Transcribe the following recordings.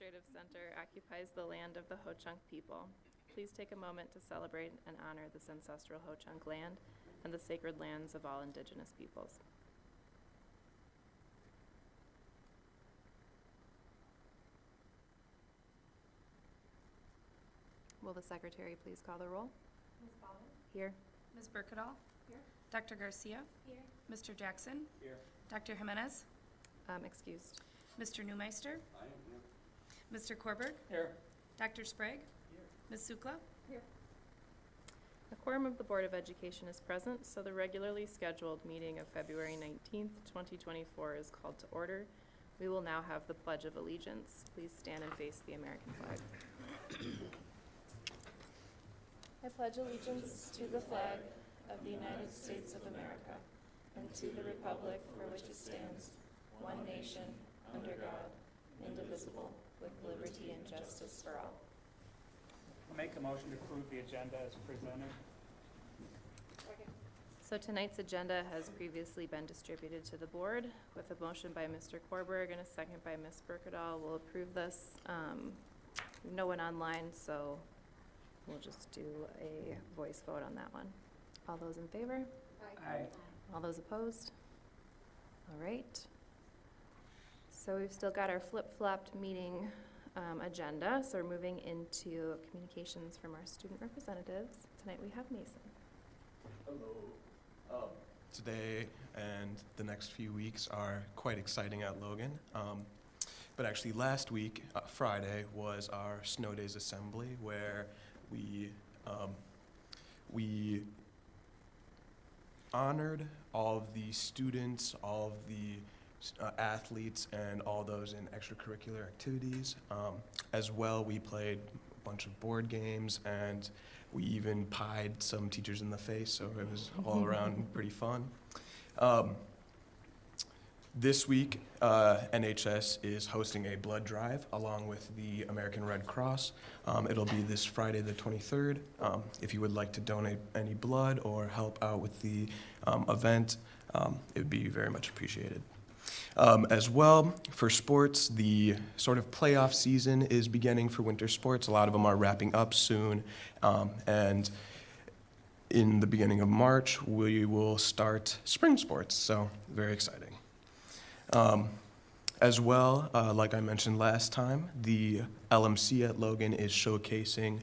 Administrative Center occupies the land of the Ho-Chunk people. Please take a moment to celebrate and honor this ancestral Ho-Chunk land and the sacred lands of all Indigenous peoples. Will the Secretary please call the roll? Ms. Ballard? Here. Ms. Berkedal? Here. Dr. Garcia? Here. Mr. Jackson? Here. Dr. Jimenez? Excused. Mr. Newmeister? I am here. Mr. Korberg? Here. Dr. Sprague? Here. Ms. Sukla? A quorum of the Board of Education is present, so the regularly scheduled meeting of February 19th, 2024 is called to order. We will now have the Pledge of Allegiance. Please stand and face the American flag. I pledge allegiance to the flag of the United States of America and to the republic for which it stands, one nation, under God, indivisible, with liberty and justice for all. I'll make a motion to approve the agenda as presented. So tonight's agenda has previously been distributed to the board with a motion by Mr. Korberg and a second by Ms. Berkedal. We'll approve this. No one online, so we'll just do a voice vote on that one. All those in favor? Aye. All those opposed? All right. So we've still got our flip-flopped meeting agenda, so we're moving into communications from our student representatives. Tonight we have Mason. Hello. Today and the next few weeks are quite exciting at Logan. But actually last week, Friday, was our Snow Days Assembly where we honored all of the students, all of the athletes, and all those in extracurricular activities. As well, we played a bunch of board games, and we even pied some teachers in the face, so it was all around pretty fun. This week, NHS is hosting a blood drive along with the American Red Cross. It'll be this Friday the 23rd. If you would like to donate any blood or help out with the event, it would be very much appreciated. As well, for sports, the sort of playoff season is beginning for winter sports. A lot of them are wrapping up soon. And in the beginning of March, we will start spring sports, so very exciting. As well, like I mentioned last time, the LMC at Logan is showcasing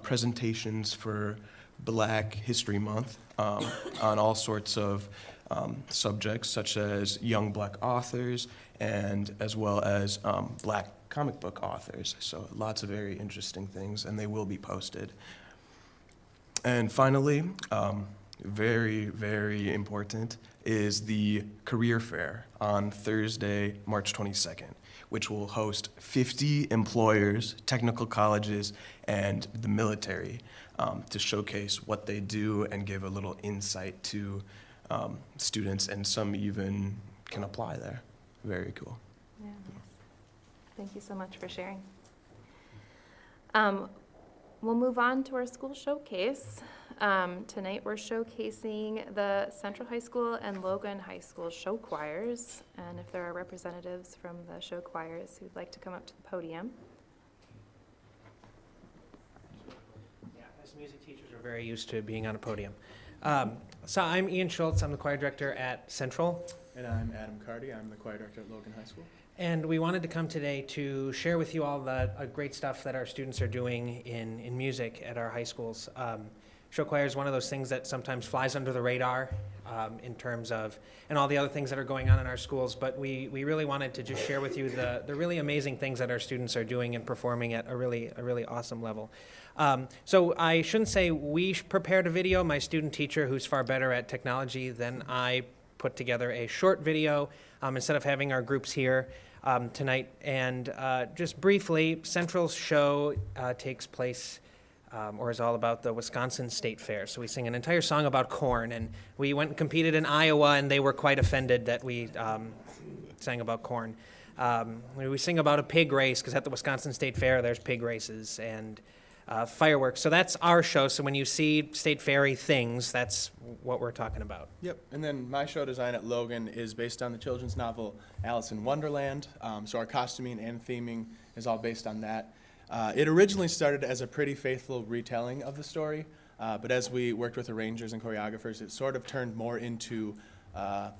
presentations for Black History Month on all sorts of subjects, such as young Black authors and as well as Black comic book authors. So lots of very interesting things, and they will be posted. And finally, very, very important, is the career fair on Thursday, March 22nd, which will host 50 employers, technical colleges, and the military to showcase what they do and give a little insight to students, and some even can apply there. Very cool. Yeah, nice. Thank you so much for sharing. We'll move on to our school showcase. Tonight we're showcasing the Central High School and Logan High School show choirs. And if there are representatives from the show choirs who'd like to come up to the podium. Yeah, as music teachers, we're very used to being on a podium. So I'm Ian Schultz. I'm the choir director at Central. And I'm Adam Cardy. I'm the choir director at Logan High School. And we wanted to come today to share with you all the great stuff that our students are doing in music at our high schools. Show choir is one of those things that sometimes flies under the radar in terms of, and all the other things that are going on in our schools, but we really wanted to just share with you the really amazing things that our students are doing and performing at a really awesome level. So I shouldn't say we prepared a video. My student teacher, who's far better at technology than I, put together a short video instead of having our groups here tonight. And just briefly, Central's show takes place or is all about the Wisconsin State Fair. So we sing an entire song about corn, and we went and competed in Iowa, and they were quite offended that we sang about corn. We sing about a pig race, because at the Wisconsin State Fair, there's pig races and fireworks. So that's our show. So when you see State Fairy things, that's what we're talking about. Yep. And then my show design at Logan is based on the children's novel Alice in Wonderland. So our costuming and theming is all based on that. It originally started as a pretty faithful retelling of the story, but as we worked with arrangers and choreographers, it sort of turned more into a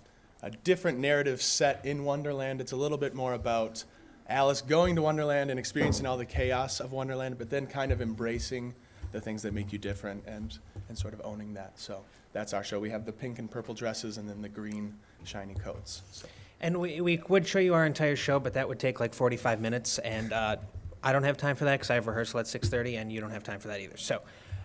different narrative set in Wonderland. It's a little bit more about Alice going to Wonderland and experiencing all the chaos of Wonderland, but then kind of embracing the things that make you different and sort of owning that. So that's our show. We have the pink and purple dresses and then the green shiny coats. So. And we would show you our entire show, but that would take like 45 minutes, and I don't have time for that because I have rehearsal at 6:30, and you don't have time for that either. So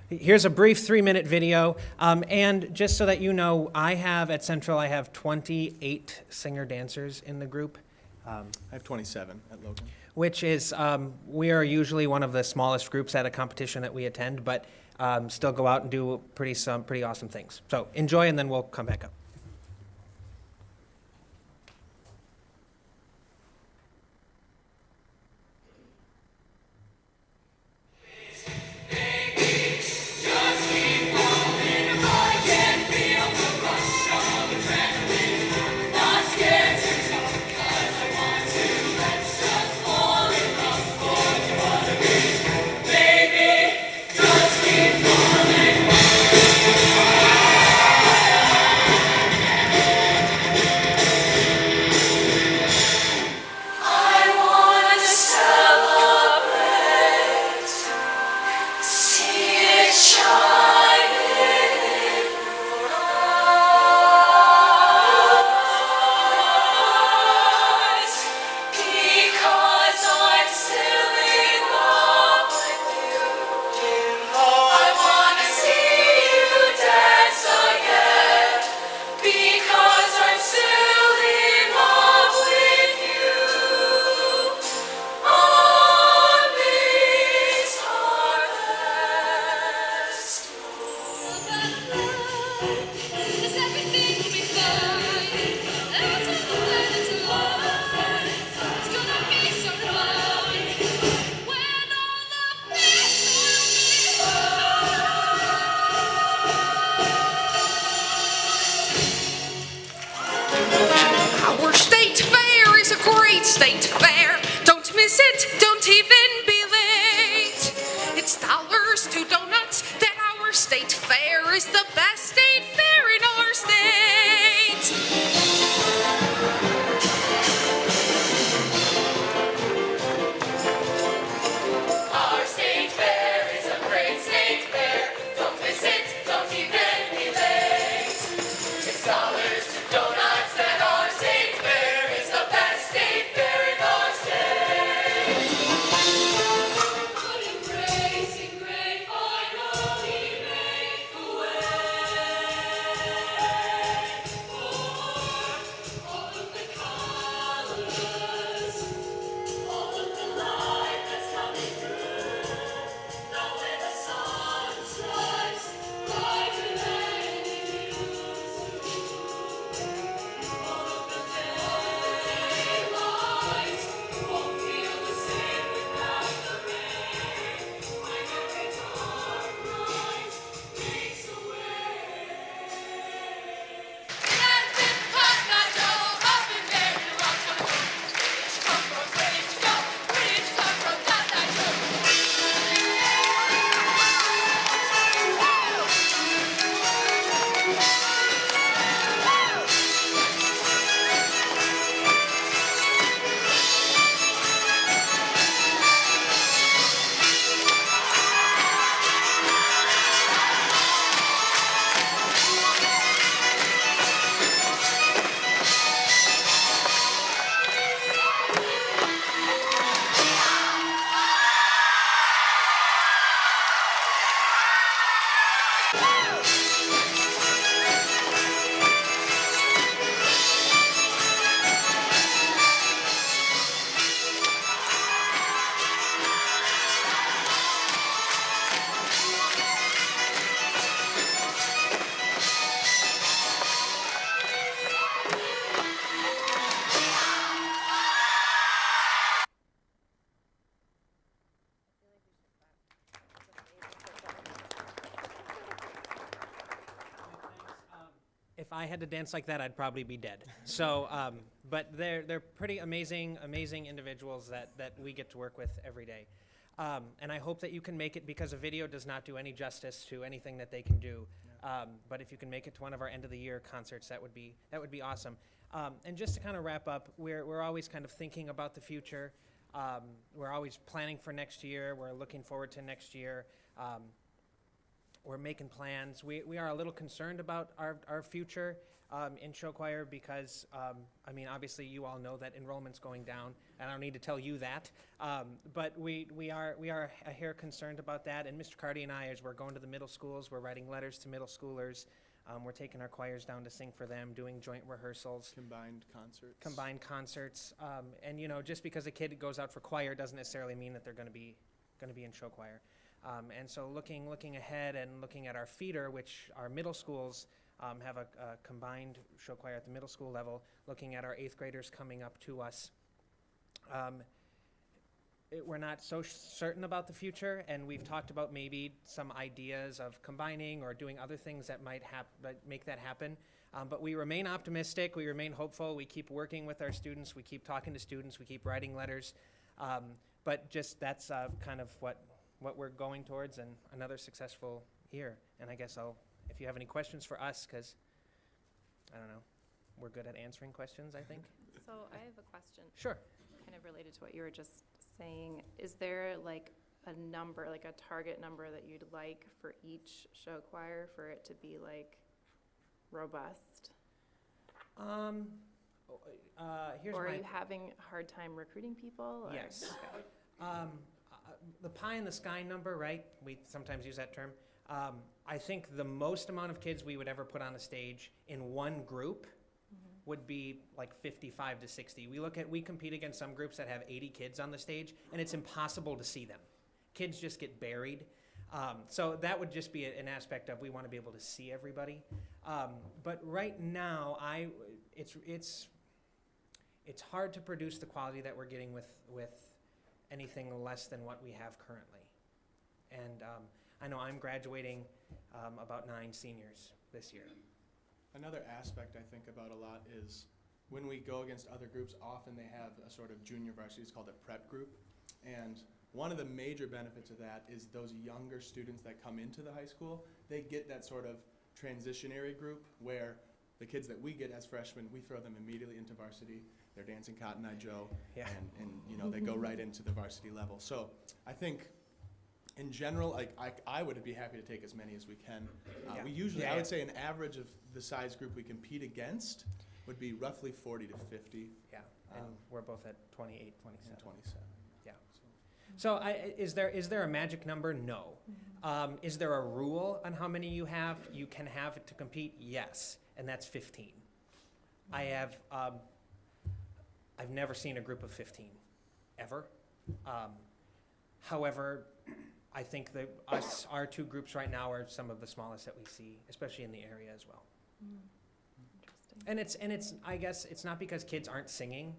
here's a brief 3-minute video. And just so that you know, at Central, I have 28 singer-dancers in the group. I have 27 at Logan. Which is, we are usually one of the smallest groups at a competition that we attend, but still go out and do some pretty awesome things. So enjoy, and then we'll come back up. Just state fair. Don't miss it, don't even be late. It's dollars to donuts that our state fair is the best state fair in our state. Our state fair is a great state fair. Don't miss it, don't even be late. It's dollars to donuts that our state fair is the best state fair in our state. Good embracing, great, finally make the way for all of the colors, all of the light that's coming through. Now when the sun strikes brighter than it used to, all of the daylight won't feel the same without the rain. When every dark night makes a way. And then cut that door up in there and rock the boat. British cutthroat, British go, British cutthroat, that I do. If I had to dance like that, I'd probably be dead. So, but they're pretty amazing individuals that we get to work with every day. And I hope that you can make it, because a video does not do any justice to anything that they can do. But if you can make it to one of our end of the year concerts, that would be awesome. And just to kind of wrap up, we're always kind of thinking about the future. We're always planning for next year. We're looking forward to next year. We're making plans. We are a little concerned about our future in show choir because, I mean, obviously you all know that enrollment's going down, and I don't need to tell you that. But we are a hair concerned about that. And Mr. Cardy and I, as we're going to the middle schools, we're writing letters to middle schoolers. We're taking our choirs down to sing for them, doing joint rehearsals. Combined concerts. And, you know, just because a kid goes out for choir doesn't necessarily mean that they're going to be in show choir. And so looking ahead and looking at our feeder, which our middle schools have a combined show choir at the middle school level, looking at our 8th graders coming up to us. We're not so certain about the future, and we've talked about maybe some ideas of combining or doing other things that might make that happen. But we remain optimistic, we remain hopeful, we keep working with our students, we keep talking to students, we keep writing letters. But just that's kind of what we're going towards, and another successful year. And I guess if you have any questions for us, because, I don't know, we're good at answering questions, I think. So I have a question. Sure. Kind of related to what you were just saying. Is there like a number, like a target number that you'd like for each show choir for it to be like robust? Here's Or are my... you having a hard time recruiting people? Or? Yes. Okay. The pie in the sky number, right? We sometimes use that term. I think the most amount of kids we would ever put on a stage in one group would be like 55 to 60. We compete against some groups that have 80 kids on the stage, and it's impossible to see them. Kids just get buried. So that would just be an aspect of we want to be able to see everybody. But right now, it's hard to produce the quality that we're getting with anything less than what we have currently. And I know I'm graduating about 9 seniors this year. Another aspect I think about a lot is when we go against other groups, often they have a sort of junior varsity, it's called a prep group. And one of the major benefits of that is those younger students that come into the high school, they get that sort of transitionary group where the kids that we get as freshmen, we throw them immediately into varsity. They're dancing Cotton Eye Joe, Yeah. and you know, they go right into the varsity level. So I think in general, like I would be happy to take as many as we can. Yeah. We usually, Yeah, I yeah. would say an average of the size group we compete against would be roughly 40 to 50 Yeah, and we're both at 28, 27. and 27. Yeah. So is there a magic number? No. Is there a rule on how many you can have to compete? Yes, and that's 15. I've never seen a group of 15, ever. However, I think that our two groups right now are some of the smallest that we see, especially in the area as well. Interesting. And it's I guess it's not because kids aren't singing.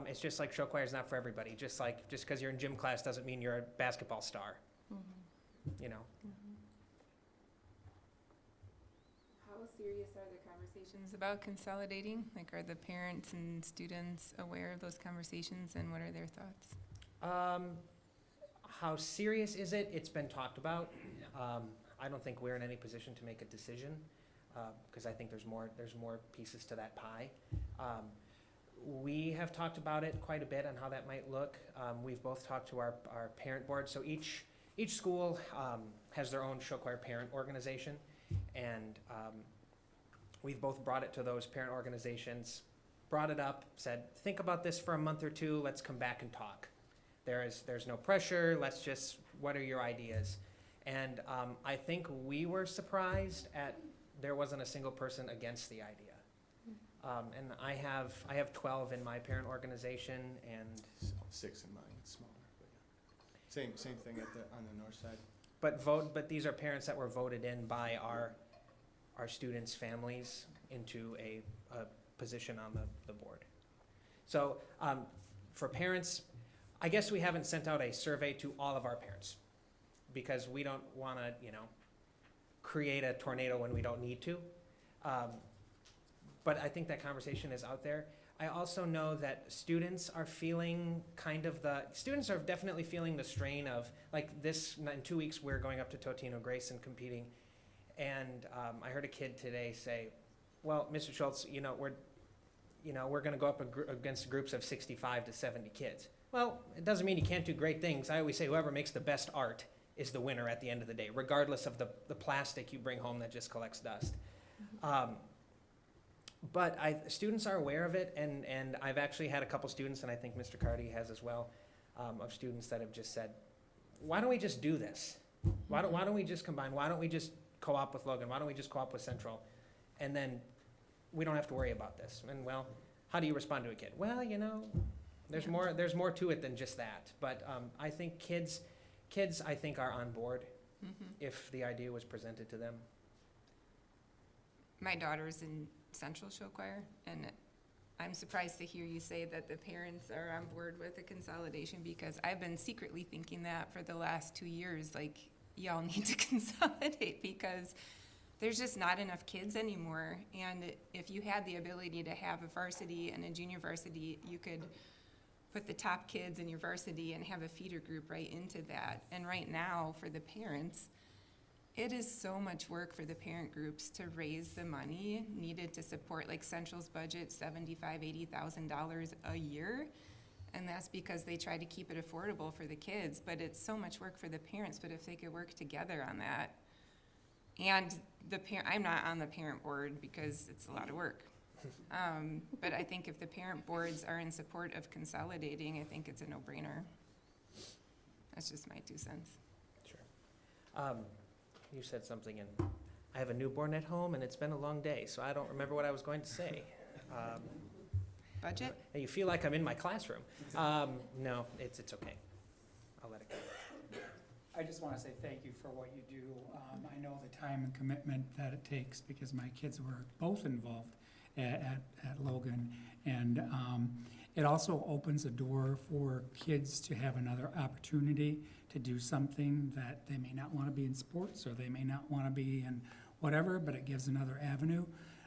It's just like show choir is not for everybody. Just because you're in gym class doesn't mean you're a basketball star. You know. How serious are the conversations about consolidating? Like, are the parents and students aware of those conversations, and what are their thoughts? How serious is it? It's been talked about. I don't think we're in any position to make a decision because I think there's more pieces to that pie. We have talked about it quite a bit on how that might look. We've both talked to our parent board. So each school has their own show choir parent organization, and we've both brought it to those parent organizations, brought it up, said, think about this for a month or two. Let's come back and talk. There's no pressure. What are your ideas? And I think we were surprised at there wasn't a single person against the idea. And I have 12 in my parent organization, and 6 in mine, it's smaller, but yeah. Same thing on the north side. but these are parents that were voted in by our students' families into a position on the board. So for parents, I guess we haven't sent out a survey to all of our parents because we don't want to, create a tornado when we don't need to. But I think that conversation is out there. I also know that students are definitely feeling the strain of, like this, in 2 weeks, we're going up to Totino Grace and competing. And I heard a kid today say, well, Mr. Schultz, we're going to go up against groups of 65 to 70 kids. Well, it doesn't mean you can't do great things. I always say whoever makes the best art is the winner at the end of the day, regardless of the plastic you bring home that just collects dust. But students are aware of it, and I've actually had a couple students, and I think Mr. Carty has as well, of students that have just said, why don't we just do this? Why don't we just combine? Why don't we just co-op with Logan? Why don't we just co-op with Central? And then we don't have to worry about this. And well, how do you respond to a kid? Well, there's more to it than just that. But I think kids I think are on board if the idea was presented to them. My daughter's in Central Show Choir, and I'm surprised to hear you say that the parents are on board with the consolidation, because I've been secretly thinking that for the last 2 years, like, y'all need to consolidate because there's just not enough kids anymore. And if you had the ability to have a varsity and a junior varsity, you could put the top kids in your varsity and have a feeder group right into that. And right now, for the parents, it is so much work for the parent groups to raise the money needed to support, like Central's budget, $75,000, $80,000 a year. And that's because they try to keep it affordable for the kids, but it's so much work for the parents. But if they could work together on that, and I'm not on the parent board because it's a lot of work. But I think if the parent boards are in support of consolidating, I think it's a no-brainer. That's just my 2 cents. Sure. You said something, and I have a newborn at home, and it's been a long day, so I don't remember what I was going to say. Budget? And you feel like I'm in my classroom. No, it's okay. I'll let it go. I just want to say thank you for what you do. I know the time and commitment that it takes because my kids were both involved at Logan. And it also opens a door for kids to have another opportunity to do something that they may not want to be in sports or they may not want to be in whatever, but it gives another avenue.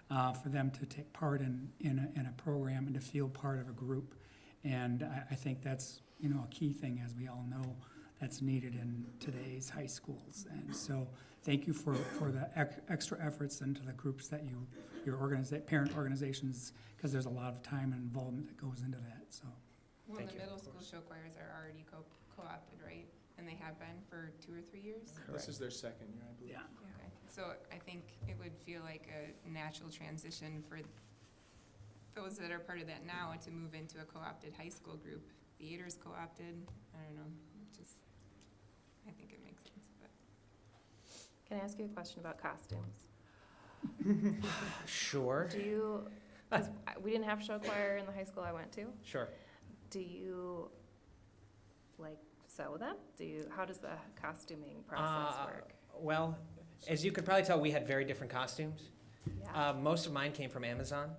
for them to take part in a program and to feel part of a group. And I think that's, you know, a key thing, as we all know, that's needed in today's high schools. And so thank you for the extra efforts into the groups that your parent organizations, because there's a lot of time and involvement that goes into that, so. Well, Thank the you. middle school show choirs are already co-opted, right? And they have been for 2 or 3 years? This is their second year, I believe. Yeah. Okay, so I think it would feel like a natural transition for those that are part of that now to move into a co-opted high school group. Theater's co-opted, I don't know, just, I think it makes sense, but. Can I ask you a question about costumes? Sure, Do you, 'cause we didn't have show choir in the high school I went to. sure. Do you, like, sew them? How does the costuming process work? Well, as you could probably tell, we had very different costumes. Yeah. Most of mine came from Amazon.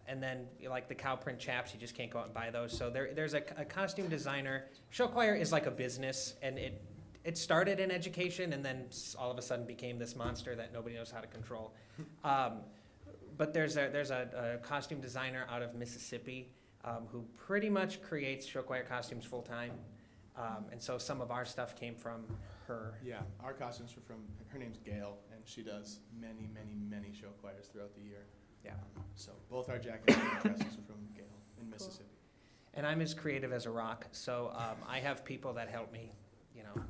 And then, like the cow print chaps, you just can't go out and buy those. So there's a costume designer. Show choir is like a business, and it started in education and then all of a sudden became this monster that nobody knows how to control. But there's a costume designer out of Mississippi who pretty much creates show choir costumes full time. And so some of our stuff came from her. Yeah, our costumes were from, her name's Gail, and she does many, many, many show choirs throughout the year. Yeah. So both our jackets and dresses are from Gail in Mississippi. And I'm as creative as a rock, so I have people that help me, you know,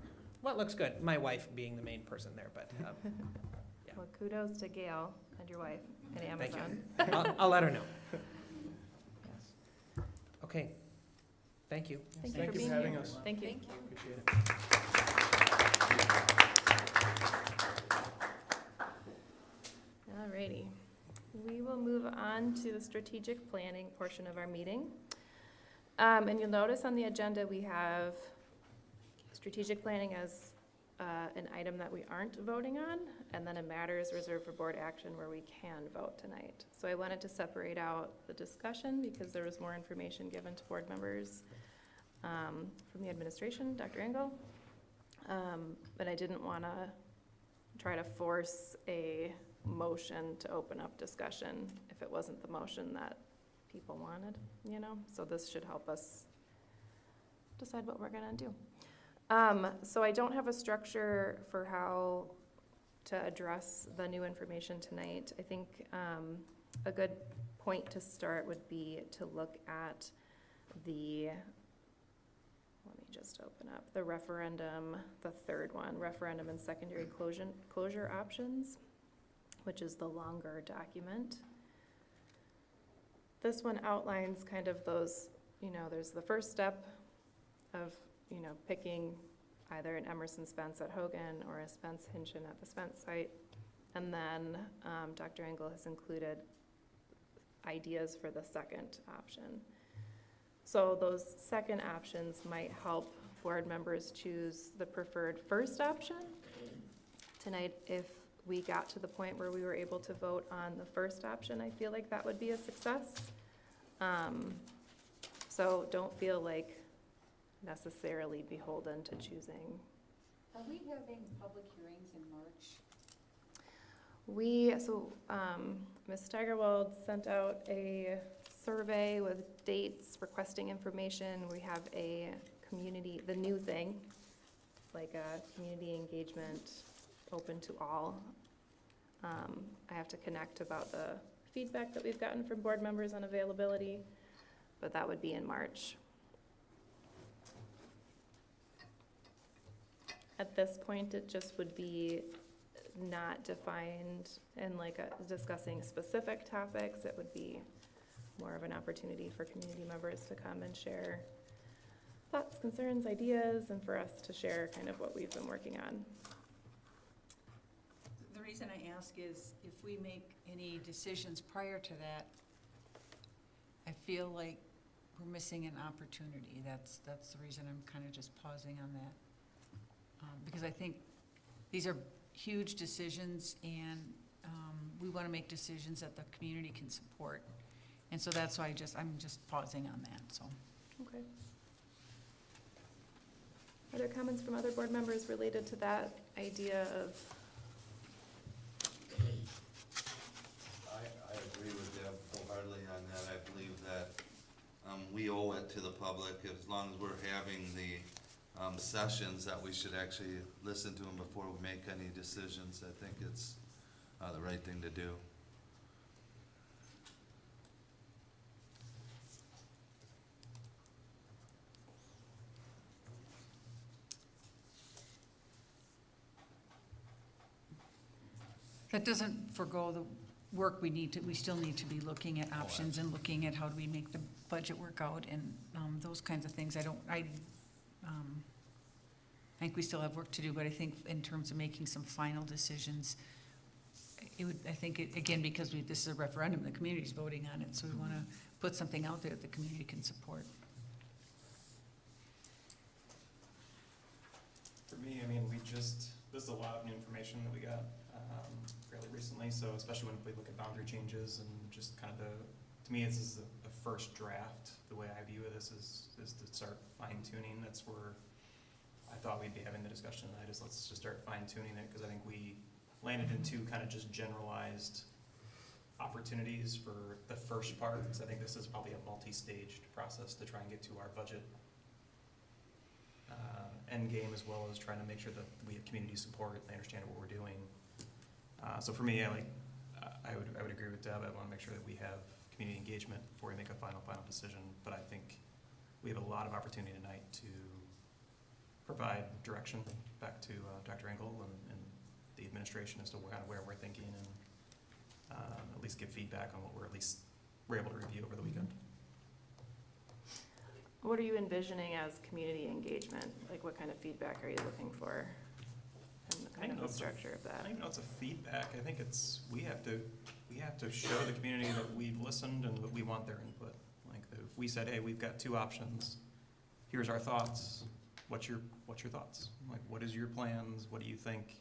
what looks good. My wife being the main person there, but yeah. Well, kudos to Gail and your wife and Thank you. Amazon. I'll let her know. Yes. Okay, thank you. Thank you for Thank you being for having here. us. Thank you. Appreciate it. Alrighty. We will move on to the strategic planning portion of our meeting. And you'll notice on the agenda, we have strategic planning as an item that we aren't voting on, and then a matters reserved for board action where we can vote tonight. So I wanted to separate out the discussion because there was more information given to board members from the administration, Dr. Engel. But I didn't want to try to force a motion to open up discussion if it wasn't the motion that people wanted, you know? So this should help us decide what we're gonna do. So I don't have a structure for how to address the new information tonight. I think a good point to start would be to look at the, let me just open up, the referendum, the third one, referendum and secondary closure options, which is the longer document. This one outlines kind of those, you know, there's the first step of, you know, picking either an Emerson Spence at Hogan or a Spence Hinchin at the Spence site. And then Dr. Engel has included ideas for the second option. So those second options might help board members choose the preferred first option. Tonight, if we got to the point where we were able to vote on the first option, I feel like that would be a success. So don't feel like necessarily beholden to choosing. Are we having public hearings in March? Ms. Steigerwald sent out a survey with dates requesting information. We have a community, the new thing, like a community engagement open to all. I have to connect about the feedback that we've gotten from board members on availability, but that would be in March. At this point, it just would be not defined and like discussing specific topics. It would be more of an opportunity for community members to come and share thoughts, concerns, ideas, and for us to share kind of what we've been working on. The reason I ask is if we make any decisions prior to that, I feel like we're missing an opportunity. That's the reason I'm kind of just pausing on that. Because I think these are huge decisions, and we want to make decisions that the community can support. And so that's why I'm just pausing on that, so. Okay. Are there comments from other board members related to that idea of public, as long as we're having the sessions, that we should actually listen to them before we make any decisions. I think it's the right thing to do. That doesn't forego the work we still need to be looking at options and looking at how do we make the budget work out and those kinds of things. I think we still have work to do, but I think in terms of making some final decisions, again, because this is a referendum, the community's voting on it, so we want to put something out there that the community can support. For me, I mean, this is a lot of new information that we got fairly recently, so especially when we look at boundary changes and just kind of to me, this is the first draft. The way I view this is to start fine tuning. That's where I thought we'd be having the discussion tonight, is let's just start fine tuning it, because I think we landed into kind of just generalized opportunities for the first part, because I think this is probably a multi-staged process to try and get to our budget end game, as well as trying to make sure that we have community support, they understand what we're doing. So for me, I would agree with Deb. I want to make sure that we have community engagement before we make a final decision. But I think we have a lot of opportunity tonight to provide direction back to Dr. Engel and the administration as to where we're thinking, and at least give feedback on what we're able to review over the weekend. What are you envisioning as community engagement? Like, what kind of feedback are you looking for? And kind of the structure of I that? don't even know it's a feedback. I think we have to show the community that we've listened and that we want their input. Like, if we said, hey, we've got two options, here's our thoughts. What's your thoughts? Like, what is your plans? What do you think?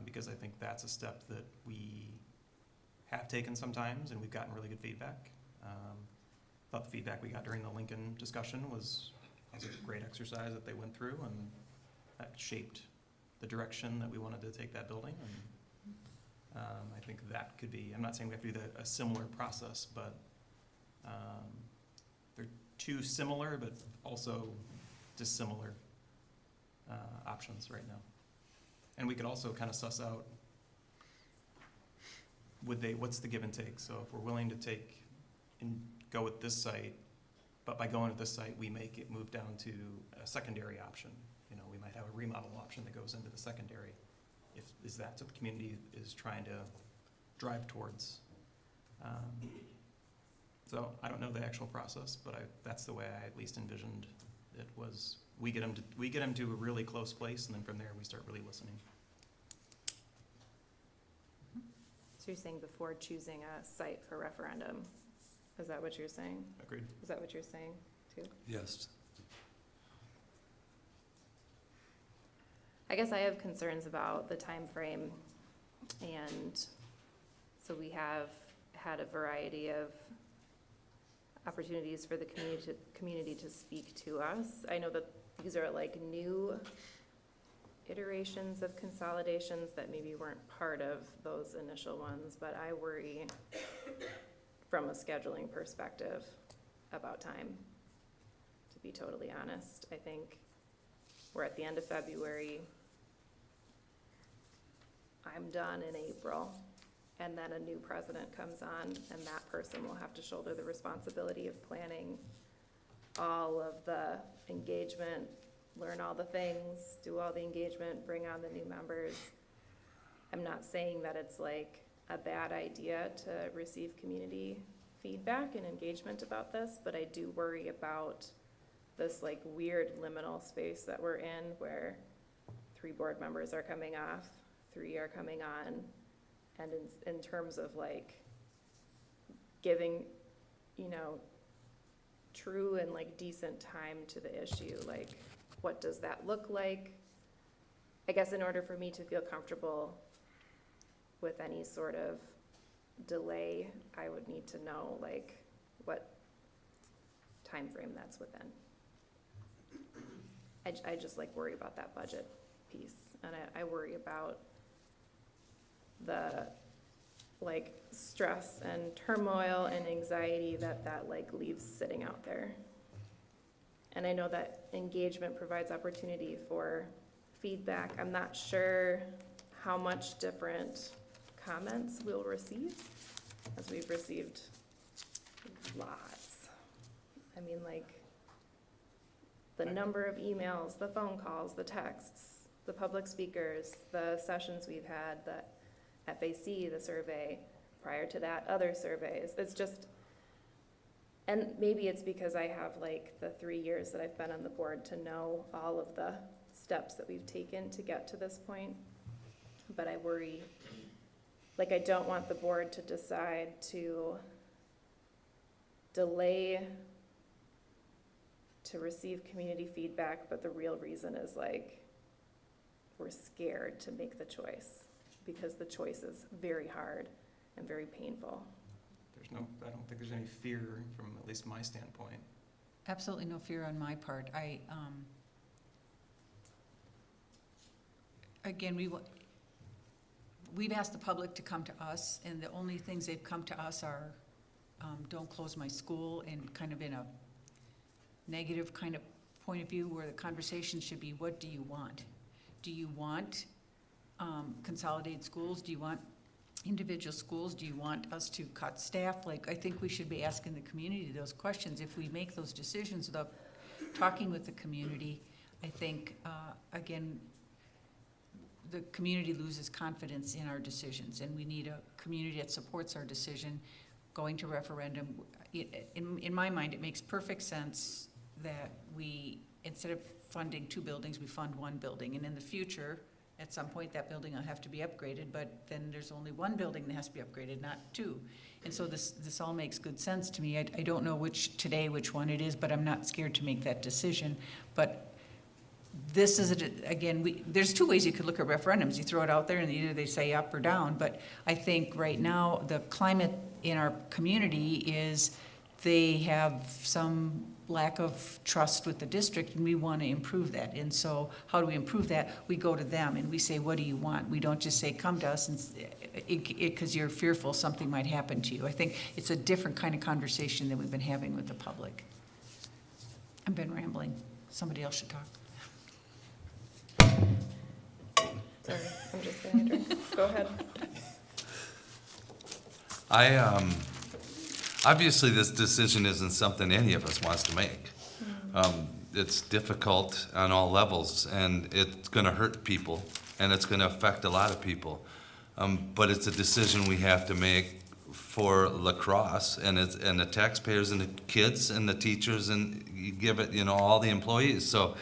Because I think that's a step that we have taken sometimes, and we've gotten really good feedback. Thought the feedback we got during the Lincoln discussion was a great exercise that they went through, and that shaped the direction that we wanted to take that building. And I think that could be, I'm not saying we have to do a similar process, but they're two similar but also dissimilar options right now. And we could also kind of suss out, what's the give and take? So if we're willing to take and go with this site, but by going with this site, we make it move down to a secondary option. You know, we might have a remodel option that goes into the secondary. Is that what the community is trying to drive towards? So I don't know the actual process, but that's the way I at least envisioned it was. We get them to a really close place, and then from there we start really listening. So you're saying before choosing a site for referendum? Is that what you're saying? Agreed. Is that what you're saying too? Yes. I guess I have concerns about the time frame, and so we have had a variety of opportunities for the community to speak to us. I know that these are like new iterations of consolidations that maybe weren't part of those initial ones, but I worry from a scheduling perspective about time, to be totally honest. I think we're at the end of February. I'm done in April, and then a new president comes on, and that person will have to shoulder the responsibility of planning all of the engagement, learn all the things, do all the engagement, bring on the new members. I'm not saying that it's like a bad idea to receive community feedback and engagement about this, but I do worry about this like weird liminal space that we're in, where 3 board members are coming off, 3 are coming on, and in terms of like giving, you know, true and like decent time to the issue, like what does that look like? I guess in order for me to feel comfortable with any sort of delay, I would need to know like what time frame that's within. I just like worry about that budget piece, and I worry about the like stress and turmoil and anxiety that like leaves sitting out there. And I know that engagement provides opportunity for feedback. I'm not sure how much different comments we'll receive, as we've received lots. I mean, like, the number of emails, the phone calls, the texts, the public speakers, the sessions we've had, the FAC, the survey, prior to that, other surveys. It's just, and maybe it's because I have like the 3 years that I've been on the board to know all of the steps that we've taken to get to this point. But I worry, like, I don't want the board to decide to delay to receive community feedback, but the real reason is like, we're scared to make the choice because the choice is very hard and very painful. I don't think there's any fear from at least my standpoint. Absolutely no fear on my part. Again, we've asked the public to come to us, and the only things they've come to us are, don't close my school, and kind of in a negative kind of point of view, where the conversation should be, what do you want? Do you want consolidated schools? Do you want individual schools? Do you want us to cut staff? Like, I think we should be asking the community those questions. If we make those decisions without talking with the community, I think, again, the community loses confidence in our decisions, and we need a community that supports our decision going to referendum. In my mind, it makes perfect sense that we, instead of funding 2 buildings, we fund 1 building. And in the future, at some point, that building will have to be upgraded, but then there's only 1 building that has to be upgraded, not 2. And so this all makes good sense to me. I don't know which one it is, but I'm not scared to make that decision. But this is, again, there's 2 ways you could look at referendums. You throw it out there and either they say up or down. But I think right now, the climate in our community is they have some lack of trust with the district, and we want to improve that. And so how do we improve that? We go to them and we say, what do you want? We don't just say, come to us, and because you're fearful something might happen to you. I think it's a different kind of conversation than we've been having with the public. I've been rambling. Somebody else should talk. Sorry, I'm just getting a drink. Go ahead. Obviously, this decision isn't something any of us wants to make. It's difficult on all levels, and it's gonna hurt people, and it's gonna affect a lot of people. But it's a decision we have to make for La Crosse, and the taxpayers, and the kids, and the teachers, and you give it, all the employees. So,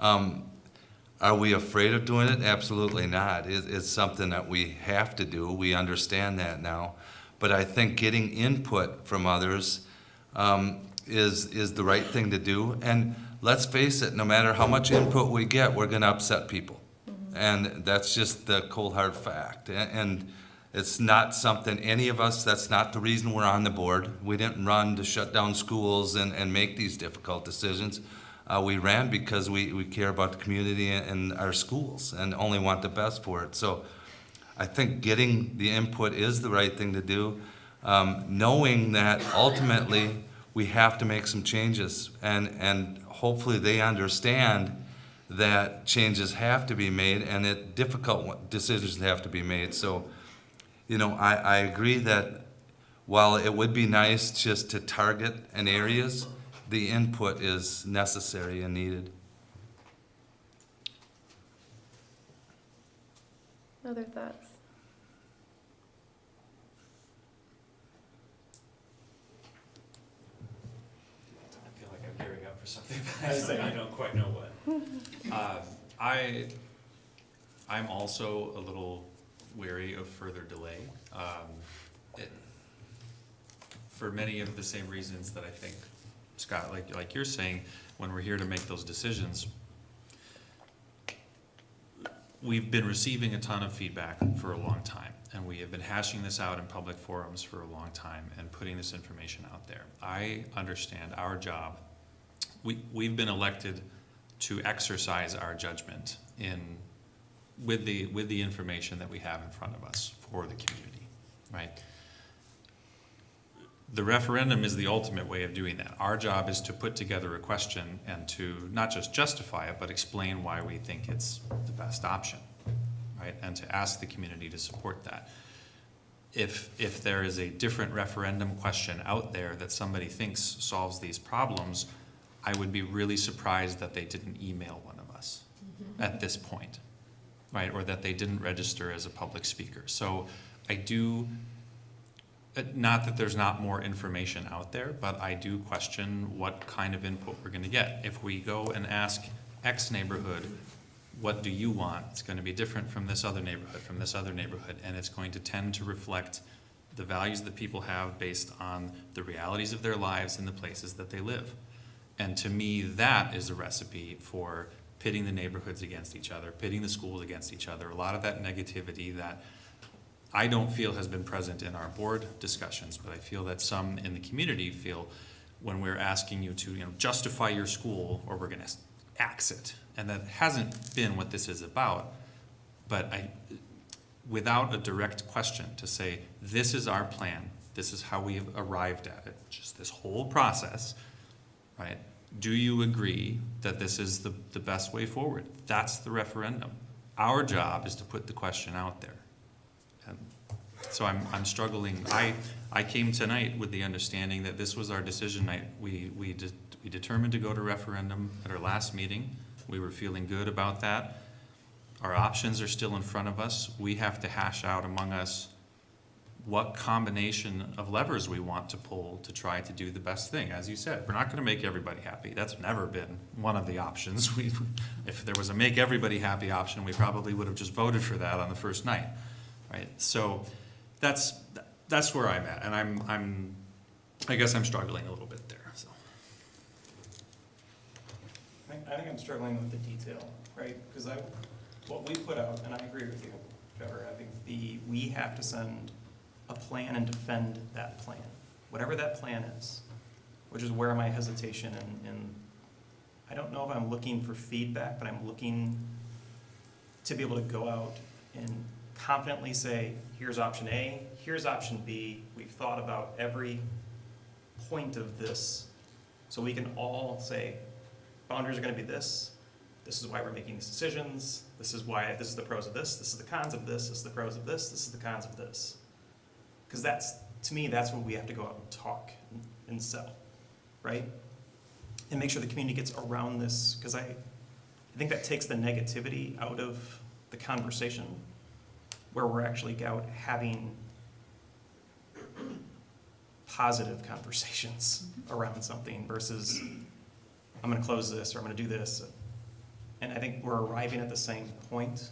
are we afraid of doing it? Absolutely not. It's something that we have to do. We understand that now. But I think getting input from others is the right thing to do. And let's face it, no matter how much input we get, we're going to upset people. And that's just the cold hard fact. And it's not something any of us, that's not the reason we're on the board. We didn't run to shut down schools and make these difficult decisions. We ran because we care about the community and our schools and only want the best for it. So I think getting the input is the right thing to do, knowing that ultimately we have to make some changes, and hopefully they understand that changes have to be made and that difficult decisions have to be made. So, I agree that while it would be nice just to target an areas, the input is necessary and needed. Other thoughts? I feel like I'm gearing up for something, but I don't quite know what. I'm also a little wary of further delay. For many of the same reasons that I think, Scott, like you're saying, when we're here to make those decisions, we've been receiving a ton of feedback for a long time, and we have been hashing this out in public forums for a long time and putting this information out there. I understand our job. We've been elected to exercise our judgment with the information that we have in front of us for the community, right? The referendum is the ultimate way of doing that. Our job is to put together a question and to not just justify it, but explain why we think it's the best option, right? And to ask the community to support that. If there is a different referendum question out there that somebody thinks solves these problems, I would be really surprised that they didn't email one of us at this point, right? Or that they didn't register as a public speaker. So I do, not that there's not more information out there, but I do question what kind of input we're gonna get. If we go and ask X neighborhood, what do you want? It's gonna be different from this other neighborhood, and it's going to tend to reflect the values that people have based on the realities of their lives and the places that they live. And to me, that is a recipe for pitting the neighborhoods against each other, pitting the schools against each other. A lot of that negativity that I don't feel has been present in our board discussions, but I feel that some in the community feel when we're asking you to, justify your school or we're gonna axe it. And that hasn't been what this is about, but without a direct question to say, this is our plan, this is how we've arrived at it, just this whole process, right? Do you agree that this is the best way forward? That's the referendum. Our job is to put the question out there. And so I'm struggling. I came tonight with the understanding that this was our decision night. We determined to go to referendum at our last meeting. We were feeling good about that. Our options are still in front of us. We have to hash out among us what combination of levers we want to pull to try to do the best thing. As you said, we're not gonna make everybody happy. That's never been one of the options. If there was a make everybody happy option, we probably would have just voted for that on the first night, right? So that's where I'm at, and I guess I'm struggling a little bit there, so. I think I'm struggling with the detail, right? Because what we put out, and I agree with you, Trevor, I think we have to send a plan and defend that plan, whatever that plan is, which is where my hesitation and I don't know if I'm looking for feedback, but I'm looking to be able to go out and confidently say, here's option A, here's option B, we've thought about every point of this, so we can all say, boundaries are gonna be this is why we're making these decisions, this is the pros of this is the cons of this is the pros of this is the cons of this. Because to me, that's what we have to go out and talk and sell, right? And make sure the community gets around this, because I think that takes the negativity out of the conversation, where we're actually out having positive conversations around something versus, I'm gonna close this, or I'm gonna do this. And I think we're arriving at the same point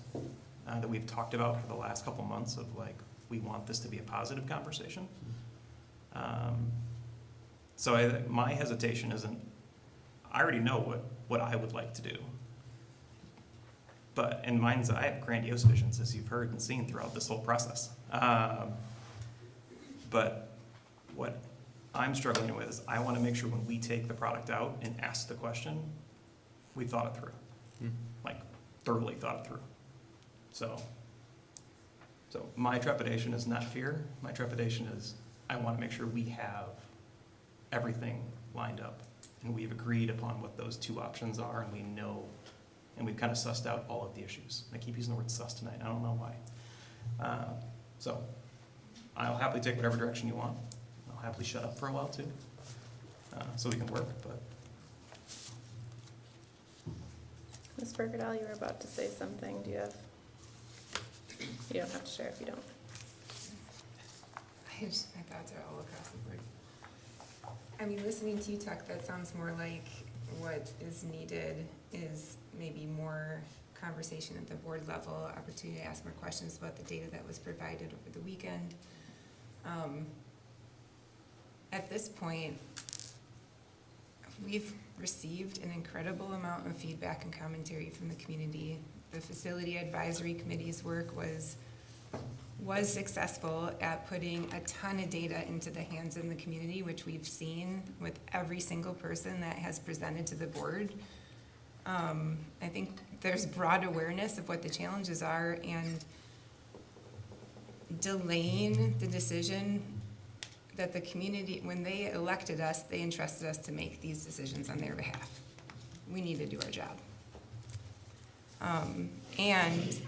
that we've talked about for the last couple months of we want this to be a positive conversation. So my hesitation isn't, I already know what I would like to do. But in I have grandiose visions, as you've heard and seen throughout this whole process. But what I'm struggling with is I want to make sure when we take the product out and ask the question, we thought it through, thoroughly thought it through. So my trepidation is not fear. My trepidation is I want to make sure we have everything lined up and we've agreed upon what those two options are, and we know, and we've kind of sussed out all of the issues. I keep using the word suss tonight. I don't know why. So I'll happily take whatever direction you want. I'll happily shut up for a while too, so we can work. But Ms. Bergedal, you were about to say something. Do you have? You don't have to share if you don't. My thoughts are all across the board. I mean, listening to you talk, that sounds more like what is needed is maybe more conversation at the board level, opportunity to ask more questions about the data that was provided over the weekend. At this point, we've received an incredible amount of feedback and commentary from the community. The facility advisory committee's work was successful at putting a ton of data into the hands of the community, which we've seen with every single person that has presented to the board. I think there's broad awareness of what the challenges are, and delaying the decision that the community, when they elected us, they entrusted us to make these decisions on their behalf. We need to do our job. And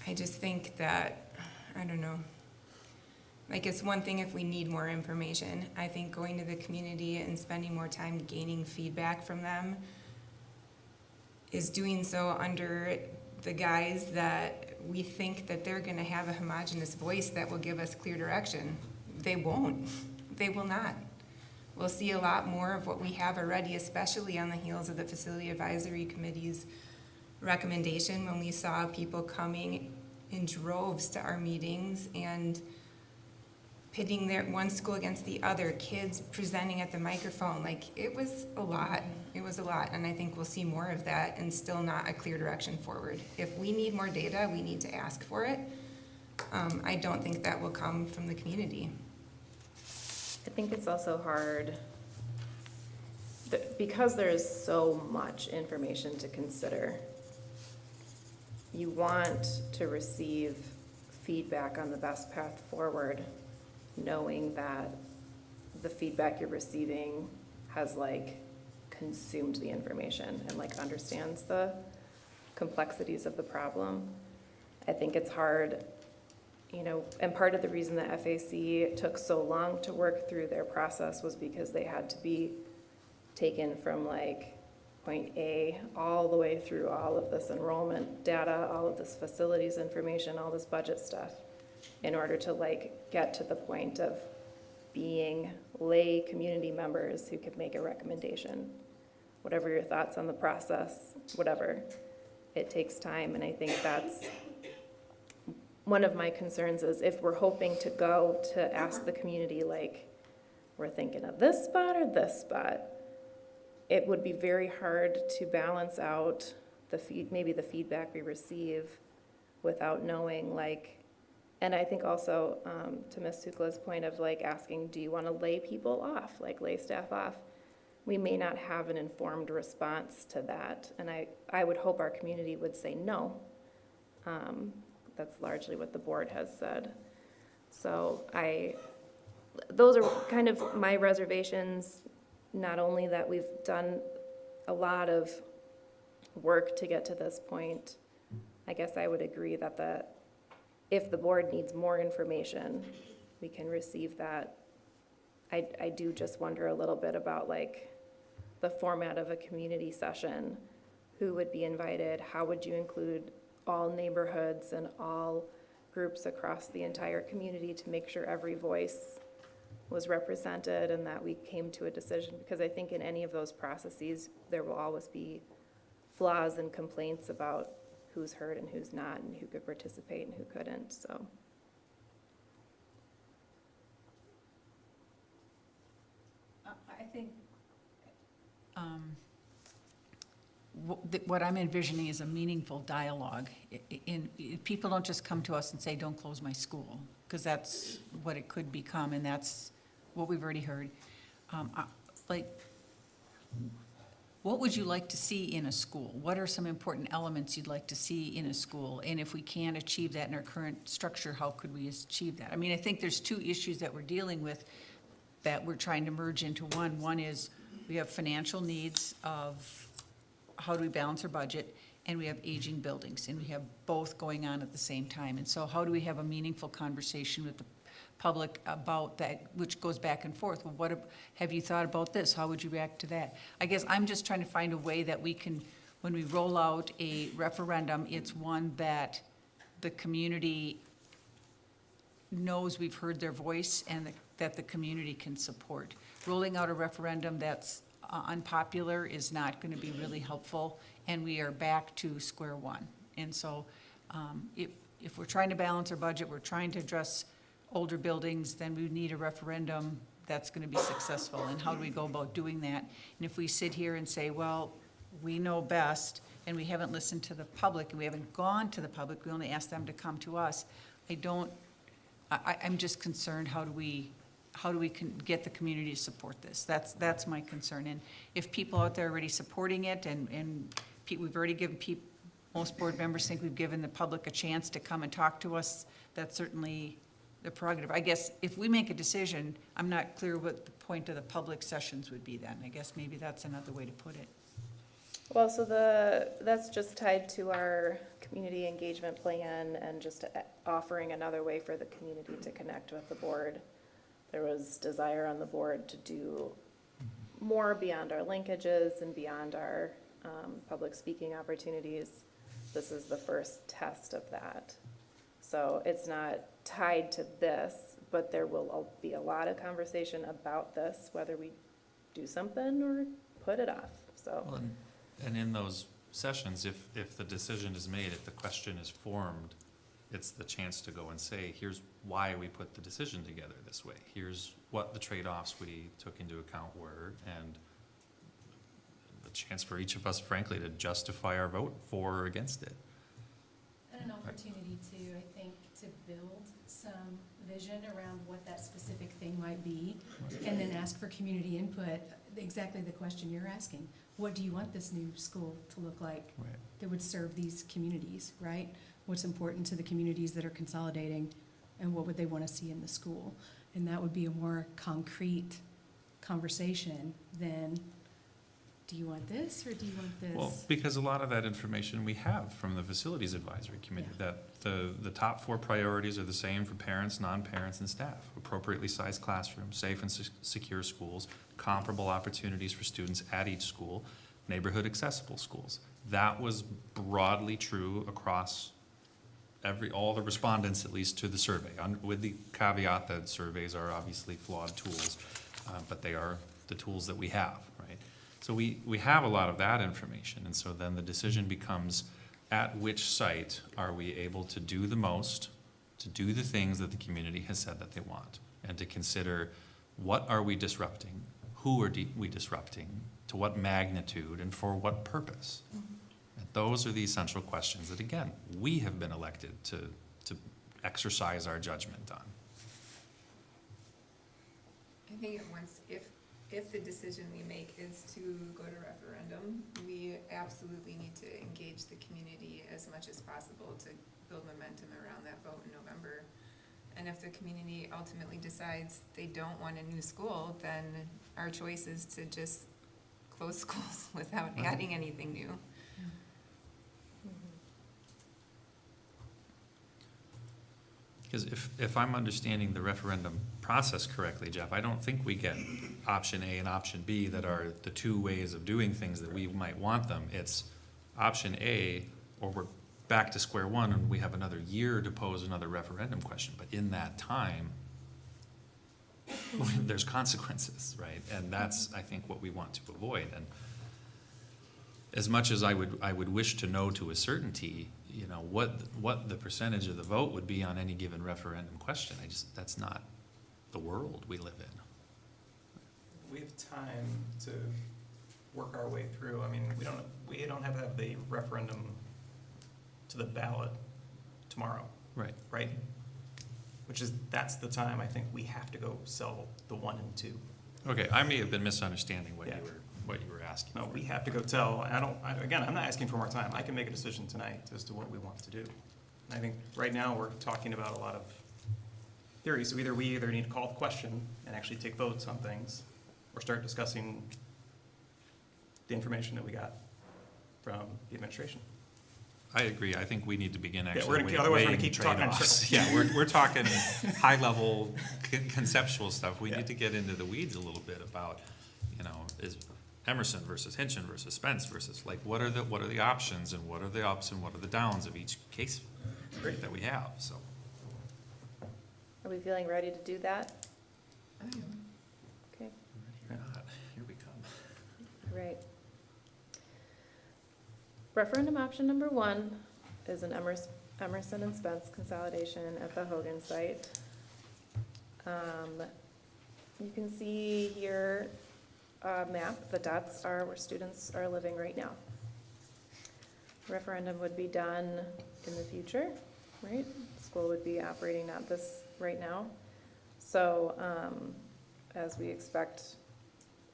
I just think that, I don't know, like, it's one thing if we need more information. I think going to the community and spending more time gaining feedback from them is doing so under the guise that we think that they're gonna have a homogeneous voice that will give us clear direction. They won't. They will not. We'll see a lot more of what we have already, especially on the heels of the Facility Advisory Committee's recommendation, when we saw people coming in droves to our meetings and pitting their one school against the other, kids presenting at the microphone. Like, it was a lot. It was a lot, and I think we'll see more of that and still not a clear direction forward. If we need more data, we need to ask for it. I don't think that will come from the community. I think it's also hard, because there is so much information to consider. You want to receive feedback on the best path forward, knowing that the feedback you're receiving has like consumed the information and like understands the complexities of the problem. I think it's hard, you know, and part of the reason that FAC took so long to work through their process was because they had to be taken from like point A all the way through all of this enrollment data, all of this facilities information, all this budget stuff, in order to like get to the point of being lay community members who could make a recommendation. Whatever your thoughts on the process, whatever, it takes time, and I think that's one of my concerns is if we're hoping to go to ask the community, like, we're thinking of this spot or this spot, it would be very hard to balance out maybe the feedback we receive without knowing, like, and I think also to Ms. Sukla's point of like asking, do you want to lay people off, like lay staff off? We may not have an informed response to that, and I would hope our community would say no. That's largely what the board has said. So those are kind of my reservations, not only that we've done a lot of work to get to this point. I guess I would agree that if the board needs more information, we can receive that. I do just wonder a little bit about like the format of a community session. Who would be invited? How would you include all neighborhoods and all groups across the entire community to make sure every voice was represented and that we came to a decision? Because I think in any of those processes, there will always be flaws and complaints about who's heard and who's not, and who could participate and who couldn't, so. I think what I'm envisioning is a meaningful dialogue. People don't just come to us and say, don't close my school, because that's what it could become, and that's what we've already heard. Like, what would you like to see in a school? What are some important elements you'd like to see in a school? And if we can't achieve that in our current structure, how could we achieve that? I mean, I think there's two issues that we're dealing with that we're trying to merge into one. One is we have financial needs of how do we balance our budget, and we have aging buildings, and we have both going on at the same time. And so how do we have a meaningful conversation with the public about that, which goes back and forth? Well, what have you thought about this? How would you react to that? I guess I'm just trying to find a way that we can, when we roll out a referendum, it's one that the community knows we've heard their voice and that the community can support. Rolling out a referendum that's unpopular is not going to be really helpful, and we are back to square one. And so if we're trying to balance our budget, we're trying to address older buildings, then we need a referendum that's going to be successful. And how do we go about doing that? And if we sit here and say, well, we know best, and we haven't listened to the public, and we haven't gone to the public, we only asked them to come to us, I'm just concerned, how do we get the community to support this? That's my concern. And if people out there are already supporting it, and we've already given most board members think we've given the public a chance to come and talk to us. That's certainly the prerogative. I guess if we make a decision, I'm not clear what the point of the public sessions would be then. I guess maybe that's another way to put it. Well, so that's just tied to our community engagement plan and just offering another way for the community to connect with the board. There was desire on the board to do more beyond our linkages and beyond our public speaking opportunities. This is the first test of that. So it's not tied to this, but there will be a lot of conversation about this, whether we do something or put it off, so. Well, and in those sessions, if the decision is made, if the question is formed, it's the chance to go and say, here's why we put the decision together this way. Here's what the trade-offs we took into account were, and the chance for each of us, frankly, to justify our vote for or against it. And an opportunity to, I think, to build some vision around what that specific thing might be, and then ask for community input, exactly the question you're asking. What do you want this new school to look like Right. that would serve these communities, right? What's important to the communities that are consolidating, and what would they want to see in the school? And that would be a more concrete conversation than, do you want this, or do you want this? Well, because a lot of that information we have from the Facilities Advisory Committee, Yeah. that the top 4 priorities are the same for parents, non-parents, and staff. Appropriately sized classrooms, safe and secure schools, comparable opportunities for students at each school, neighborhood accessible schools. That was broadly true across all the respondents, at least to the survey, with the caveat that surveys are obviously flawed tools, but they are the tools that we have, right? So we have a lot of that information, and so then the decision becomes, at which site are we able to do the most, to do the things that the community has said that they want, and to consider what are we disrupting, who are we disrupting, to what magnitude, and for what purpose. And those are the essential questions that, again, we have been elected to exercise our judgment on. I think if the decision we make is to go to referendum, we absolutely need to engage the community as much as possible to build momentum around that vote in November. And if the community ultimately decides they don't want a new school, then our choice is to just close schools without adding anything new. Because if I'm understanding the referendum process correctly, Jeff, I don't think we get option A and option B that are the 2 ways of doing things that we might want them. It's option A, or we're back to square one and we have another year to pose another referendum question. But in that time, there's consequences, right? And that's, I think, what we want to avoid. And as much as I would wish to know to a certainty, you know, what the percentage of the vote would be on any given referendum question, that's not the world we live in. We have time to work our way through. I mean, we don't have to have the referendum to the ballot tomorrow, Right. right? That's the time I think we have to go sell the 1 and 2. Okay, I may have been misunderstanding what Yeah. you were asking. No, we have to go tell, again, I'm not asking for more time. I can make a decision tonight as to what we want to do. And I think right now we're talking about a lot of theories. So we either need to call the question and actually take votes on things, or start discussing the information that we got from the administration. I agree. I think we need to begin actually otherwise we're gonna weighing keep talking in trade-offs. circles. Yeah, we're talking high-level conceptual stuff. We need to get into the weeds a little bit about, you know, is Emerson versus Hinchin versus Spence versus, like, what are the options, and what are the ups and what are the downs of each case that we have, so. Are we feeling ready to do that? Okay, Here we come. great. Referendum option number 1 is an Emerson and Spence consolidation at the Hogan site. You can see here a map, the dots are where students are living right now. Referendum would be done in the future, right? School would be operating not this right now. So as we expect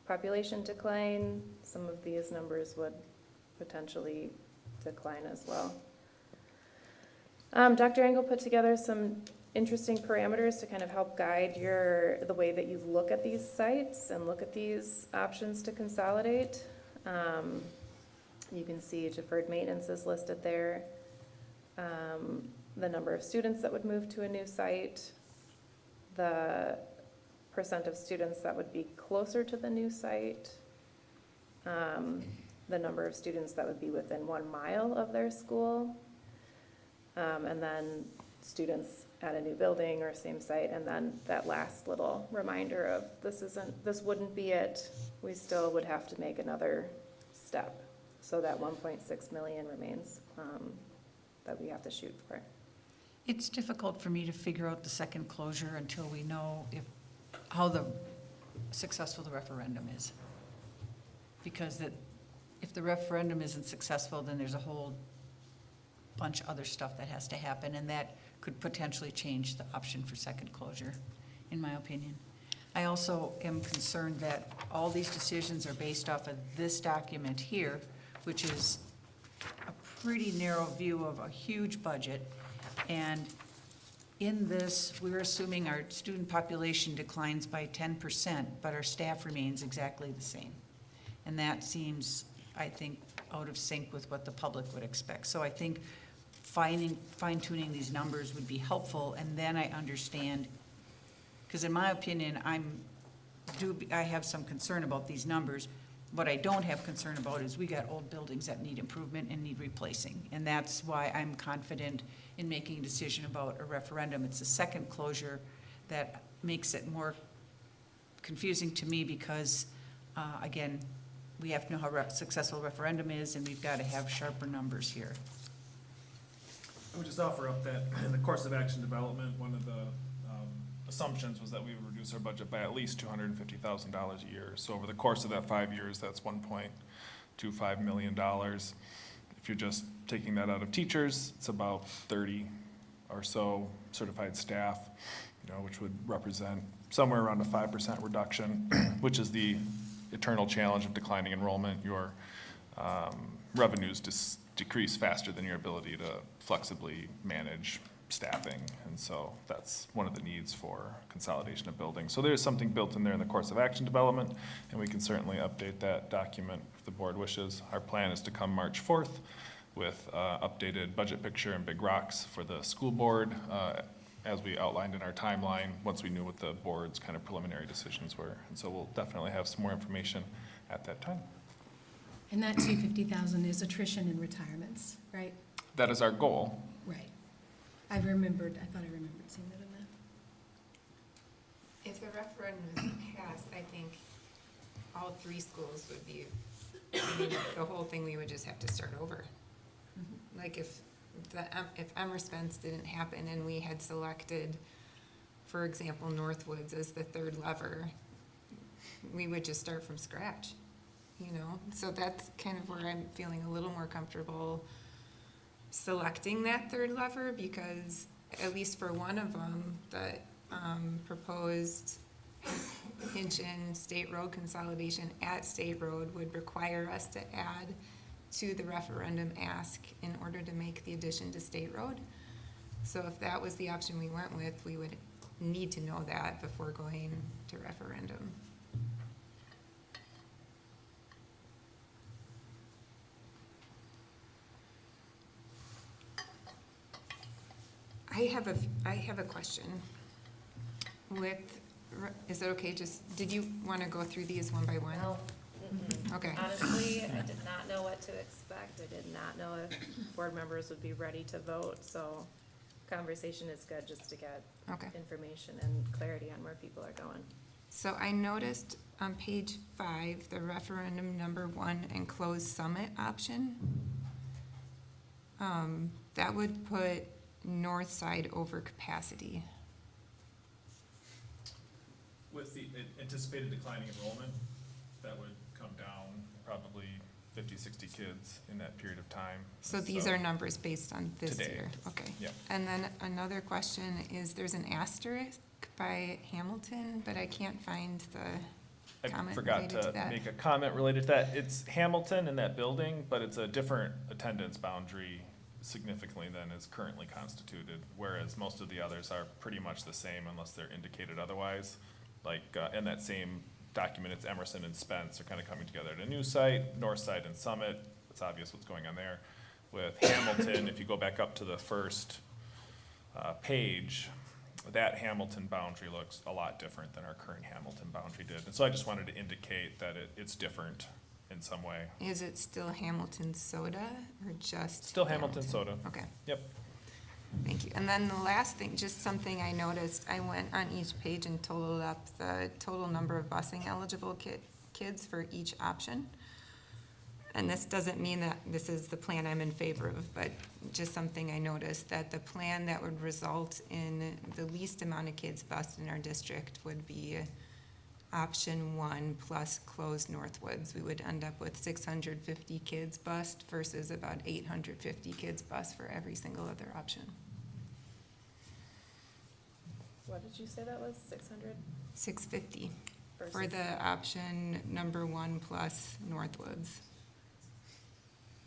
population decline, some of these numbers would potentially decline as well. Dr. Engel put together some interesting parameters to kind of help guide the way that you look at these sites and look at these options to consolidate. You can see deferred maintenance is listed there. The number of students that would move to a new site, the percent of students that would be closer to the new site, the number of students that would be within 1 mile of their school, and then students at a new building or same site, and then that last little reminder of this wouldn't be it. We still would have to make another step. So that 1.6 million remains that we have to shoot for. It's difficult for me to figure out the second closure until we know how successful the referendum is. Because if the referendum isn't successful, then there's a whole bunch of other stuff that has to happen, and that could potentially change the option for second closure, in my opinion. I also am concerned that all these decisions are based off of this document here, which is a pretty narrow view of a huge budget. And in this, we're assuming our student population declines by 10%, but our staff remains exactly the same. And that seems, I think, out of sync with what the public would expect. So I think fine-tuning these numbers would be helpful, and then I understand, because in my opinion, I have some concern about these numbers. What I don't have concern about is we got old buildings that need improvement and need replacing. And that's why I'm confident in making a decision about a referendum. It's a second closure that makes it more confusing to me because, again, we have to know how successful a referendum is, and we've got to have sharper numbers here. I would just offer up that in the course of action development, one of the assumptions was that we would reduce our budget by at least $250,000 a year. So over the course of that 5 years, that's $1.25 million. If you're just taking that out of teachers, it's about 30 or so certified staff, which would represent somewhere around a 5% reduction, which is the eternal challenge of declining enrollment. Your revenues decrease faster than your ability to flexibly manage staffing, and so that's one of the needs for consolidation of buildings. So there's something built in there in the course of action development, and we can certainly update that document if the board wishes. Our plan is to come March 4th with updated budget picture and big rocks for the school board, as we outlined in our timeline, once we knew what the board's kind of preliminary decisions were. And so we'll definitely have some more information at that time. And that 250,000 is attrition and retirements, right? That is our goal. Right. I thought I remembered seeing that in that. If the referendum is passed, I think all 3 schools would be, the whole thing, we would just have to start over. Like if Emmer Spence didn't happen and we had selected, for example, Northwoods as the 3rd lever, we would just start from scratch, So that's kind of where I'm feeling a little more comfortable selecting that 3rd lever, because at least for one of them, the proposed Hinchin State Road consolidation at State Road would require us to add to the referendum ask in order to make the addition to State Road. So if that was the option we went with, we would need to know that before going to referendum. I have a question. Is it okay, did you want to go through these one by one? No. Okay. Honestly, I did not know what to expect. I did not know if board members would be ready to vote, so conversation is good just to get information and clarity on where people are going. So I noticed on page 5, the referendum number 1 and closed summit option. That would put north side over capacity. With the anticipated declining enrollment, that would come down probably 50, 60 kids in that period of time. So these are numbers based on this today. year? Okay. Yep. And then another question is, there's an asterisk by Hamilton, but I can't find I comment forgot related to to that? make a comment related to that. It's Hamilton in that building, but it's a different attendance boundary significantly than is currently constituted, whereas most of the others are pretty much the same unless they're indicated otherwise. Like, in that same document, it's Emerson and Spence are kind of coming together at a new site, North Side and Summit. It's obvious what's going on there. With Hamilton, if you go back up to the first page, that Hamilton boundary looks a lot different than our current Hamilton boundary did. And so I just wanted to indicate that it's different in some way. Is it still Hamilton Soda or just? Still Hamilton Soda. Okay, Yep. thank you. And then the last thing, just something I noticed, I went on each page and totaled up the total number of busing eligible kids for each option. And this doesn't mean that this is the plan I'm in favor of, but just something I noticed, that the plan that would result in the least amount of kids bused in our district would be option 1 plus closed Northwoods. We would end up with 650 kids bused versus about 850 kids bused for every single other option. What did you say that was, 600? 650 for Versus- the option number 1 plus Northwoods.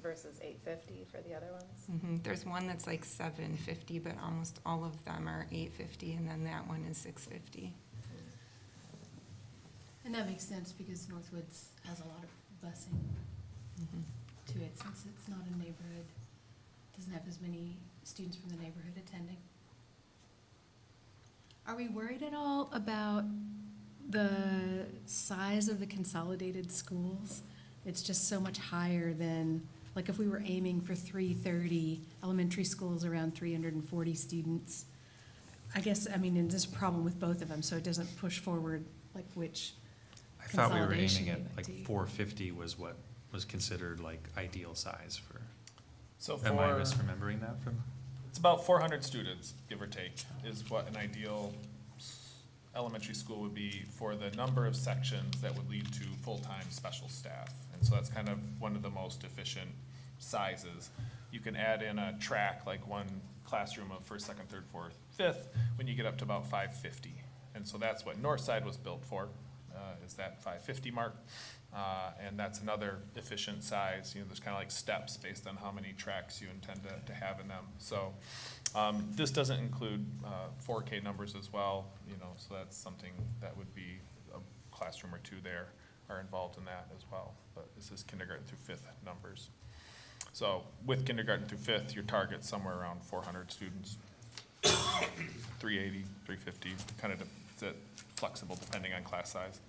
Versus 850 for the other ones? There's one that's like 750, but almost all of them are 850, and then that one is 650. And that makes sense because Northwoods has a lot of busing to it since it's not a neighborhood, doesn't have as many students from the neighborhood attending. Are we worried at all about the size of the consolidated schools? It's just so much higher than, like if we were aiming for 330, elementary schools around 340 students. I guess, I mean, and there's a problem with both of them, so it doesn't push forward like which I thought we were consolidation aiming we at might like do. 450 was what was considered like ideal size for, So am I for, misremembering that from? it's about 400 students, give or take, is what an ideal elementary school would be for the number of sections that would lead to full-time special staff. And so that's kind of one of the most efficient sizes. You can add in a track, like one classroom of first, second, third, fourth, fifth, when you get up to about 550. And so that's what Northside was built for, is that 550 mark. And that's another efficient size. You know, there's kind of like steps based on how many tracks you intend to have in them. So this doesn't include 4K numbers as well, you know, so that's something that would be a classroom or two there are involved in that as well. But this is kindergarten through fifth numbers. So with kindergarten through fifth, your target's somewhere around 400 students. 380, 350, kind of it's flexible depending on class size.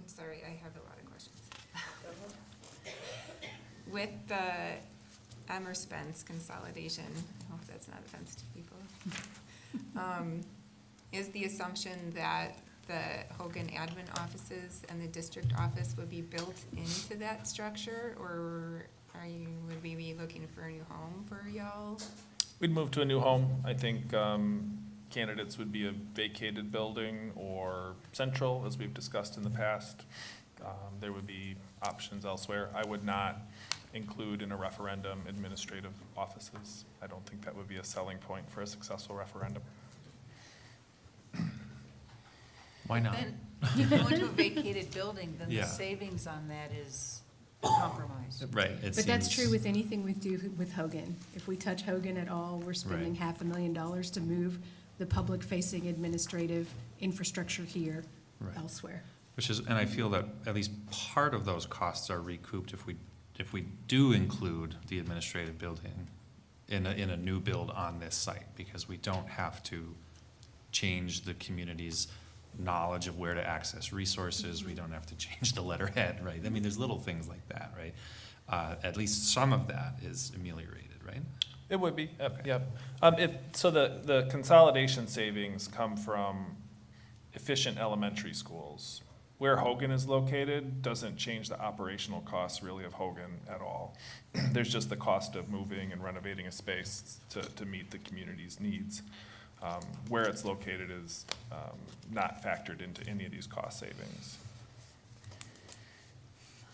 I'm sorry, I have a lot of questions. Go ahead. With the Emmer-Spence consolidation, I hope that's not offensive to people, is the assumption that the Hogan admin offices and the district office would be built into that structure, or would we be looking for a new home for y'all? We'd move to a new home. I think candidates would be a vacated building or central, as we've discussed in the past. There would be options elsewhere. I would not include in a referendum administrative offices. I don't think that would be a selling point for a successful referendum. Why not? Then, if you go into a vacated building, then Yeah. the savings on that is compromised. Right, it But that's seems- true with anything we do with Hogan. If we touch Hogan at all, we're spending Right. $500,000 to move the public-facing administrative infrastructure here Right. elsewhere. Which is, and I feel that at least part of those costs are recouped if we do include the administrative building in a new build on this site, because we don't have to change the community's knowledge of where to access resources. We don't have to change the letterhead, right? I mean, there's little things like that, right? At least some of that is ameliorated, right? It would be, yep. So the consolidation savings come from efficient elementary schools. Where Hogan is located doesn't change the operational costs really of Hogan at all. There's just the cost of moving and renovating a space to meet the community's needs. Where it's located is not factored into any of these cost savings.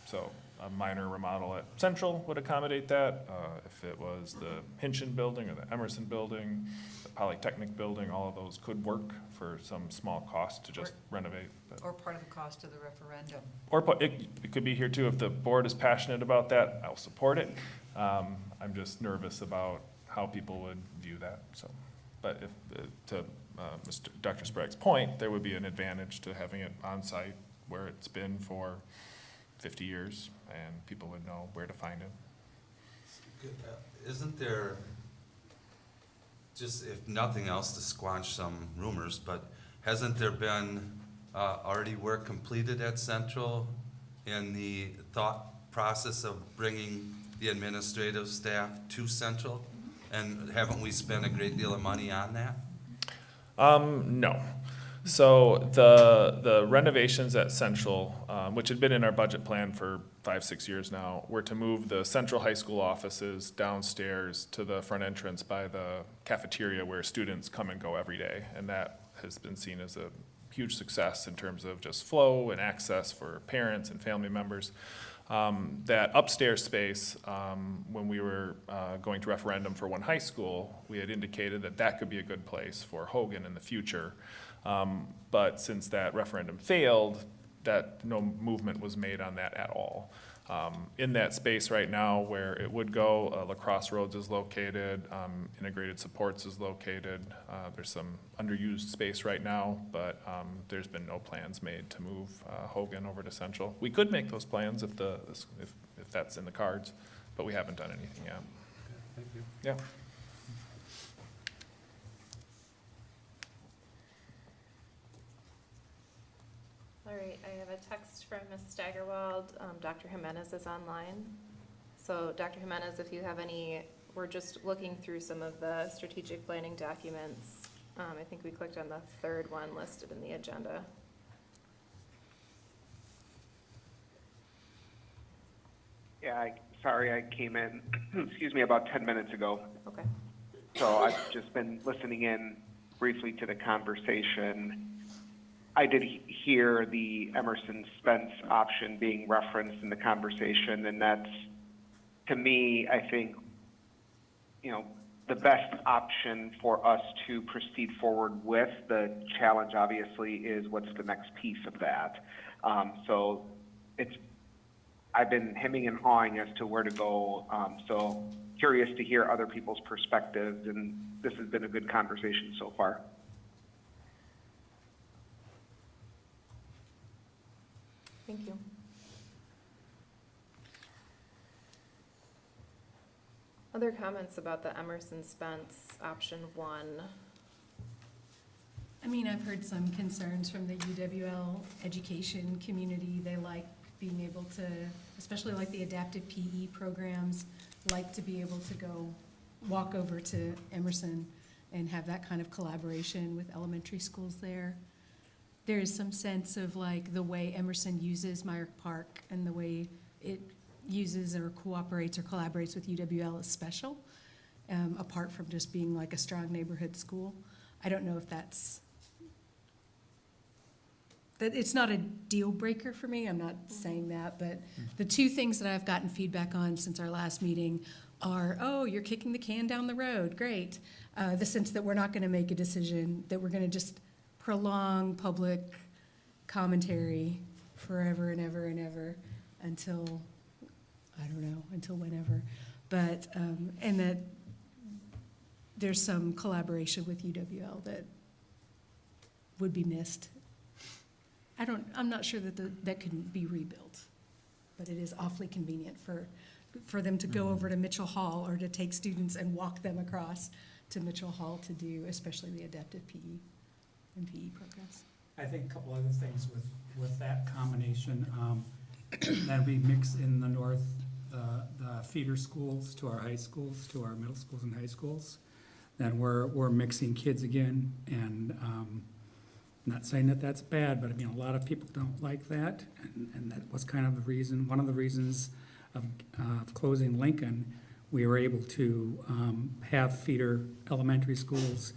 So a minor remodel at Central would accommodate that. If it was the Hinchin building or the Emerson building, the Polytechnic building, all of those could work for some small cost to just renovate. But- Or part of the cost of the referendum. Or it could be here too, if the board is passionate about that, I'll support it. I'm just nervous about how people would view that, so. But if, to Dr. Sprague's point, there would be an advantage to having it on site where it's been for 50 years, and people would know where to find it. Isn't there, just if nothing else to squash some rumors, but hasn't there been already work completed at Central in the thought process of bringing the administrative staff to Central? And haven't we spent a great deal of money on that? No. So the renovations at Central, which had been in our budget plan for 5-6 years now, were to move the Central High School offices downstairs to the front entrance by the cafeteria where students come and go every day. And that has been seen as a huge success in terms of just flow and access for parents and family members. That upstairs space, when we were going to referendum for one high school, we had indicated that that could be a good place for Hogan in the future. But since that referendum failed, that no movement was made on that at all. In that space right now where it would go, La Crosse Roads is located, Integrated Supports is located. There's some underused space right now, but there's been no plans made to move Hogan over to Central. We could make those plans if that's in the cards, but we haven't done anything yet. Thank you. Yeah. All right, I have a text from Ms. Steigerwald. Dr. Jimenez is online. So Dr. Jimenez, if you have any, we're just looking through some of the strategic planning documents. I think we clicked on the third one listed in the agenda. Yeah, sorry, I came in, excuse me, about 10 minutes ago. Okay. So I've just been listening in briefly to the conversation. I did hear the Emerson Spence option being referenced in the conversation, and that's, to me, I think, the best option for us to proceed forward with. The challenge, obviously, is what's the next piece of that. So I've been hemming and hawing as to where to go. So curious to hear other people's perspectives, and this has been a good conversation so far. Thank you. Other comments about the Emerson Spence option 1? I mean, I've heard some concerns from the UWL education community. They like being able to, especially like the adaptive PE programs, like to be able to go walk over to Emerson and have that kind of collaboration with elementary schools there. There is some sense of like the way Emerson uses Myrick Park and the way it uses or cooperates or collaborates with UWL is special, apart from just being like a strong neighborhood school. I don't know if that it's not a deal breaker for me, I'm not saying that, but the two things that I've gotten feedback on since our last meeting are, oh, you're kicking the can down the road, great. The sense that we're not gonna make a decision, that we're gonna just prolong public commentary forever and ever and ever until, I don't know, until whenever. But, and that there's some collaboration with UWL that would be missed. I'm not sure that that can be rebuilt, but it is awfully convenient for them to go over to Mitchell Hall or to take students and walk them across to Mitchell Hall to do, especially the adaptive PE and PE programs. I think a couple other things with that combination, that we mix in the north, the feeder schools to our high schools, to our middle schools and high schools. Then we're mixing kids again, and not saying that that's bad, but I mean, a lot of people don't like that, and that was kind of the reason, one of the reasons of closing Lincoln. We were able to have feeder elementary schools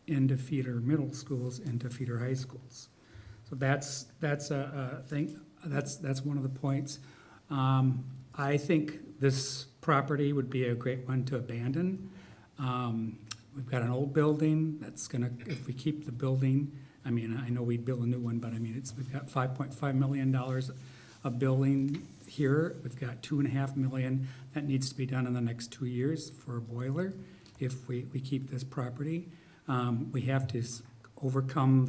into feeder middle schools, into feeder high schools. So that's a thing. That's one of the points. I think this property would be a great one to abandon. We've got an old building that's gonna, if we keep the building, I mean, I know we'd build a new one, but I mean, we've got $5.5 million of building here. We've got $2.5 million that needs to be done in the next 2 years for a boiler if we keep this property. We have to overcome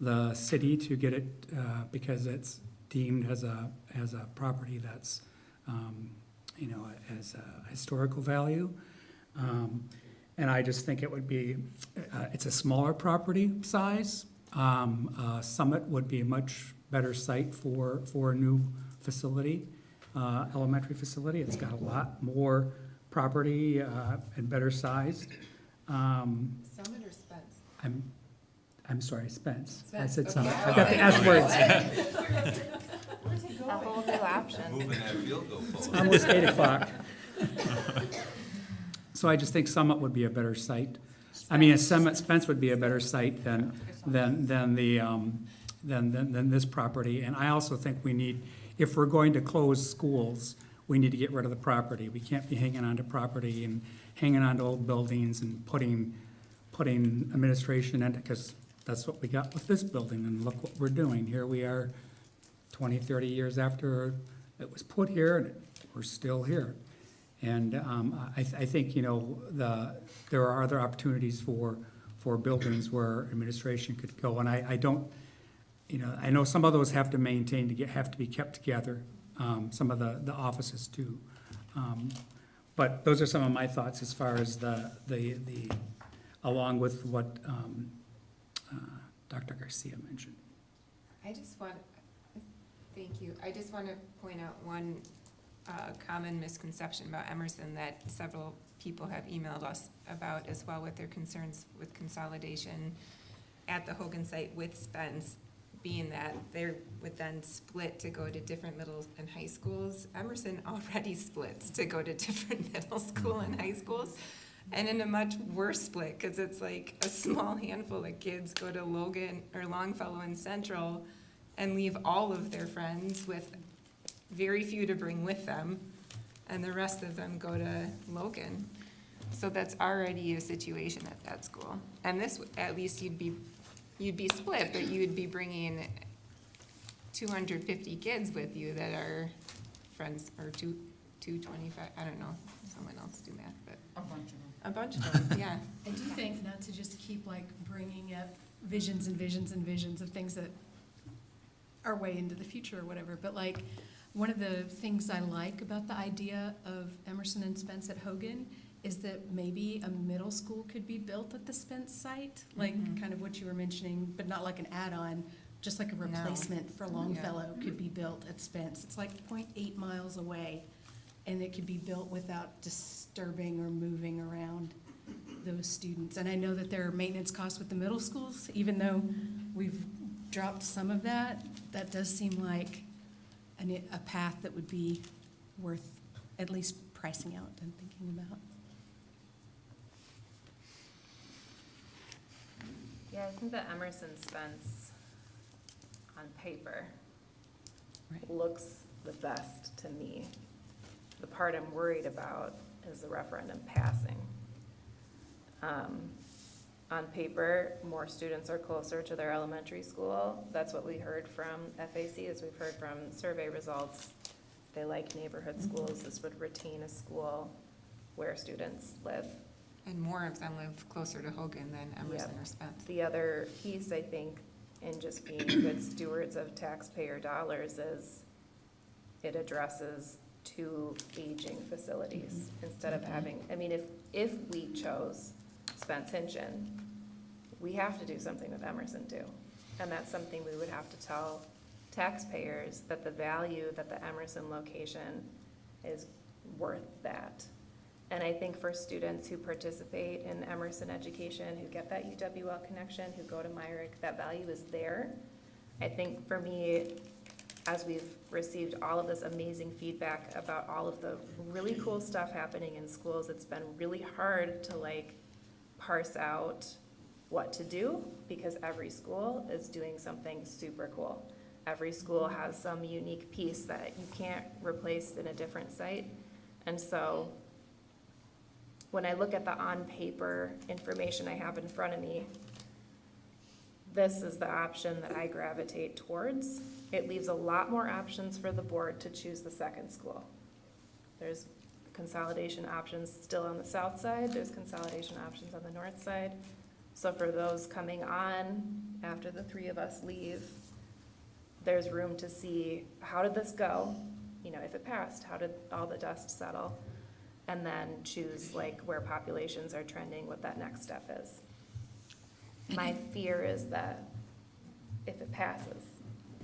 the city to get it, because it's deemed as a property that's, you know, as a historical value. And I just think it would be, it's a smaller property size. Summit would be a much better site for a new facility, elementary facility. It's got a lot more property and better sized. Summit or Spence? I'm sorry, Spence. I Spence, said okay. Summit. I've got the S words. A whole new option. Moving that field goal forward. Almost 8 o'clock. So I just think Summit would be a better site. I mean, Spence would be a better site than this property. And I also think we need, if we're going to close schools, we need to get rid of the property. We can't be hanging on to property and hanging on to old buildings and putting administration in it, because that's what we got with this building, and look what we're doing. Here we are 20, 30 years after it was put here, and we're still here. And I think, you know, there are other opportunities for buildings where administration could go. And I don't, you know, I know some of those have to have to be kept together, some of the offices too. But those are some of my thoughts as far as the along with what Dr. Garcia mentioned. Thank you. I just want to point out one common misconception about Emerson that several people have emailed us about as well, with their concerns with consolidation at the Hogan site with Spence, being that they would then split to go to different middle and high schools. Emerson already splits to go to different middle school and high schools, and in a much worse split, because it's like a small handful of kids go to Logan or Longfellow and Central and leave all of their friends with very few to bring with them, and the rest of them go to Logan. So that's already a situation at that school. And this, at least you'd be split, but you'd be bringing 250 kids with you that are friends, or 225, I don't know, someone else do math, but. A bunch of them, yeah. I do think, not to just keep like bringing up visions and visions and visions of things that are way into the future or whatever, but like, one of the things I like about the idea of Emerson and Spence at Hogan is that maybe a middle school could be built at the Spence site, like kind of what you were mentioning, but not like an add-on, just like a replacement for Longfellow could be built at Spence. It's like 0.8 miles away, and it could be built without disturbing or moving around those students. And I know that there are maintenance costs with the middle schools, even though we've dropped some of that. That does seem like a path that would be worth at least pricing out and thinking about. Yeah, I think that Emerson Spence on paper looks the best to me. The part I'm worried about is the referendum passing. On paper, more students are closer to their elementary school. That's what we heard from FAC, as we've heard from survey results. They like neighborhood schools. This would retain a school where students live. And more of them live closer to Hogan than Emerson or Spence. The other piece, I think, in just being good stewards of taxpayer dollars is it addresses two aging facilities instead of having, I mean, if we chose Spence Hinchin, we have to do something with Emerson too. And that's something we would have to tell taxpayers, that the value that the Emerson location is worth that. And I think for students who participate in Emerson education, who get that UWL connection, who go to Myrick, that value is there. I think for me, as we've received all of this amazing feedback about all of the really cool stuff happening in schools, it's been really hard to like parse out what to do, because every school is doing something super cool. every school has some unique piece that you can't replace in a different site. And so when I look at the on-paper information I have in front of me, this is the option that I gravitate towards. It leaves a lot more options for the board to choose the second school. There's consolidation options still on the south side, there's consolidation options on the north side. So for those coming on after the three of us leave, there's room to see, how did this go? You know, if it passed, how did all the dust settle? And then choose like where populations are trending, what that next step is. My fear is that if it passes,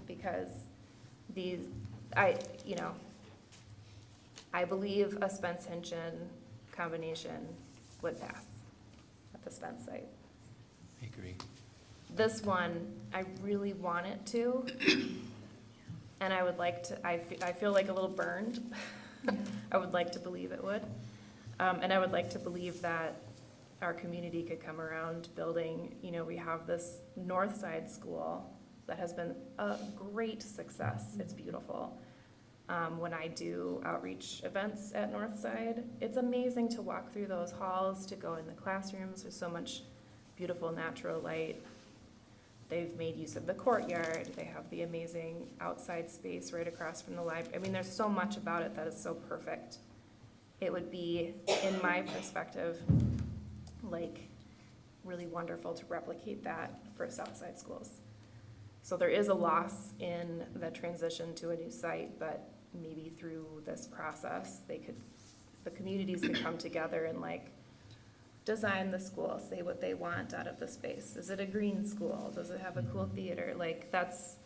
because I believe a Spence-Hinchin combination would pass at the Spence site. I agree. This one, I really want it to, and I would like to, I feel like a little burned. I would like to believe it would. And I would like to believe that our community could come around building, you know, we have this north side school that has been a great success. It's beautiful. When I do outreach events at Northside, it's amazing to walk through those halls, to go in the classrooms. There's so much beautiful natural light. They've made use of the courtyard. They have the amazing outside space right across from the library. I mean, there's so much about it that is so perfect. It would be, in my perspective, like really wonderful to replicate that for Southside schools. So there is a loss in the transition to a new site, but maybe through this process, the communities could come together and like design the school, say what they want out of the space. Is it a green school? Does it have a cool theater? Like that's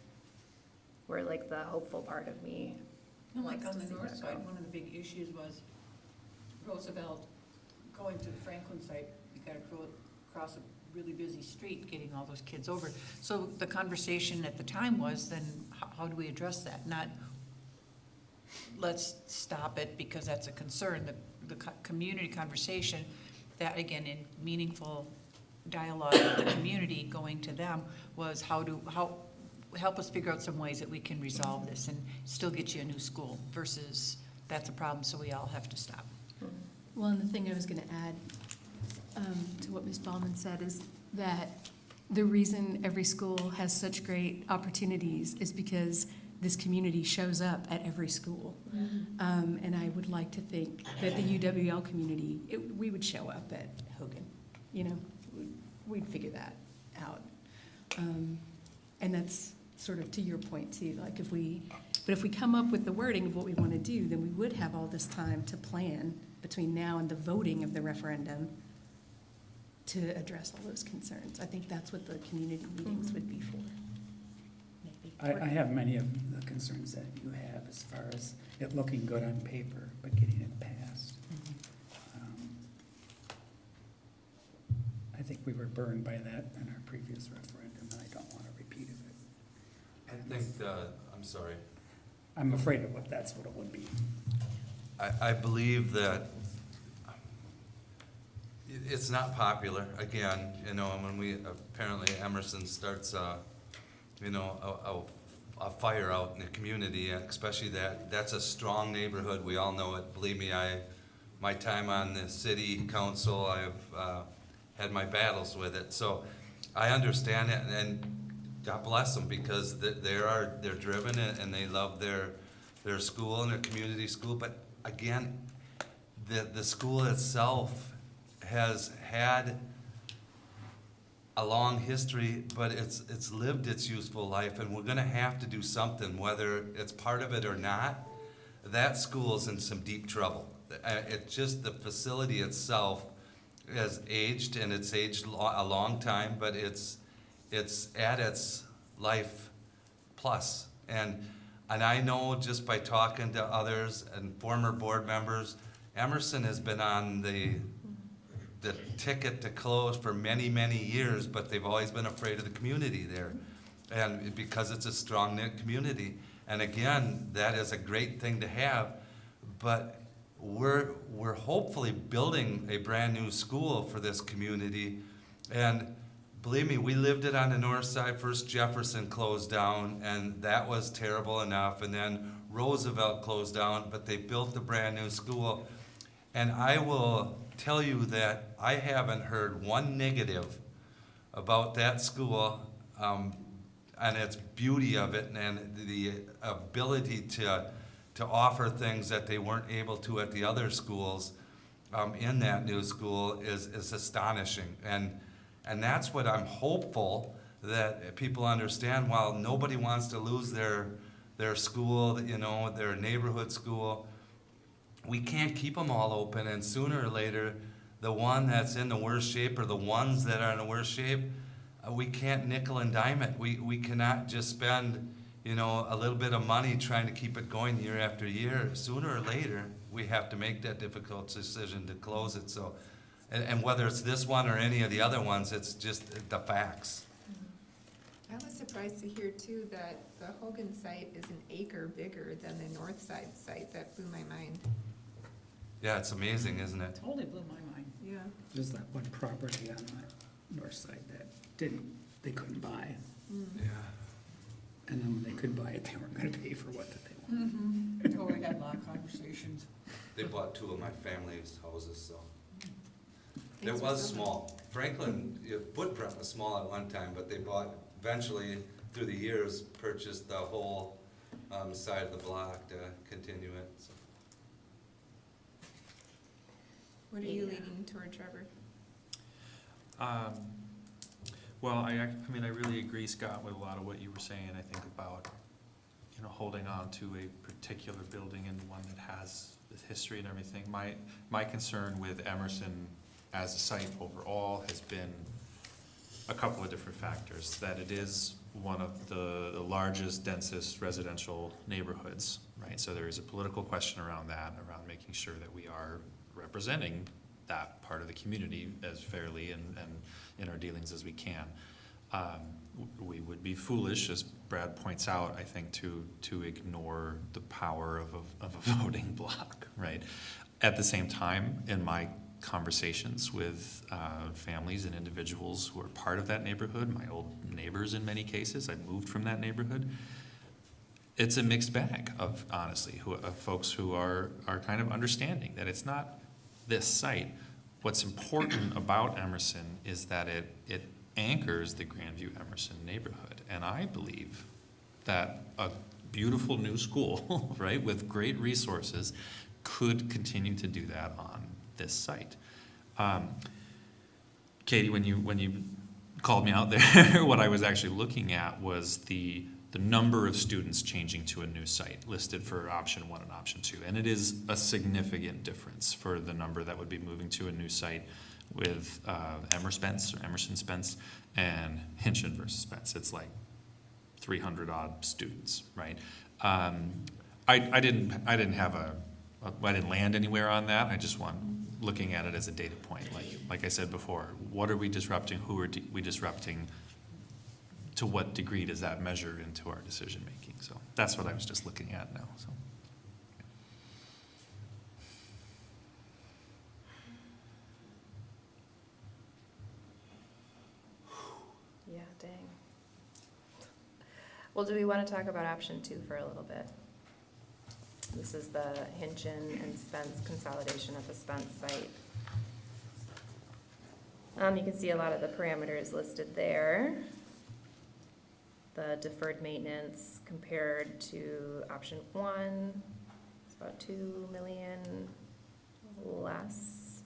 where like the hopeful part of me Like wants on to the see north that side, go. one of the big issues was Roosevelt going to the Franklin site. You gotta cross a really busy street getting all those kids over. So the conversation at the time was then, how do we address that? Not, let's stop it because that's a concern. The community conversation, that again, in meaningful dialogue with the community, going to them, was help us figure out some ways that we can resolve this and still get you a new school versus that's a problem, so we all have to stop. Well, and the thing I was going to add to what Ms. Ballman said is that the reason every school has such great opportunities is because this community shows up at every school. And I would like to think that the UWL community, we would show up at Hogan. You know, we'd figure that out. And that's sort of to your point too, like if we come up with the wording of what we want to do, then we would have all this time to plan between now and the voting of the referendum to address all those concerns. I think that's what the community meetings would be for. I have many of the concerns that you have as far as it looking good on paper, but getting it passed. I think we were burned by that in our previous referendum, and I don't want a repeat of it. I think, I'm sorry. I'm afraid of that's what it would be. I believe that it's not popular. Again, you know, when apparently Emerson starts, a fire out in the community, especially that's a strong neighborhood. We all know it. Believe me, my time on the city council, I've had my battles with it. So I understand it, and God bless them because they're driven and they love their school and their community school. But again, the school itself has had a long history, but it's lived its useful life, and we're gonna have to do something, whether it's part of it or not. That school's in some deep trouble. It's just the facility itself has aged, and it's aged a long time, but it's at its life plus. And I know just by talking to others and former board members, Emerson has been on the ticket to close for many, many years, but they've always been afraid of the community there. And because it's a strong knit community. And again, that is a great thing to have, but we're hopefully building a brand new school for this community. And believe me, we lived it on the north side. First Jefferson closed down, and that was terrible enough. And then Roosevelt closed down, but they built a brand new school. And I will tell you that I haven't heard one negative about that school, and its beauty of it, and the ability to offer things that they weren't able to at the other schools in that new school is astonishing. And that's what I'm hopeful that people understand. While nobody wants to lose their school, you know, their neighborhood school, we can't keep them all open, and sooner or later, the one that's in the worst shape, or the ones that are in the worst shape, we can't nickel and dime it. We cannot just spend, you know, a little bit of money trying to keep it going year after year. Sooner or later, we have to make that difficult decision to close it. So, and whether it's this one or any of the other ones, it's just the facts. I was surprised to hear too that the Hogan site is an acre bigger than the North Side site. That blew my mind. Yeah, it's amazing, isn't it? Totally blew my mind. Yeah. There's that one property on the north side that they couldn't buy. Yeah. And then when they could buy it, they weren't gonna pay for what that they wanted. Oh, we had a lot of conversations. They bought two of my family's houses, so. It Thanks for was so small. Franklin, footprint was small at one time, but they bought, eventually, through the years, purchased the whole side of the block to continue it, so. What are you leaning toward, Trevor? Well, I mean, I really agree, Scott, with a lot of what you were saying. I think about, you know, holding on to a particular building and one that has this history and everything. My concern with Emerson as a site overall has been a couple of different factors. That it is one of the largest, densest residential neighborhoods, right? So there is a political question around that, around making sure that we are representing that part of the community as fairly and in our dealings as we can. We would be foolish, as Brad points out, I think, to ignore the power of a voting block, right? At the same time, in my conversations with families and individuals who are part of that neighborhood, my old neighbors in many cases, I moved from that neighborhood, it's a mixed bag of, honestly, of folks who are kind of understanding that it's not this site. What's important about Emerson is that it anchors the Grandview Emerson neighborhood. And I believe that a beautiful new school, right, with great resources could continue to do that on this site. Katie, when you called me out there, what I was actually looking at was the number of students changing to a new site listed for option 1 and option 2. And it is a significant difference for the number that would be moving to a new site with Emerson Spence and Hinchin versus Spence. It's like 300 odd students, right? I didn't land anywhere on that. I just want looking at it as a data point. Like I said before, what are we disrupting? Who are we disrupting? To what degree does that measure into our decision making? So that's what I was just looking at now. So. Yeah, dang. Well, do we want to talk about option 2 for a little bit? This is the Hinchin and Spence consolidation at the Spence site. You can see a lot of the parameters listed there. The deferred maintenance compared to option 1, it's about 2 million less.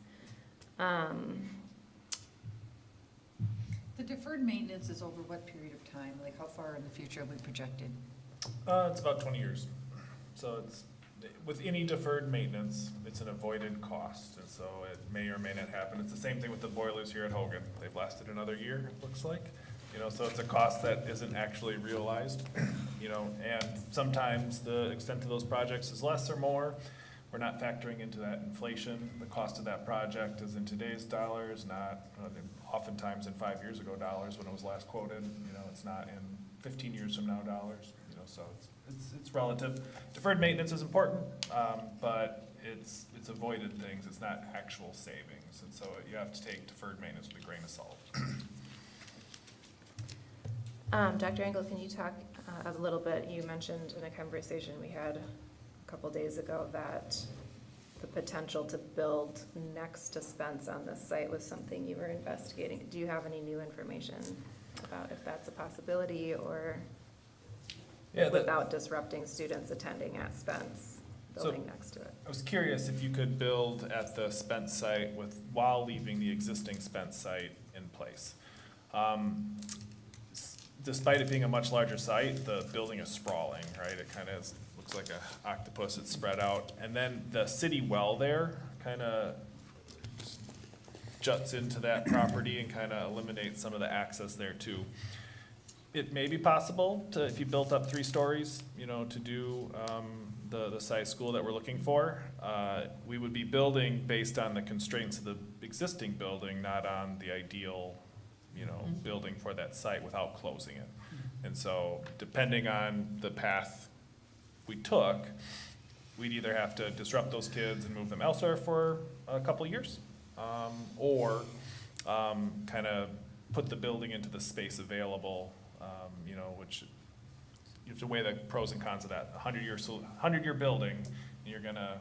The deferred maintenance is over what period of time? Like how far in the future have we projected? It's about 20 years. So it's, with any deferred maintenance, it's an avoided cost, and so it may or may not happen. It's the same thing with the boilers here at Hogan. They've lasted another year, it looks like. You know, so it's a cost that isn't actually realized, you know, and sometimes the extent of those projects is less or more. We're not factoring into that inflation. The cost of that project is in today's dollars, not oftentimes in 5 years ago dollars when it was last quoted. You know, it's not in 15 years from now dollars. You know, so it's relative. Deferred maintenance is important, but it's avoided things. It's not actual savings, and so you have to take deferred maintenance with a grain of salt. Dr. Engel, can you talk a little bit, you mentioned in a conversation we had a couple days ago that the potential to build next to Spence on this site was something you were investigating. Do you have any new information about if that's a possibility or without disrupting students attending at Spence, building next to it? I was curious if you could build at the Spence site while leaving the existing Spence site in place. Despite it being a much larger site, the building is sprawling, right? It kind of looks like an octopus. It's spread out. And then the city well there kind of juts into that property and kind of eliminates some of the access there too. It may be possible to, if you built up 3 stories, to do the size school that we're looking for. We would be building based on the constraints of the existing building, not on the ideal building for that site without closing it. And so depending on the path we took, we'd either have to disrupt those kids and move them elsewhere for a couple of years, or kind of put the building into the space available, which you have to weigh the pros and cons of that. 100-year building, and you're gonna,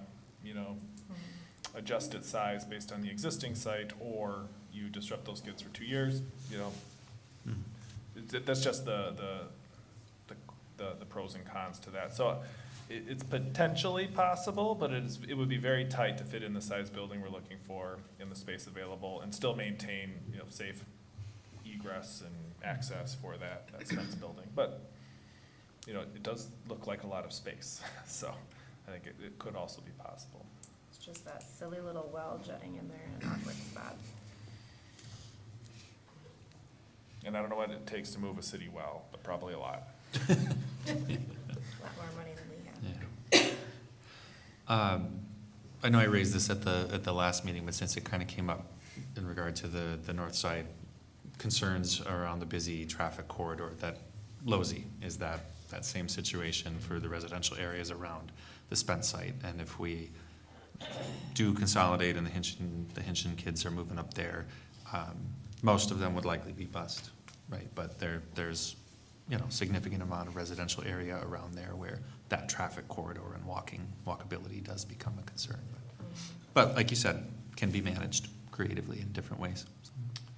adjust its size based on the existing site, or you disrupt those kids for 2 years, That's just the pros and cons to that. So it's potentially possible, but it would be very tight to fit in the size building we're looking for in the space available and still maintain, safe egress and access for that Spence building. But, it does look like a lot of space. So I think it could also be possible. It's just that silly little well jutting in there in an awkward spot. And I don't know what it takes to move a city well, but probably a lot. A lot more money than we have. Yeah. I know I raised this at the last meeting, but since it kind of came up in regard to the north side, concerns around the busy traffic corridor, that LOSI is that same situation for the residential areas around the Spence site. And if we do consolidate and the Hinchin kids are moving up there, most of them would likely be bused, right? But there's significant amount of residential area around there where that traffic corridor and walkability does become a concern. But like you said, can be managed creatively in different ways.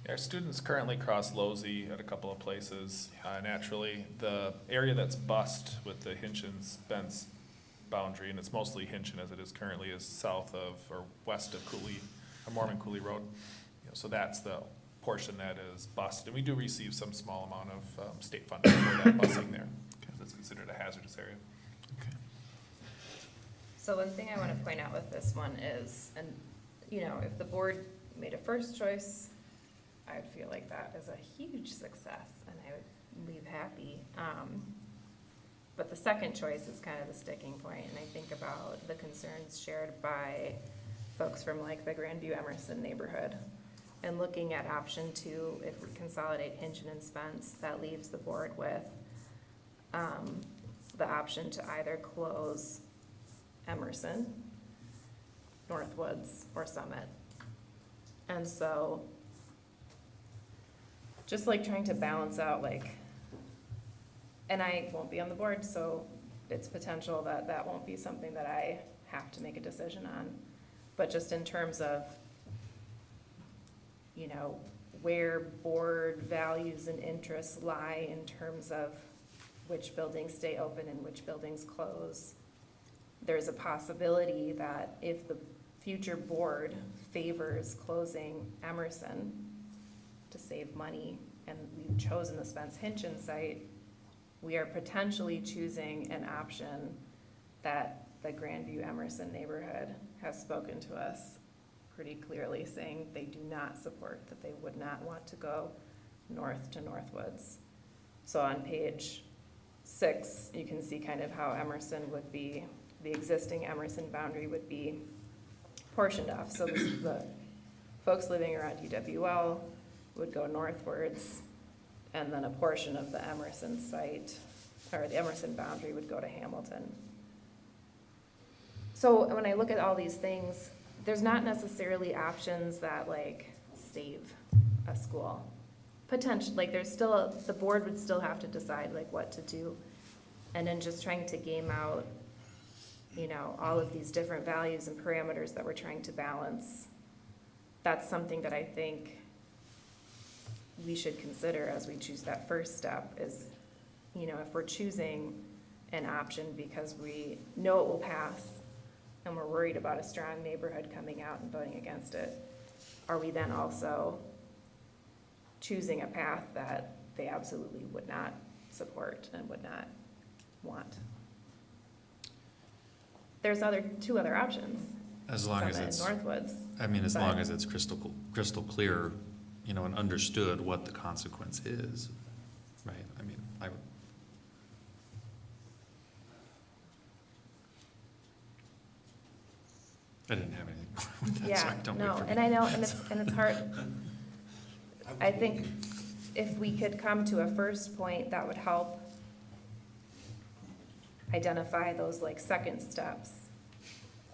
Our students currently cross LOSI at a couple of places naturally. The area that's bused with the Hinchin-Spence boundary, and it's mostly Hinchin as it is currently, is south of or west of Mormon Cooley Road. So that's the portion that is bused, and we do receive some small amount of state funding for that busing there, because it's considered a hazardous area. Okay. So one thing I want to point out with this one is, and if the board made a first choice, I would feel like that is a huge success, and I would leave happy. But the second choice is kind of the sticking point, and I think about the concerns shared by folks from like the Grandview Emerson neighborhood. And looking at option 2, if we consolidate Hinchin and Spence, that leaves the board with the option to either close Emerson, Northwoods, or Summit. And so just like trying to balance out and I won't be on the board, so it's potential that that won't be something that I have to make a decision on. But just in terms of where board values and interests lie in terms of which buildings stay open and which buildings close. There's a possibility that if the future board favors closing Emerson to save money, and we've chosen the Spence Hinchin site, we are potentially choosing an option that the Grandview Emerson neighborhood has spoken to us pretty clearly, saying they do not support, that they would not want to go north to Northwoods. So on page 6, you can see kind of how Emerson would be, the existing Emerson boundary would be portioned off. So the folks living around UWL would go northwards, and then a portion of the Emerson site, or the Emerson boundary, would go to Hamilton. So when I look at all these things, there's not necessarily options that save a school. potential, like there's still, the board would still have to decide like what to do. And then just trying to game out, you know, all of these different values and parameters that we're trying to balance. That's something that I think we should consider as we choose that first step is, you know, if we're choosing an option because we know it will pass and we're worried about a strong neighborhood coming out and voting against it, are we then also choosing a path that they absolutely would not support and would not want? There's two other options. As long as Summit it's, and Northwoods. I mean, as But- long as it's crystal clear, you know, and understood what the consequence is, right? I mean, I didn't have anything with that, so Yeah, don't wait no, for me. and I know, and it's hard. I think if we could come to a first point, that would help identify those like second steps.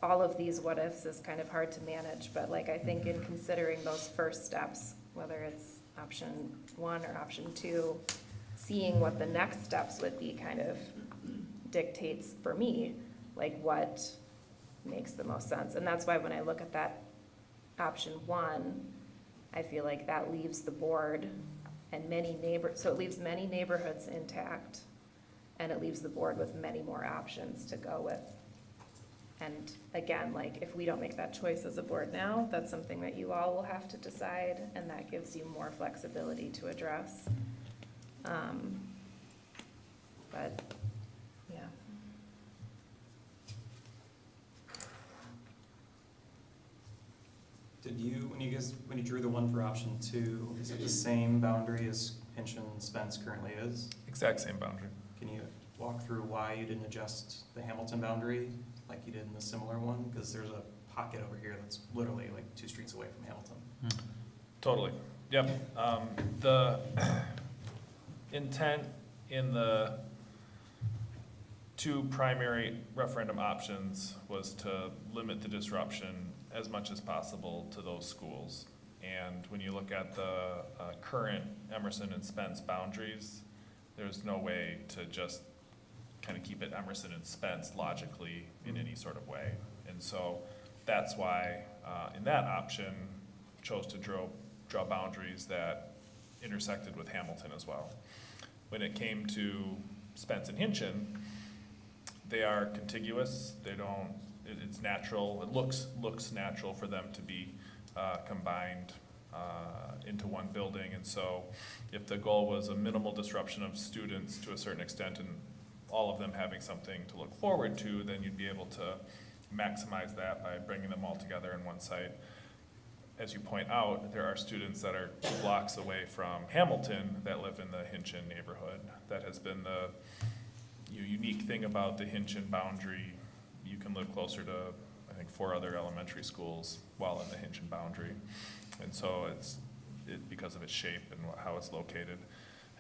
All of these what ifs is kind of hard to manage, but like I think in considering those first steps, whether it's option 1 or option 2, seeing what the next steps would be kind of dictates for me, like what makes the most sense. And that's why when I look at that option 1, I feel like that leaves the board and so it leaves many neighborhoods intact, and it leaves the board with many more options to go with. And again, like if we don't make that choice as a board now, that's something that you all will have to decide, and that gives you more flexibility to address. But, yeah. Did you, when you drew the one for option 2, is it the same boundary as Hinch and Spence currently is? Exact same boundary. Can you walk through why you didn't adjust the Hamilton boundary like you did in the similar one? Because there's a pocket over here that's literally like 2 streets away from Hamilton. Totally. Yep. The intent in the 2 primary referendum options was to limit the disruption as much as possible to those schools. And when you look at the current Emerson and Spence boundaries, there's no way to just kind of keep it Emerson and Spence logically in any sort of way. And so that's why in that option chose to draw boundaries that intersected with Hamilton as well. When it came to Spence and Hinchin, they are contiguous. They don't, it's natural, it looks natural for them to be combined into one building. And so if the goal was a minimal disruption of students to a certain extent and all of them having something to look forward to, then you'd be able to maximize that by bringing them all together in one site. As you point out, there are students that are 2 blocks away from Hamilton that live in the Hinchin neighborhood. That has been the unique thing about the Hinchin boundary. You can live closer to, I think, 4 other elementary schools while in the Hinchin boundary. And so it's because of its shape and how it's located.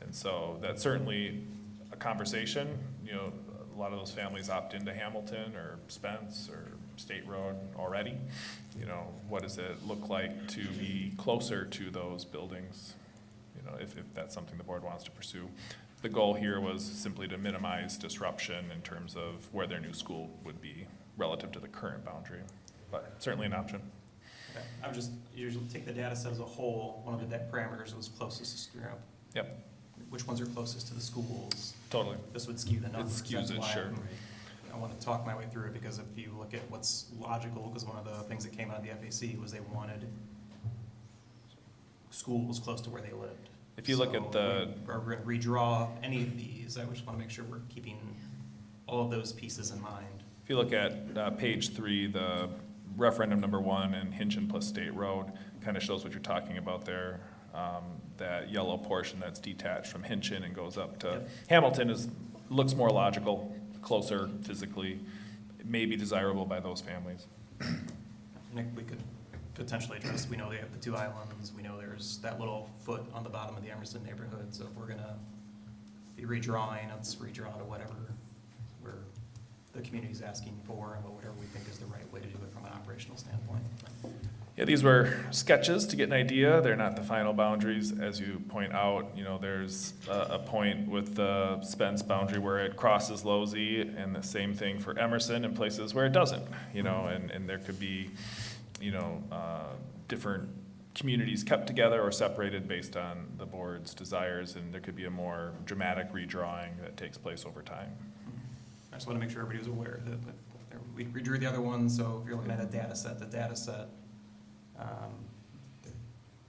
And so that's certainly a conversation. You know, a lot of those families opt into Hamilton or Spence or State Road already. You know, what does it look like to be closer to those buildings? You know, if that's something the board wants to pursue. The goal here was simply to minimize disruption in terms of where their new school would be relative to the current boundary, but certainly an option. Okay. I'm just, usually take the data set as a whole, one of the parameters was closest to, Yep, which ones are closest to the schools? totally. This would skew the numbers. It skews That's it, why sure. I want to talk my way through it, because if you look at what's logical, because one of the things that came out of the FAC was they wanted schools close to where they lived. If you look at the, Or we're going to redraw any of these, I just want to make sure we're keeping all of those pieces in mind. if you look at page 3, the referendum number 1 and Hinchin plus State Road kind of shows what you're talking about there. That yellow portion that's detached from Hinchin and goes up to Hamilton looks more logical, closer physically, may be desirable by those families. Nick, we could potentially address, we know they have the 2 islands, we know there's that little foot on the bottom of the Emerson neighborhood, so if we're gonna be redrawing, let's redraw to whatever the community's asking for and whatever we think is the right way to do it from an operational standpoint. Yeah, these were sketches to get an idea. They're not the final boundaries, as you point out. You know, there's a point with the Spence boundary where it crosses Losey, and the same thing for Emerson in places where it doesn't. You know, and there could be, you know, different communities kept together or separated based on the board's desires, and there could be a more dramatic redrawing that takes place over time. I just want to make sure everybody was aware that we redrew the other one, so if you're looking at the data set,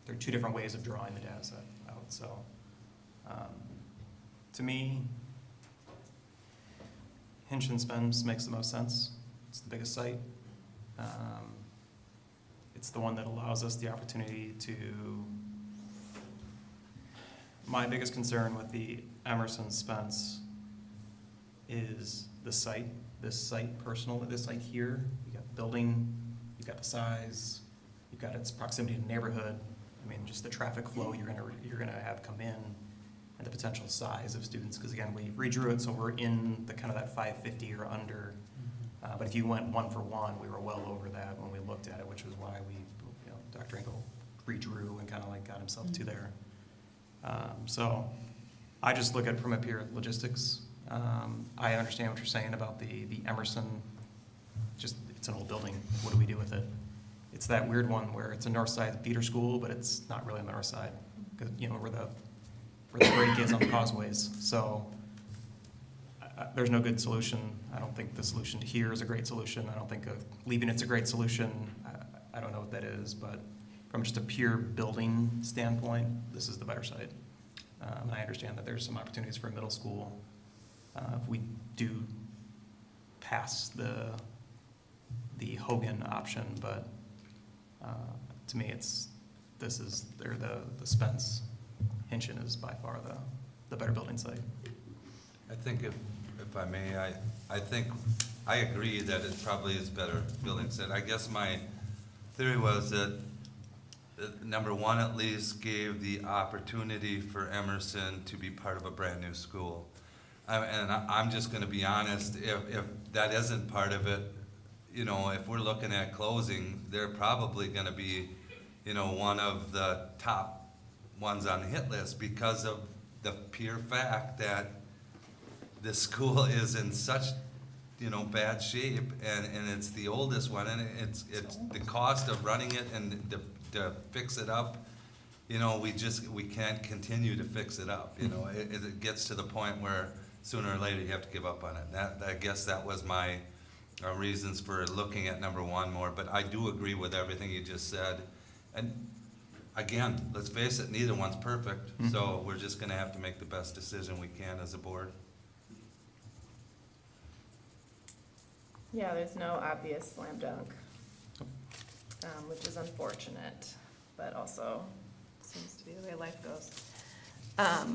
there are two different ways of drawing the data set out, so to me, Hinch and Spence makes the most sense. It's the biggest site. It's the one that allows us the opportunity to, my biggest concern with the Emerson Spence is the site, this site here. You got the building, you've got the size, you've got its proximity to the neighborhood. I mean, just the traffic flow you're gonna have come in, and the potential size of students, because again, we redrew it so we're in the kind of that 550 or under. But if you went 1 for 1, we were well over that when we looked at it, which was why we, you know, Dr. Engel redrew and kind of like got himself to there. So I just look at it from a pure logistics. I understand what you're saying about the Emerson, just, it's an old building. What do we do with it? It's that weird one where it's a north side feeder school, but it's not really on the north side, because, you know, where the break is on the causeways. So there's no good solution. I don't think the solution here is a great solution. I don't think leaving it's a great solution. I don't know what that is, but from just a pure building standpoint, this is the better site. And I understand that there's some opportunities for a middle school if we do pass the Hogan option, but to me, the Spence Hinchin is by far the better building site. I think if I may, I think I agree that it probably is better building set. I guess my theory was that number one at least gave the opportunity for Emerson to be part of a brand new school. And I'm just gonna be honest, if that isn't part of it, you know, if we're looking at closing, they're probably gonna be, you know, one of the top ones on the hit list because of the pure fact that the school is in such, you know, bad shape, and it's the oldest one, and it's the cost of running it and to fix it up, you know, we can't continue to fix it up, you know. It gets to the point where sooner or later you have to give up on it. I guess that was my reasons for looking at number one more, but I do agree with everything you just said. And again, let's face it, neither one's perfect, so we're just gonna have to make the best decision we can as a board. Yeah, there's no obvious slam dunk, which is unfortunate, but also seems to be the way life goes. A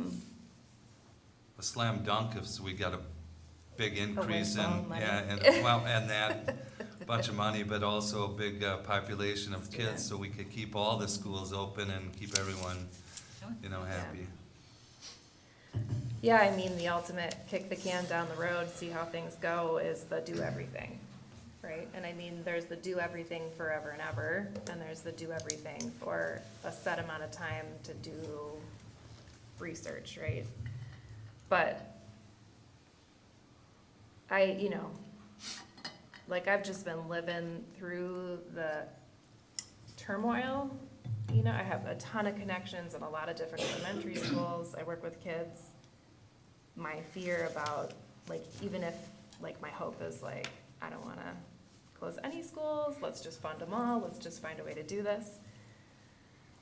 slam dunk if we got a big increase in, money. yeah, and that bunch of money, but also a big population of kids, so we could keep all the schools open and keep everyone, you know, happy. Yeah, I mean, the ultimate kick the can down the road, see how things go, is the do everything, right? And I mean, there's the do everything forever and ever, and there's the do everything for a set amount of time to do research, right? But you know, like I've just been living through the turmoil. You know, I have a ton of connections in a lot of different elementary schools. I work with kids. My fear about, like, even if, like, my hope is, like, I don't want to close any schools, let's just fund them all, let's just find a way to do this.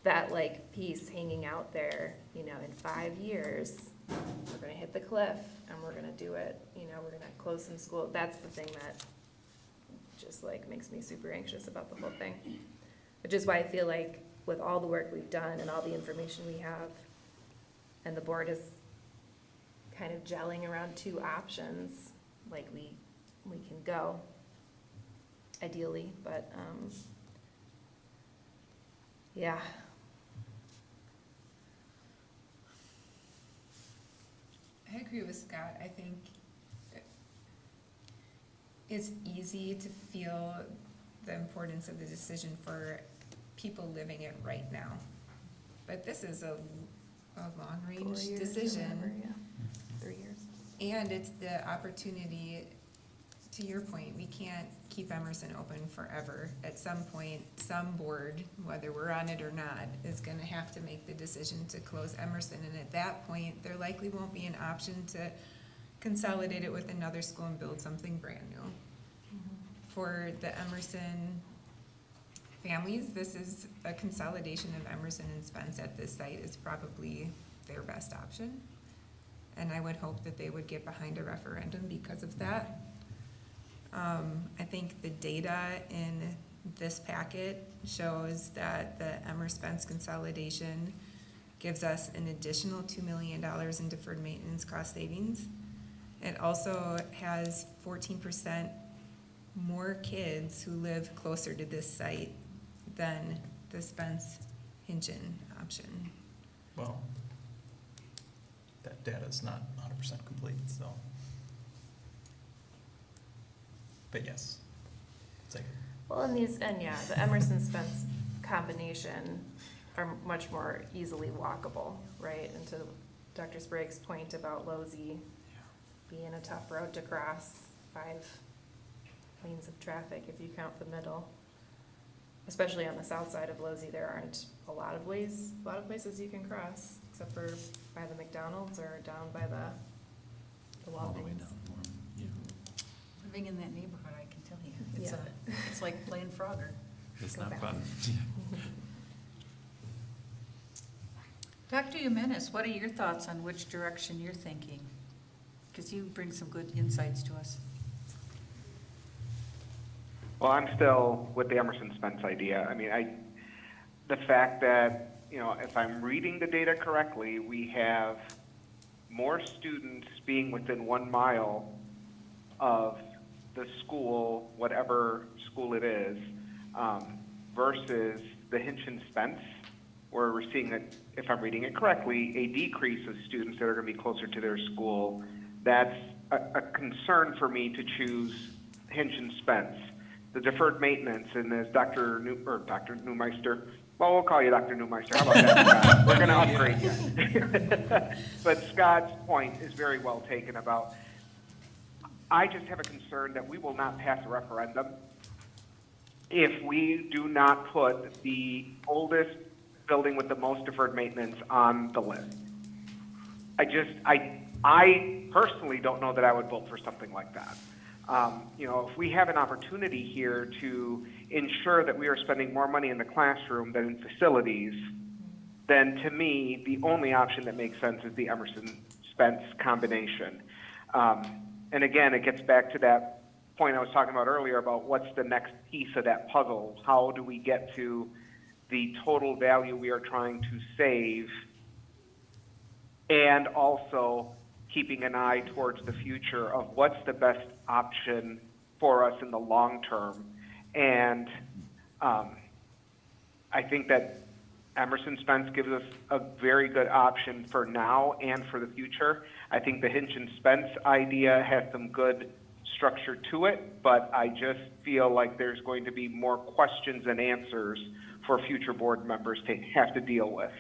That, like, piece hanging out there, you know, in 5 years, we're going to hit the cliff and we're going to do it. You know, we're going to close some schools. That's the thing that just, like, makes me super anxious about the whole thing. Which is why I feel like with all the work we've done and all the information we have, and the board is kind of gelling around 2 options, like we can go, ideally, but, yeah. I agree with Scott. I think it's easy to feel the importance of the decision for people living it right now. But this is a 4 long-range years or decision. whatever, yeah. 3 years. And it's the opportunity, to your point, we can't keep Emerson open forever. At some point, some board, whether we're on it or not, is gonna have to make the decision to close Emerson. And at that point, there likely won't be an option to consolidate it with another school and build something brand new. For the Emerson families, this is a consolidation of Emerson and Spence at this site is probably their best option. And I would hope that they would get behind a referendum because of that. I think the data in this packet shows that the Emer-Spence consolidation gives us an additional $2 million in deferred maintenance cost savings. It also has 14% more kids who live closer to this site than the Spence-Hinton option. Well, that data is not 100% complete, so. But yes, take it. Well, the Emerson Spence combination are much more easily walkable, right? And to Dr. Sprague's point about Losey being a tough road to cross, 5 lanes of traffic if you count the middle. Especially on the south side of Losey, there aren't a lot of places you can cross, except for by the McDonald's or down by the Walgreens. Living in that neighborhood, I can tell you, it's Yeah. it's like playing Frogger. It's Go not fast. fun. Dr. Jimenez, what are your thoughts on which direction you're thinking? Because you bring some good insights to us. Well, I'm still with the Emerson Spence idea. I mean, the fact that, if I'm reading the data correctly, we have more students being within 1 mile of the school, whatever school it is, versus the Hinton Spence, where we're seeing that, if I'm reading it correctly, a decrease of students that are going to be closer to their school. That's a concern for me to choose Hinton Spence. The deferred maintenance, and as Dr. Neumeister, well, we'll call you Dr. Neumeister. How about that, Scott? We're going to upgrade you. But Scott's point is very well taken about, I just have a concern that we will not pass a referendum if we do not put the oldest building with the most deferred maintenance on the list. I personally don't know that I would vote for something like that. If we have an opportunity here to ensure that we are spending more money in the classroom than in facilities, then to me, the only option that makes sense is the Emerson-Spence combination. And again, it gets back to that point I was talking about earlier about what's the next piece of that puzzle. How do we get to the total value we are trying to save, and also keeping an eye towards the future of what's the best option for us in the long term. And I think that Emerson Spence gives us a very good option for now and for the future. I think the Hinton Spence idea has some good structure to it, but I just feel like there's going to be more questions and answers for future board members to have to deal with.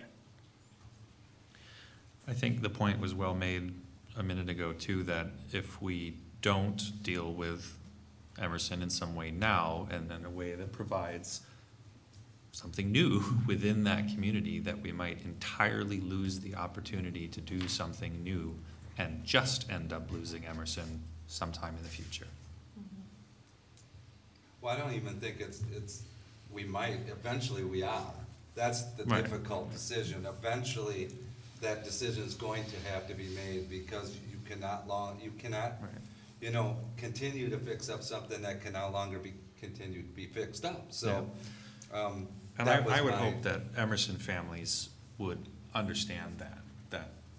I think the point was well made a minute ago too, that if we don't deal with Emerson in some way now, and in a way that provides something new within that community, that we might entirely lose the opportunity to do something new and just end up losing Emerson sometime in the future. Well, I don't even think we might, eventually we are. That's the Right. difficult decision. Eventually, that decision is going to have to be made, because you cannot, Right. continue to fix up something that can no longer be continued to be fixed up. So, And that was I would my- hope that Emerson families would understand that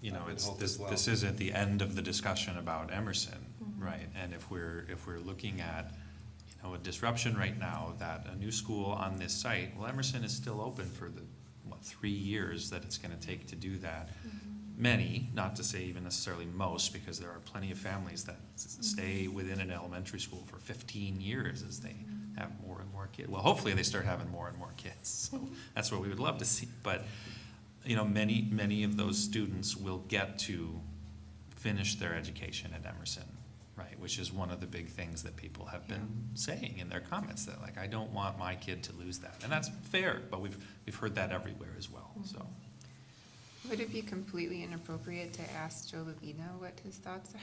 I would it's, hope this, as well. this isn't the end of the discussion about Emerson, right? And if we're looking at, a disruption right now, that a new school on this site, well, Emerson is still open for the, 3 years that it's gonna take to do that. Many, not to say even necessarily most, because there are plenty of families that stay within an elementary school for 15 years as they have more and more kids. Well, hopefully they start having more and more kids. So that's what we would love to see. But, you know, many of those students will get to finish their education at Emerson, right? Which is one of the big things that people have been saying in their comments, that like, I don't want my kid to lose that. And that's fair, but we've heard that everywhere as well, so. Would it be completely inappropriate to ask Joe Levina what his thoughts are?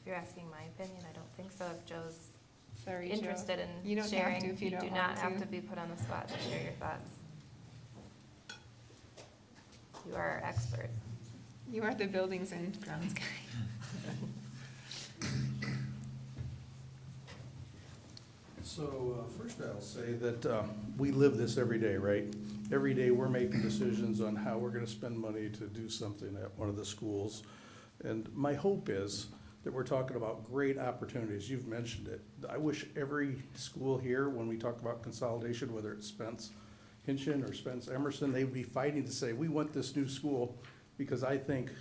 If you're asking my opinion, I don't think so. If Joe's Sorry, interested Joe. in You don't sharing, have to if you don't do want not have to. to be put on the spot to share your thoughts. You are our expert. You are the buildings and grounds guy. So first I'll say that we live this every day, right? Every day we're making decisions on how we're gonna spend money to do something at one of the schools. And my hope is that we're talking about great opportunities. You've mentioned it. I wish every school here, when we talk about consolidation, whether it's Spence Hinchin or Spence Emerson, they would be fighting to say, we want this new school, because I think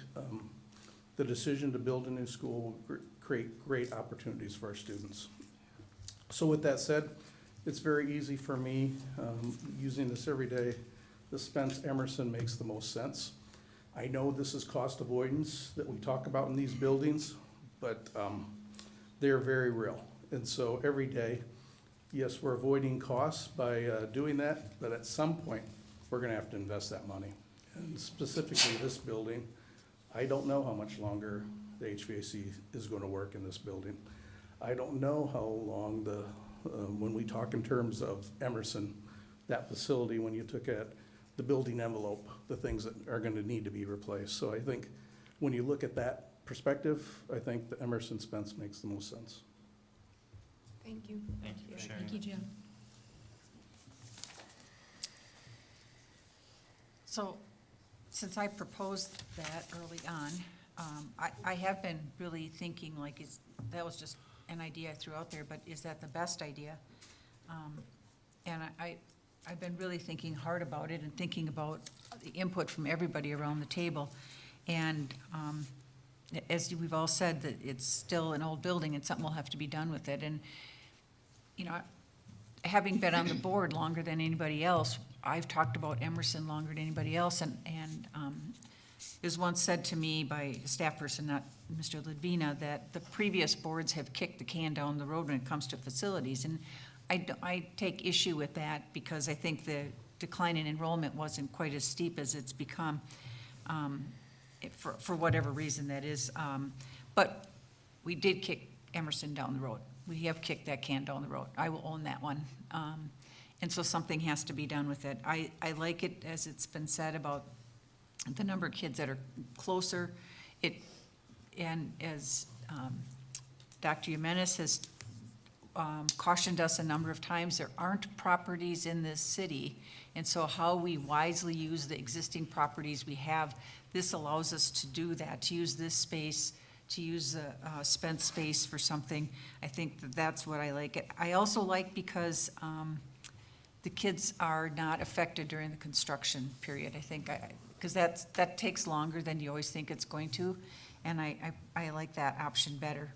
the decision to build a new school will create great opportunities for our students. So with that said, it's very easy for me, using this every day. The Spence Emerson makes the most sense. I know this is cost avoidance that we talk about in these buildings, but they're very real. And so every day, yes, we're avoiding costs by doing that, but at some point, we're gonna have to invest that money. And specifically this building, I don't know how much longer the HVAC is gonna work in this building. I don't know how long when we talk in terms of Emerson, that facility, when you took at the building envelope, the things that are gonna need to be replaced. So I think when you look at that perspective, I think the Emerson Spence makes the most sense. Thank you. Thank you for sharing. Thank you, Jim. So, since I proposed that early on, I have been really thinking like, that was just an idea I threw out there, but is that the best idea? And I've been really thinking hard about it and thinking about the input from everybody around the table. And as we've all said, that it's still an old building and something will have to be done with it. And, you know, having been on the board longer than anybody else, I've talked about Emerson longer than anybody else. And it was once said to me by a staff person, not Mr. Ledvina, that the previous boards have kicked the can down the road when it comes to facilities. And I take issue with that because I think the decline in enrollment wasn't quite as steep as it's become, for whatever reason that is. But we did kick Emerson down the road. We have kicked that can down the road. I will own that one. And so something has to be done with it. I like it, as it's been said, about the number of kids that are closer. And as Dr. Jimenez has cautioned us a number of times, there aren't properties in this city. And so how we wisely use the existing properties we have, this allows us to do that, to use this space, to use the spent space for something. I think that's what I like it. I also like because the kids are not affected during the construction period, I think, because that takes longer than you always think it's going to, and I like that option better.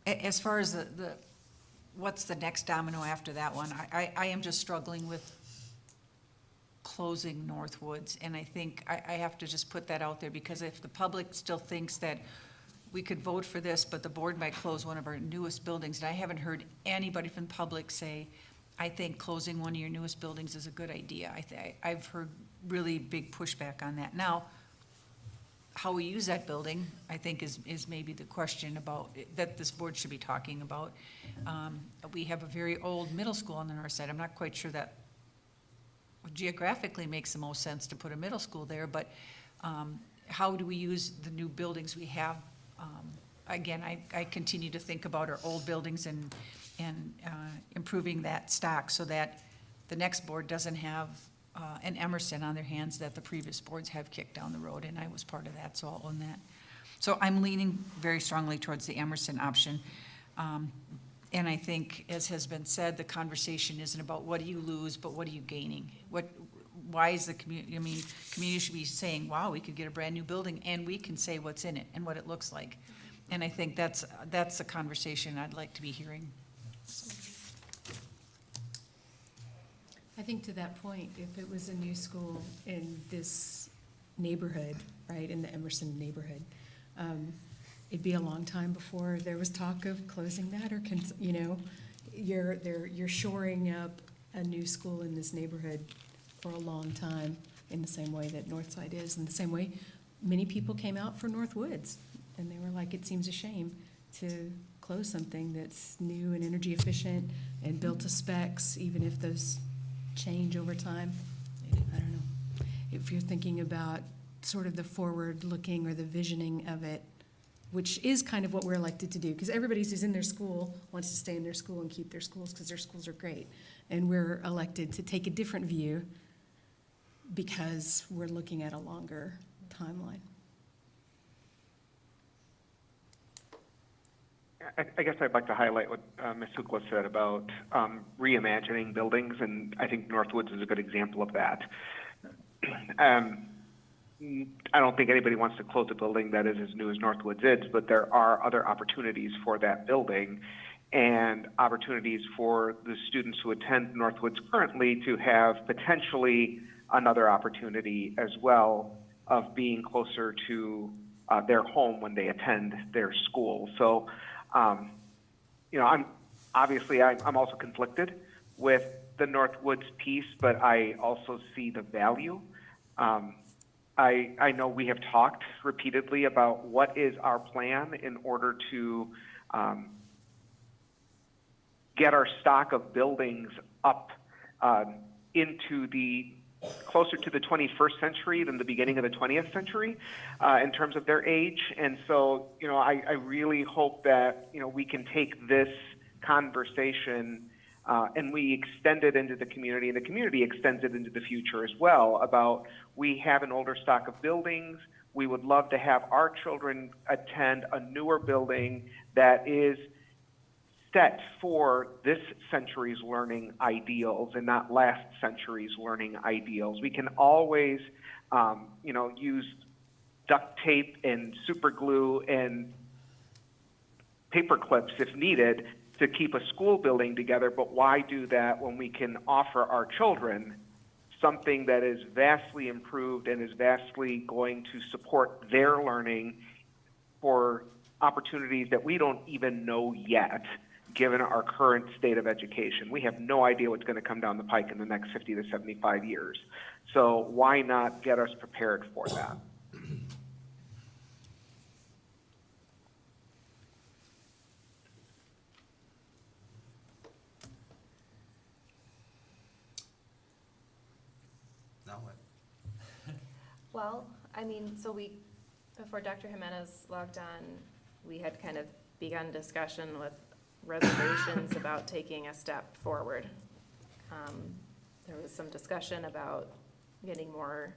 As far as the what's the next domino after that one, I am just struggling with closing Northwoods, and I think I have to just put that out there, because if the public still thinks that we could vote for this, but the board might close one of our newest buildings, and I haven't heard anybody from the public say, I think closing one of your newest buildings is a good idea. I've heard really big pushback on that. Now, how we use that building, I think, is maybe the question about, that this board should be talking about. We have a very old middle school on the north side. I'm not quite sure that geographically makes the most sense to put a middle school there, but how do we use the new buildings we have? Again, I continue to think about our old buildings and improving that stock so that the next board doesn't have an Emerson on their hands that the previous boards have kicked down the road, and I was part of that, so I'll own that. So I'm leaning very strongly towards the Emerson option. And I think, as has been said, the conversation isn't about what do you lose, but what are you gaining? Why is the community, community should be saying, wow, we could get a brand new building, and we can say what's in it and what it looks like. And I think that's a conversation I'd like to be hearing. I think to that point, if it was a new school in this neighborhood, right, in the Emerson neighborhood, it'd be a long time before there was talk of closing that or, you know, you're shoring up a new school in this neighborhood for a long time in the same way that Northside is, in the same way many people came out for Northwoods. And they were like, it seems a shame to close something that's new and energy efficient and built to specs, even if those change over time. I don't know. If you're thinking about sort of the forward-looking or the visioning of it, which is kind of what we're elected to do, because everybody who's in their school wants to stay in their school and keep their schools because their schools are great. And we're elected to take a different view because we're looking at a longer timeline. I guess I'd like to highlight what Ms. Hukla said about reimagining buildings, and I think Northwoods is a good example of that. I don't think anybody wants to close a building that is as new as Northwoods is, but there are other opportunities for that building and opportunities for the students who attend Northwoods currently to have potentially another opportunity as well of being closer to their home when they attend their school. So, you know, I'm also conflicted with the Northwoods piece, but I also see the value. I know we have talked repeatedly about what is our plan in order to get our stock of buildings up into the closer to the 21st century than the beginning of the 20th century in terms of their age. And so, you know, I really hope that, you know, we can take this conversation and we extend it into the community, and the community extends it into the future as well, about we have an older stock of buildings. We would love to have our children attend a newer building that is set for this century's learning ideals and not last century's learning ideals. We can always, you know, use duct tape and super glue and paper clips if needed to keep a school building together, but why do that when we can offer our children something that is vastly improved and is vastly going to support their learning for opportunities that we don't even know yet, given our current state of education. We have no idea what's going to come down the pike in the next 50 to 75 years. So why not get us prepared for that? Now what? Well, I mean, so before Dr. Jimenez logged on, we had kind of begun discussion with reservations about taking a step forward. There was some discussion about getting more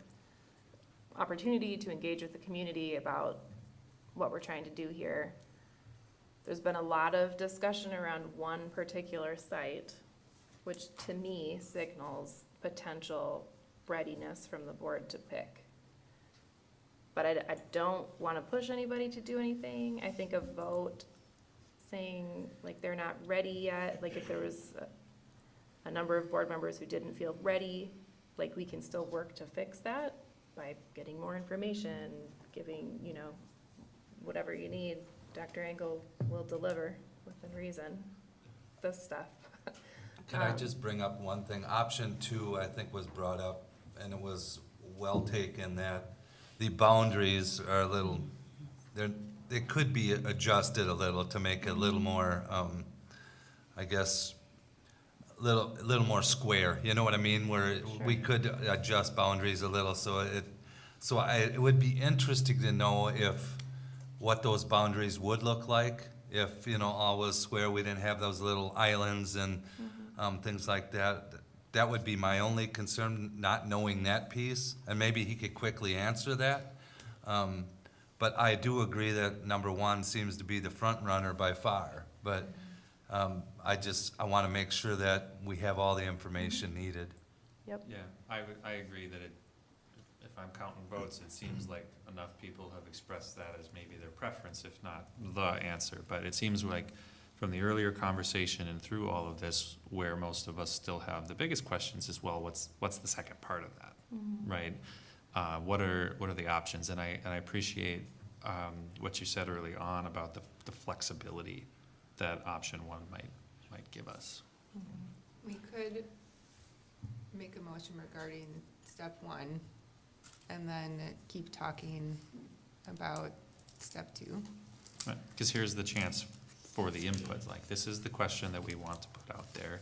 opportunity to engage with the community about what we're trying to do here. There's been a lot of discussion around one particular site, which to me signals potential readiness from the board to pick. But I don't want to push anybody to do anything. I think a vote saying like they're not ready yet, like if there was a number of board members who didn't feel ready, like we can still work to fix that by getting more information, giving, you know, whatever you need. Dr. Engel will deliver within reason, this stuff. Can I just bring up one thing? Option 2, I think, was brought up, and it was well taken, that the boundaries are a little, they could be adjusted a little to make it a little more, I guess, a little more square. You know what I mean? Where we could adjust boundaries a little, so it would be interesting to know what those boundaries would look like if, you know, all was square. We didn't have those little islands and things like that. That would be my only concern, not knowing that piece, and maybe he could quickly answer that. But I do agree that number 1 seems to be the front runner by far. But I want to make sure that we have all the information needed. Yep. Yeah, I agree that if I'm counting votes, it seems like enough people have expressed that as maybe their preference, if not the answer. But it seems like from the earlier conversation and through all of this, where most of us still have the biggest questions is, well, what's the second part of that, right? What are the options? And I appreciate what you said early on about the flexibility that option one might give us. We could make a motion regarding step one and then keep talking about step two. Right, because here's the chance for the input, like, this is the question that we want to put out there,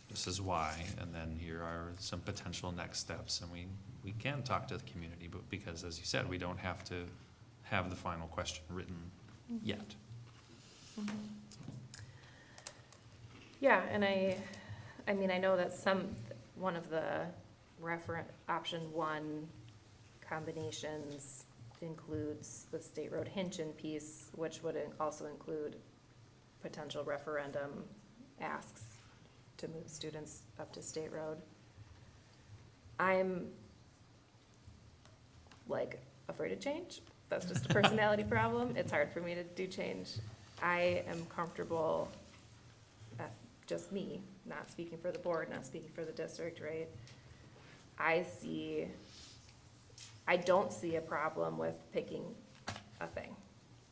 this is why, and then here are some potential next steps, and we can talk to the community, but because, as you said, we don't have to have the final question written yet. Yeah, and I mean, I know that one of the option one combinations includes the State Road Hinchin piece, which would also include potential referendum asks to move students up to State Road. I'm like afraid of change. That's just a personality problem. It's hard for me to do change. I am comfortable, just me, not speaking for the board, not speaking for the district, right? I don't see a problem with picking a thing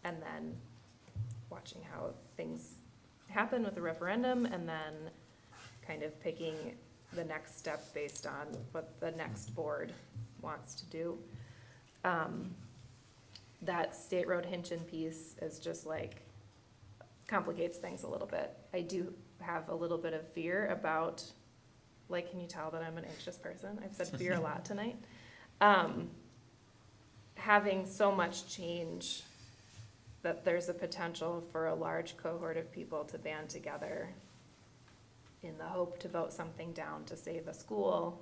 and then watching how things happen with the referendum and then kind of picking the next step based on what the next board wants to do. That State Road Hinchin piece is just like, complicates things a little bit. I do have a little bit of fear about, like, can you tell that I'm an anxious person? I've said fear a lot tonight. Having so much change that there's a potential for a large cohort of people to band together in the hope to vote something down to save a school,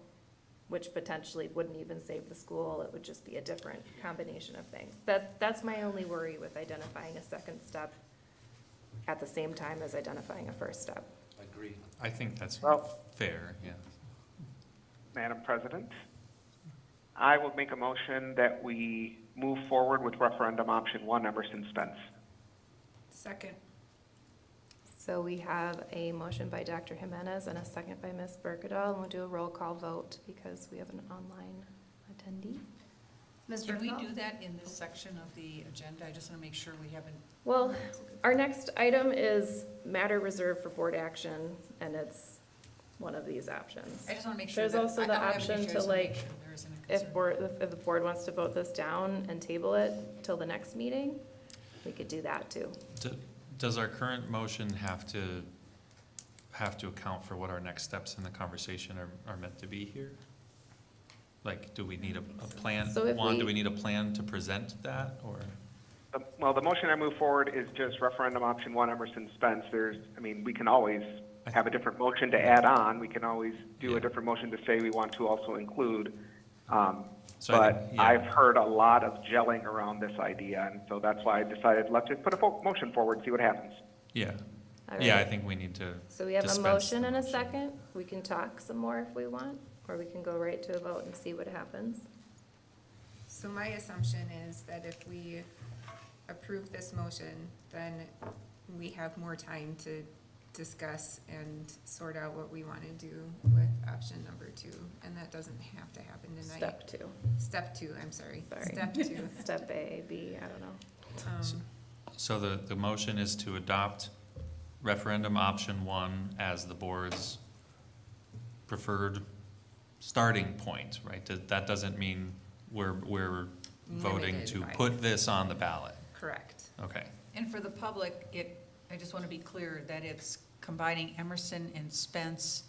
which potentially wouldn't even save the school. It would just be a different combination of things. That's my only worry with identifying a second step at the same time as identifying a first step. Agreed. I think that's fair, yeah. Madam President, I will make a motion that we move forward with referendum option one, Emerson Spence. Second. So we have a motion by Dr. Jimenez and a second by Ms. Berkedal, and we'll do a roll call vote because we have an online attendee. Ms. Can we Berkedal? do that in this section of the agenda? I just want to make sure we haven't. Well, our next item is matter reserved for board action, and it's one of these options. I just want to make sure. There's that also I the don't have an option issue. I to, just wanna make like, sure there isn't a concern. if the board wants to vote this down and table it till the next meeting, we could do that too. Does our current motion have to account for what our next steps in the conversation are meant to be here? Like, do we need a plan? So if Juan, do we- we need a plan to present that, or? Well, the motion I move forward is just referendum option one, Emerson Spence. We can always have a different motion to add on. We can always do Yeah. a different motion to say we want to also include. So I But think- yeah. I've heard a lot of gelling around this idea, and so that's why I decided, let's just put a motion forward and see what happens. Yeah, All yeah, I right. think we need to So we have a dispense the motion and a motion. second. We can talk some more if we want, or we can go right to a vote and see what happens. So my assumption is that if we approve this motion, then we have more time to discuss and sort out what we want to do with option number two, and that doesn't have to happen tonight. Step two. Step two, I'm sorry. Sorry. Step two. Step A, B, I don't know. So the motion is to adopt referendum option one as the board's preferred starting point, right? That doesn't mean we're voting Limited to by- put this on the ballot. Correct. Okay, And for the public, I just want to be clear that it's combining Emerson and Spence,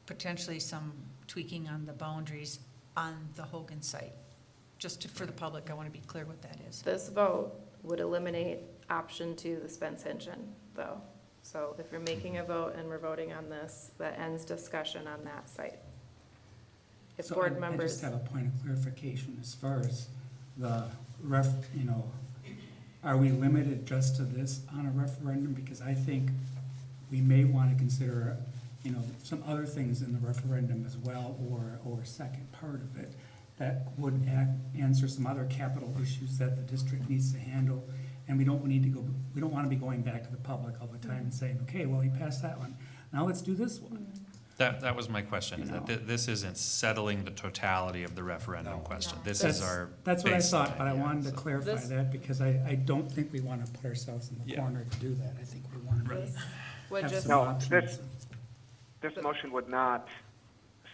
potentially some tweaking on the boundaries on the Hogan site. For the public, I want to be clear what that is. This vote would eliminate option two, the Spence Hinchin, though. So if you're making a vote and we're voting on this, that ends discussion on that site. If So board I members, just have a point of clarification as far as the are we limited just to this on a referendum? Because I think we may want to consider, some other things in the referendum as well, or a second part of it. that would answer some other capital issues that the district needs to handle. And we don't want to be going back to the public all the time and saying, okay, well, we passed that one, now let's do this one. That was my question, is You that know. this isn't settling the totality of the referendum question. This is our That's what I baseline. thought, but I wanted to So- clarify This- that, because I don't think we want to put ourselves in the Yeah. corner to do that. I think we want to This would have just, some No, options. This motion would not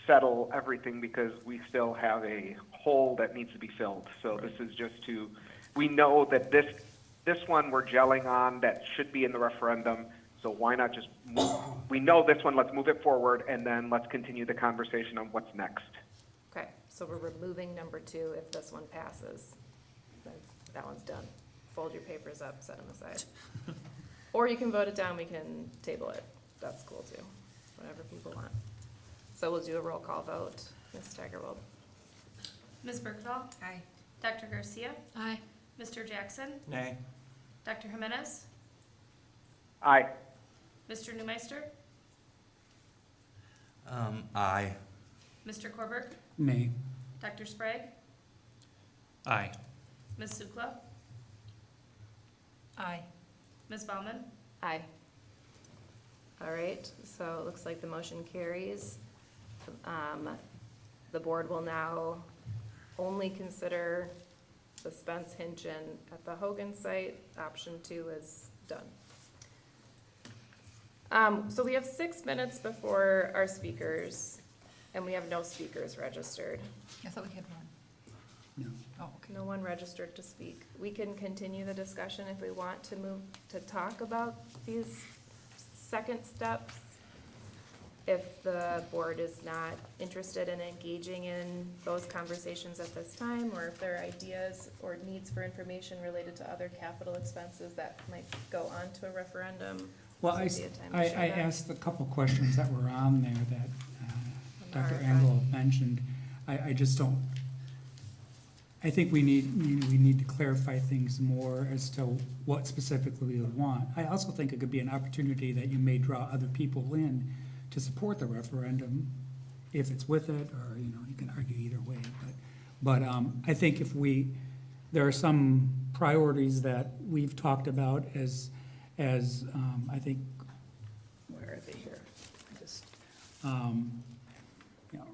settle everything because we still have a hole that needs to be filled. So this is just to, we know that this one we're gelling on that should be in the referendum. So why not just move, we know this one, let's move it forward, and then let's continue the conversation on what's next. okay, so we're removing number 2 if this one passes. Then that one's done. Fold your papers up, set them aside. Or you can vote it down, we can table it. That's cool too, whatever people want. So we'll do a roll call vote. Ms. Steigerwald? Ms. Bergdahl? Aye. Dr. Garcia? Aye. Mr. Jackson? Nay. Dr. Jimenez? Aye. Mr. Newmeister? Aye. Mr. Korberg? Nay. Dr. Sprague? Aye. Ms. Sukla? Aye. Ms. Baumann? Aye. All right, so it looks like the motion carries. The board will now only consider the Spence Hinchin at the Hogan site. Option 2 is done. So we have 6 minutes before our speakers, and we have no speakers registered. I thought we had one. No. Oh, okay. No one registered to speak. We can continue the discussion if we want to move to talk about these second steps. If the board is not interested in engaging in those conversations at this time, or if there are ideas or needs for information related to other capital expenses that might go on to a referendum. Well, this I, would be a time to I share I that. asked a couple questions that were on there that On the Dr. RFI. Engel mentioned. I just don't, I think we need to clarify things more as to what specifically we would want. I also think it could be an opportunity that you may draw other people in to support the referendum, if it's with it, or, you can argue either way. But I think there are some priorities that we've talked about as I think, where are they here? I just,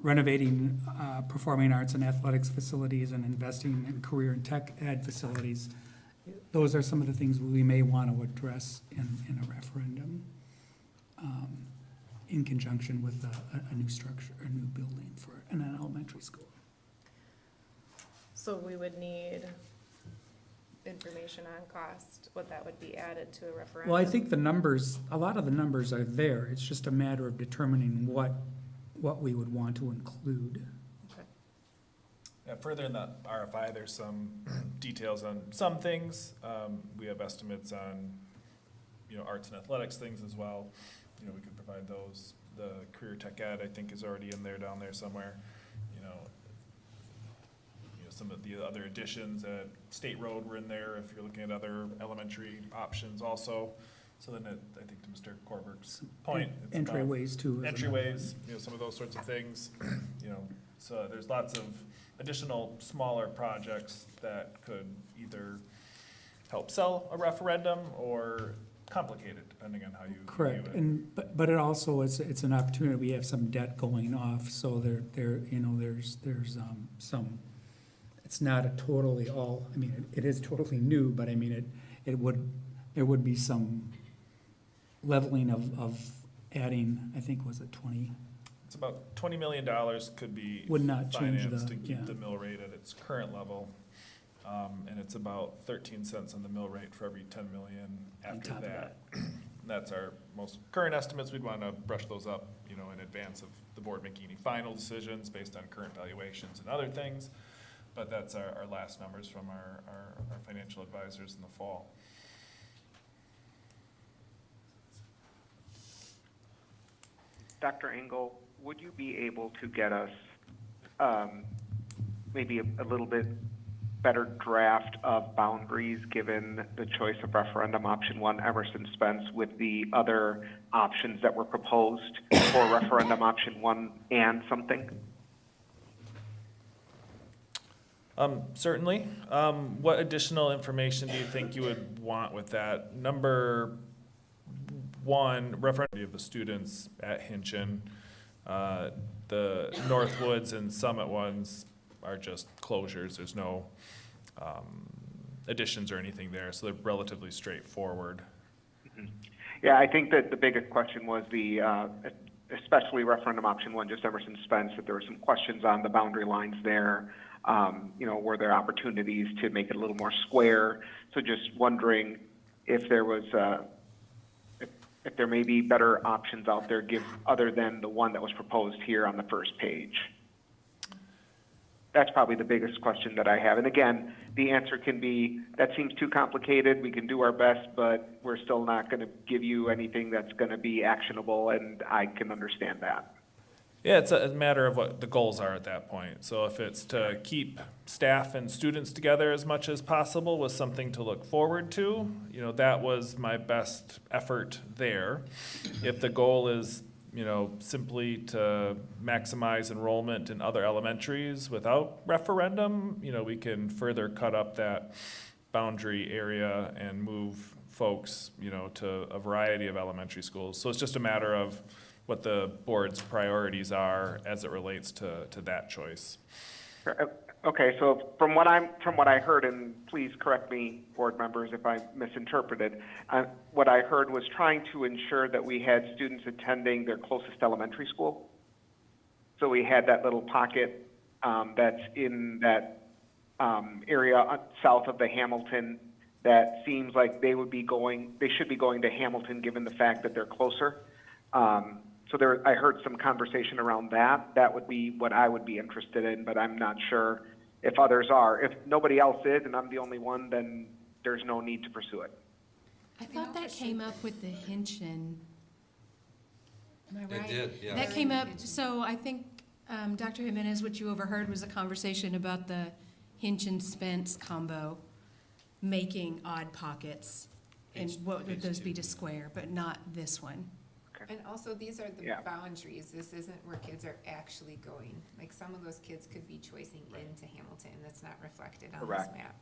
renovating performing arts and athletics facilities and investing in career and tech ed facilities. Those are some of the things we may want to address in a referendum, in conjunction with a new structure, a new building for an elementary school. So we would need information on cost, what that would be added to a referendum. Well, I think a lot of the numbers are there. It's just a matter of determining what we would want to include. Yeah, further in the RFI, there's some details on some things. We have estimates on, arts and athletics things as well. We can provide those. The career tech ed, I think, is already in there, down there somewhere. Some of the other additions at State Road were in there, if you're looking at other elementary options also. So then I think to Mr. Korberg's point, it's about Entryways too. is another entryways, some of those sorts of things. So there's lots of additional smaller projects that could either help sell a referendum or complicate it, depending on how you view it. Correct, but it also, it's an opportunity, we have some debt going off, so there's some, it's not a totally it is totally new, but there would be some leveling of adding, I think, was it 20? It's about $20 million could be Would not change financed the- to yeah. keep the mill rate at its current level. And it's about 13 cents on the mill rate for every 10 million after top of that. And that's our most current estimates. We'd want to brush those up, in advance of the board making any final decisions based on current valuations and other things. But that's our last numbers from our financial advisors in the fall. Dr. Engel, would you be able to get us maybe a little bit better draft of boundaries given the choice of referendum option 1, Emerson Spence, with the other options that were proposed for referendum option 1 and something? Certainly. What additional information do you think you would want with that? Number one, referendum of the students at Hinchin. The Northwoods and Summit ones are just closures. There's no additions or anything there, so they're relatively straightforward. Yeah, I think that the biggest question was the, especially referendum option one, just Emerson Spence, that there were some questions on the boundary lines there. Were there opportunities to make it a little more square? So just wondering if there was, if there may be better options out there other than the one that was proposed here on the first page. That's probably the biggest question that I have. And again, the answer can be, that seems too complicated, we can do our best, but we're still not going to give you anything that's going to be actionable, and I can understand that. Yeah, it's a matter of what the goals are at that point. So if it's to keep staff and students together as much as possible with something to look forward to, that was my best effort there. If the goal is, simply to maximize enrollment in other elementaries without referendum, we can further cut up that boundary area and move folks, to a variety of elementary schools. So it's just a matter of what the board's priorities are as it relates to that choice. Okay, so from what I heard, and please correct me, board members, if I misinterpreted, what I heard was trying to ensure that we had students attending their closest elementary school. So we had that little pocket that's in that area south of the Hamilton that seems like they should be going to Hamilton given the fact that they're closer. So I heard some conversation around that. That would be what I would be interested in, but I'm not sure if others are. If nobody else is and I'm the only one, then there's no need to pursue it. I thought that came up with the Hinchin. Am I right? It did, yeah. That came up, so I think, Dr. Jimenez, what you overheard was a conversation about the Hinchin-Spence combo making odd pockets. And what would those be to square, but not this one. And also, these are the Yeah. boundaries. This isn't where kids are actually going. Like, some of those kids could be choicing into Hamilton. That's not reflected on Correct. this map.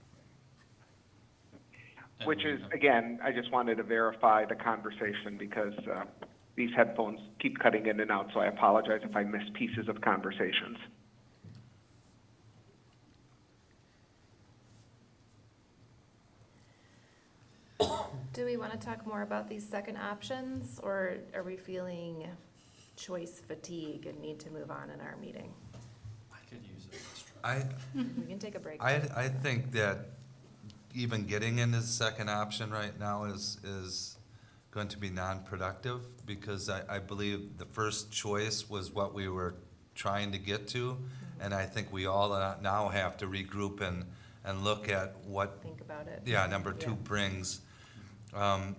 Which is, again, I just wanted to verify the conversation because these headphones keep cutting in and out, so I apologize if I miss pieces of conversations. Do we want to talk more about these second options, or are we feeling choice fatigue and need to move on in our meeting? I could use it. We can take a break. I think that even getting into the second option right now is going to be non-productive, because I believe the first choice was what we were trying to get to, and I think we all now have to regroup and look at what. Think about it. Yeah, number two brings. And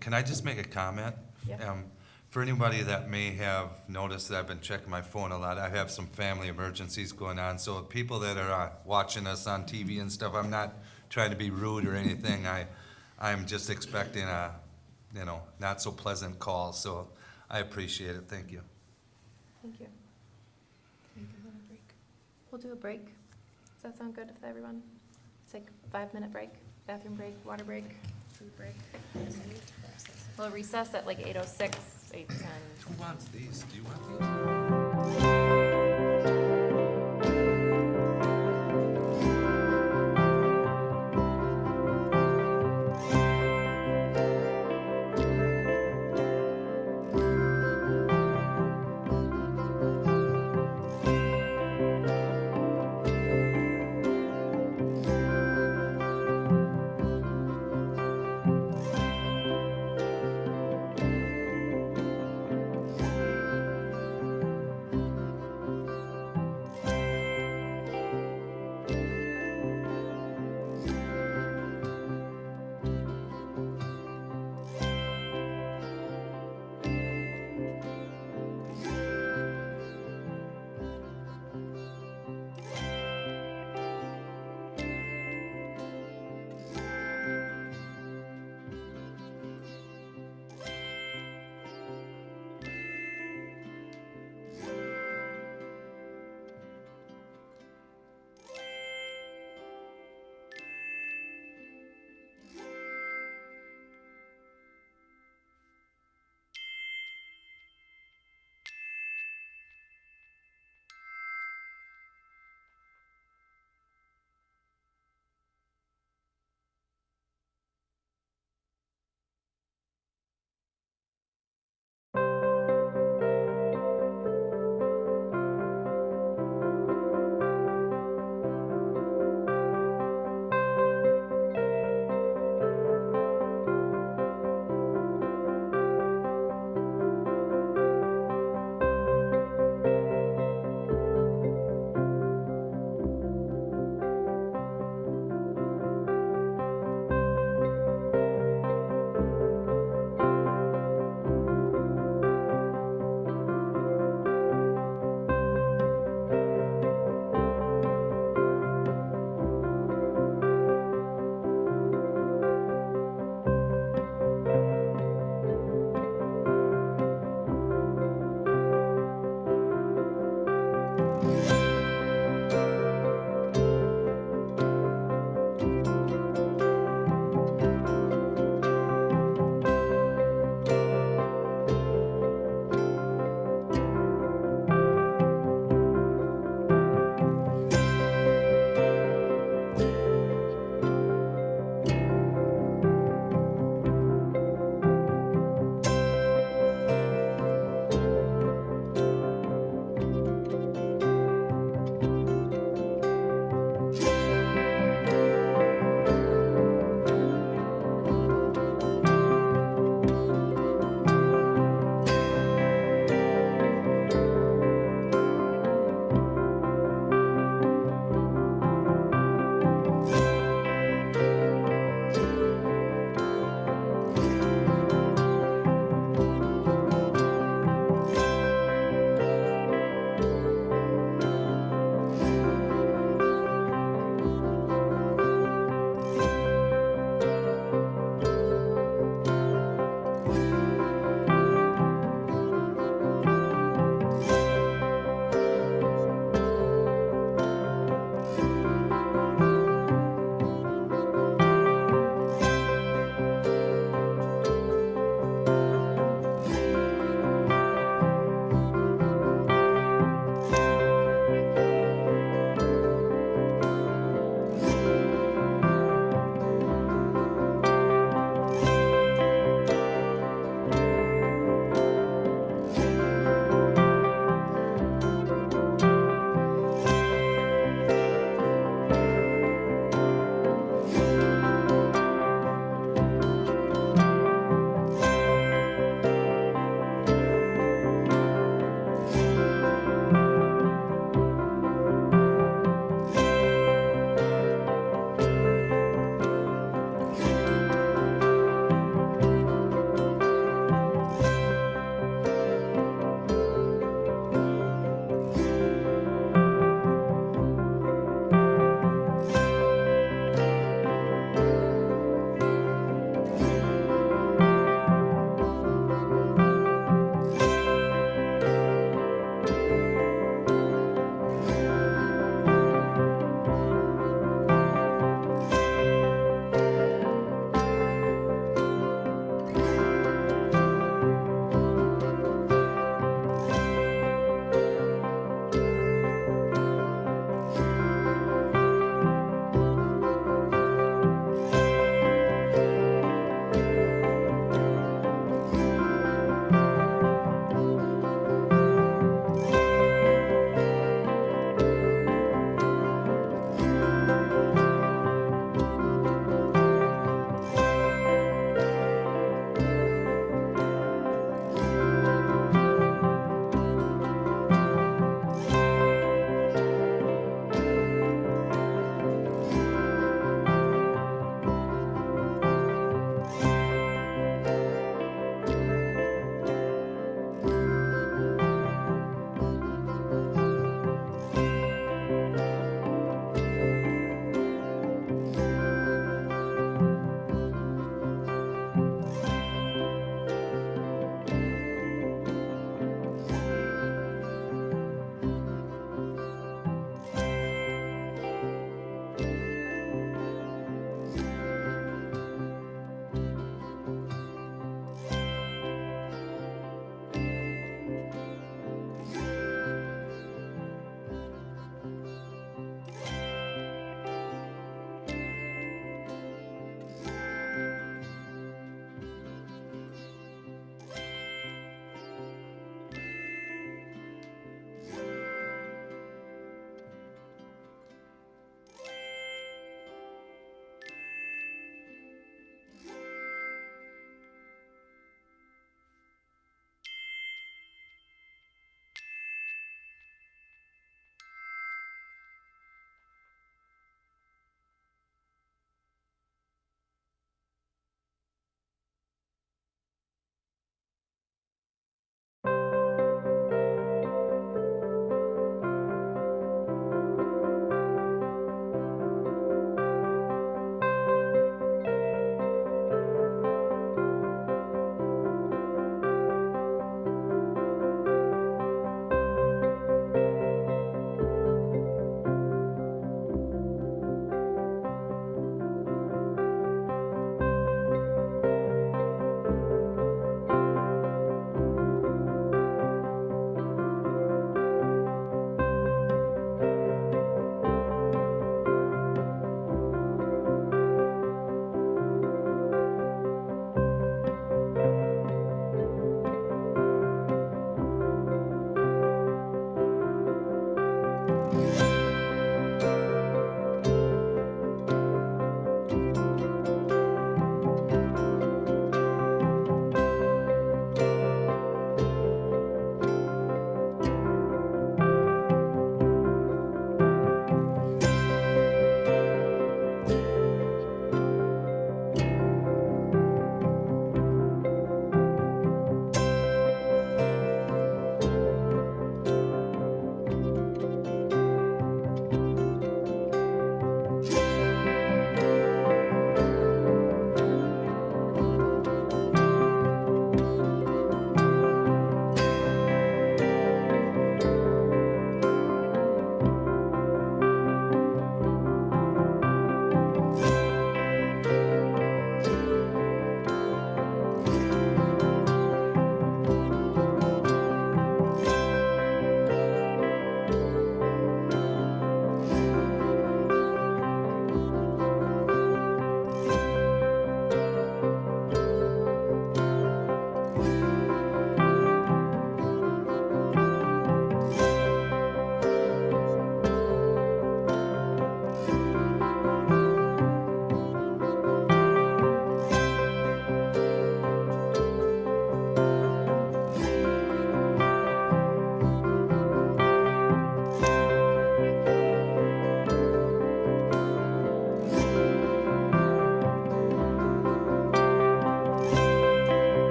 can I just make a comment? Yeah. For anybody that may have noticed that I've been checking my phone a lot, I have some family emergencies going on, so people that are watching us on TV and stuff, I'm not trying to be rude or anything. I'm just expecting a, not so pleasant call, so I appreciate it. Thank you. Thank you. We'll do a break. Does that sound good with everyone? Take a 5-minute break, bathroom break, water break, food break. We'll recess at like 8:06, 8:10. Who wants these? Do you want these?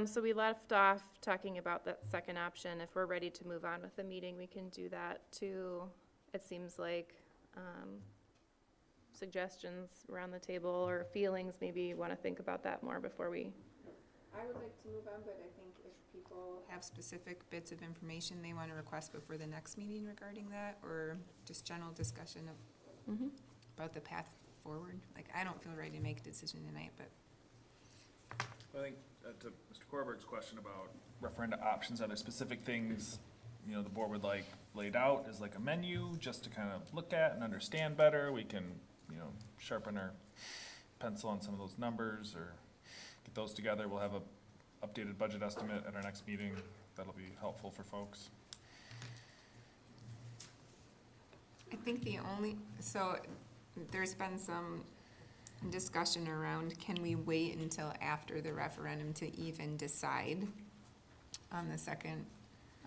So we left off talking about that second option. If we're ready to move on with the meeting, we can do that too. It seems like suggestions around the table or feelings, maybe you want to think about that more before we. I would like to move on, but I think if people have specific bits of information they want to request before the next meeting regarding that, or just general discussion of about the path forward. Like, I don't feel ready to make a decision tonight, but. I think to Mr. Korberg's question about referendum options, are there specific things, you know, the board would like laid out as like a menu just to kind of look at and understand better? We can, you know, sharpen our pencil on some of those numbers or get those together. We'll have a updated budget estimate at our next meeting. That'll be helpful for folks. I think so there's been some discussion around, can we wait until after the referendum to even decide on the second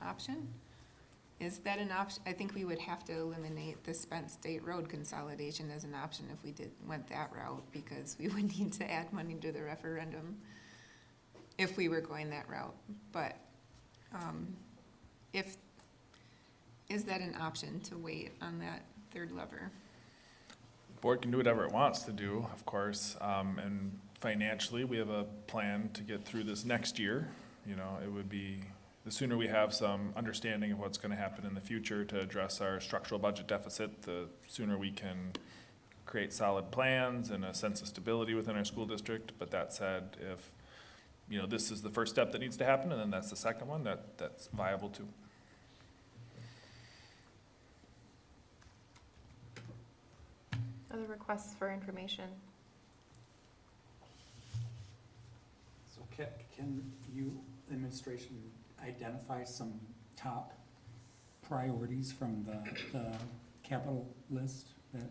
option? Is that an option? I think we would have to eliminate the Spence State Road consolidation as an option if we went that route, because we would need to add money to the referendum if we were going that route. But is that an option to wait on that third lever? Board can do whatever it wants to do, of course, and financially, we have a plan to get through this next year. You know, it would be, the sooner we have some understanding of what's gonna happen in the future to address our structural budget deficit, the sooner we can create solid plans and a sense of stability within our school district. But that said, if, you know, this is the first step that needs to happen, and then that's the second one, that's viable too. Other requests for information? So can you, administration, identify some top priorities from the capital list that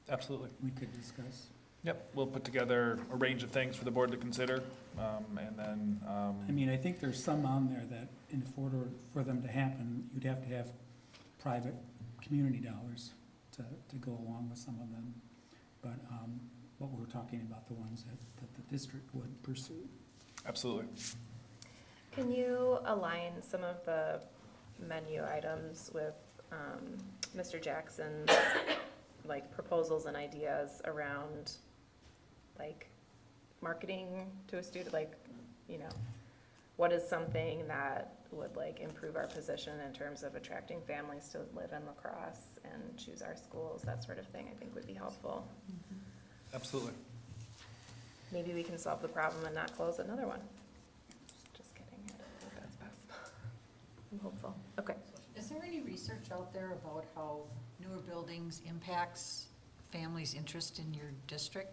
Absolutely. we could discuss? Yep, we'll put together a range of things for the board to consider, and then. I mean, I think there's some on there that in order for them to happen, you'd have to have private community dollars to go along with some of them. But we're talking about the ones that the district would pursue. Absolutely. Can you align some of the menu items with Mr. Jackson's like proposals and ideas around like marketing to a student, like, you know, what is something that would like improve our position in terms of attracting families to live in La Crosse and choose our schools, that sort of thing, I think would be helpful. Absolutely. Maybe we can solve the problem and not close another one. Just kidding, I don't think that's possible. I'm hopeful. Okay. Is there any research out there about how newer buildings impacts families' interest in your district?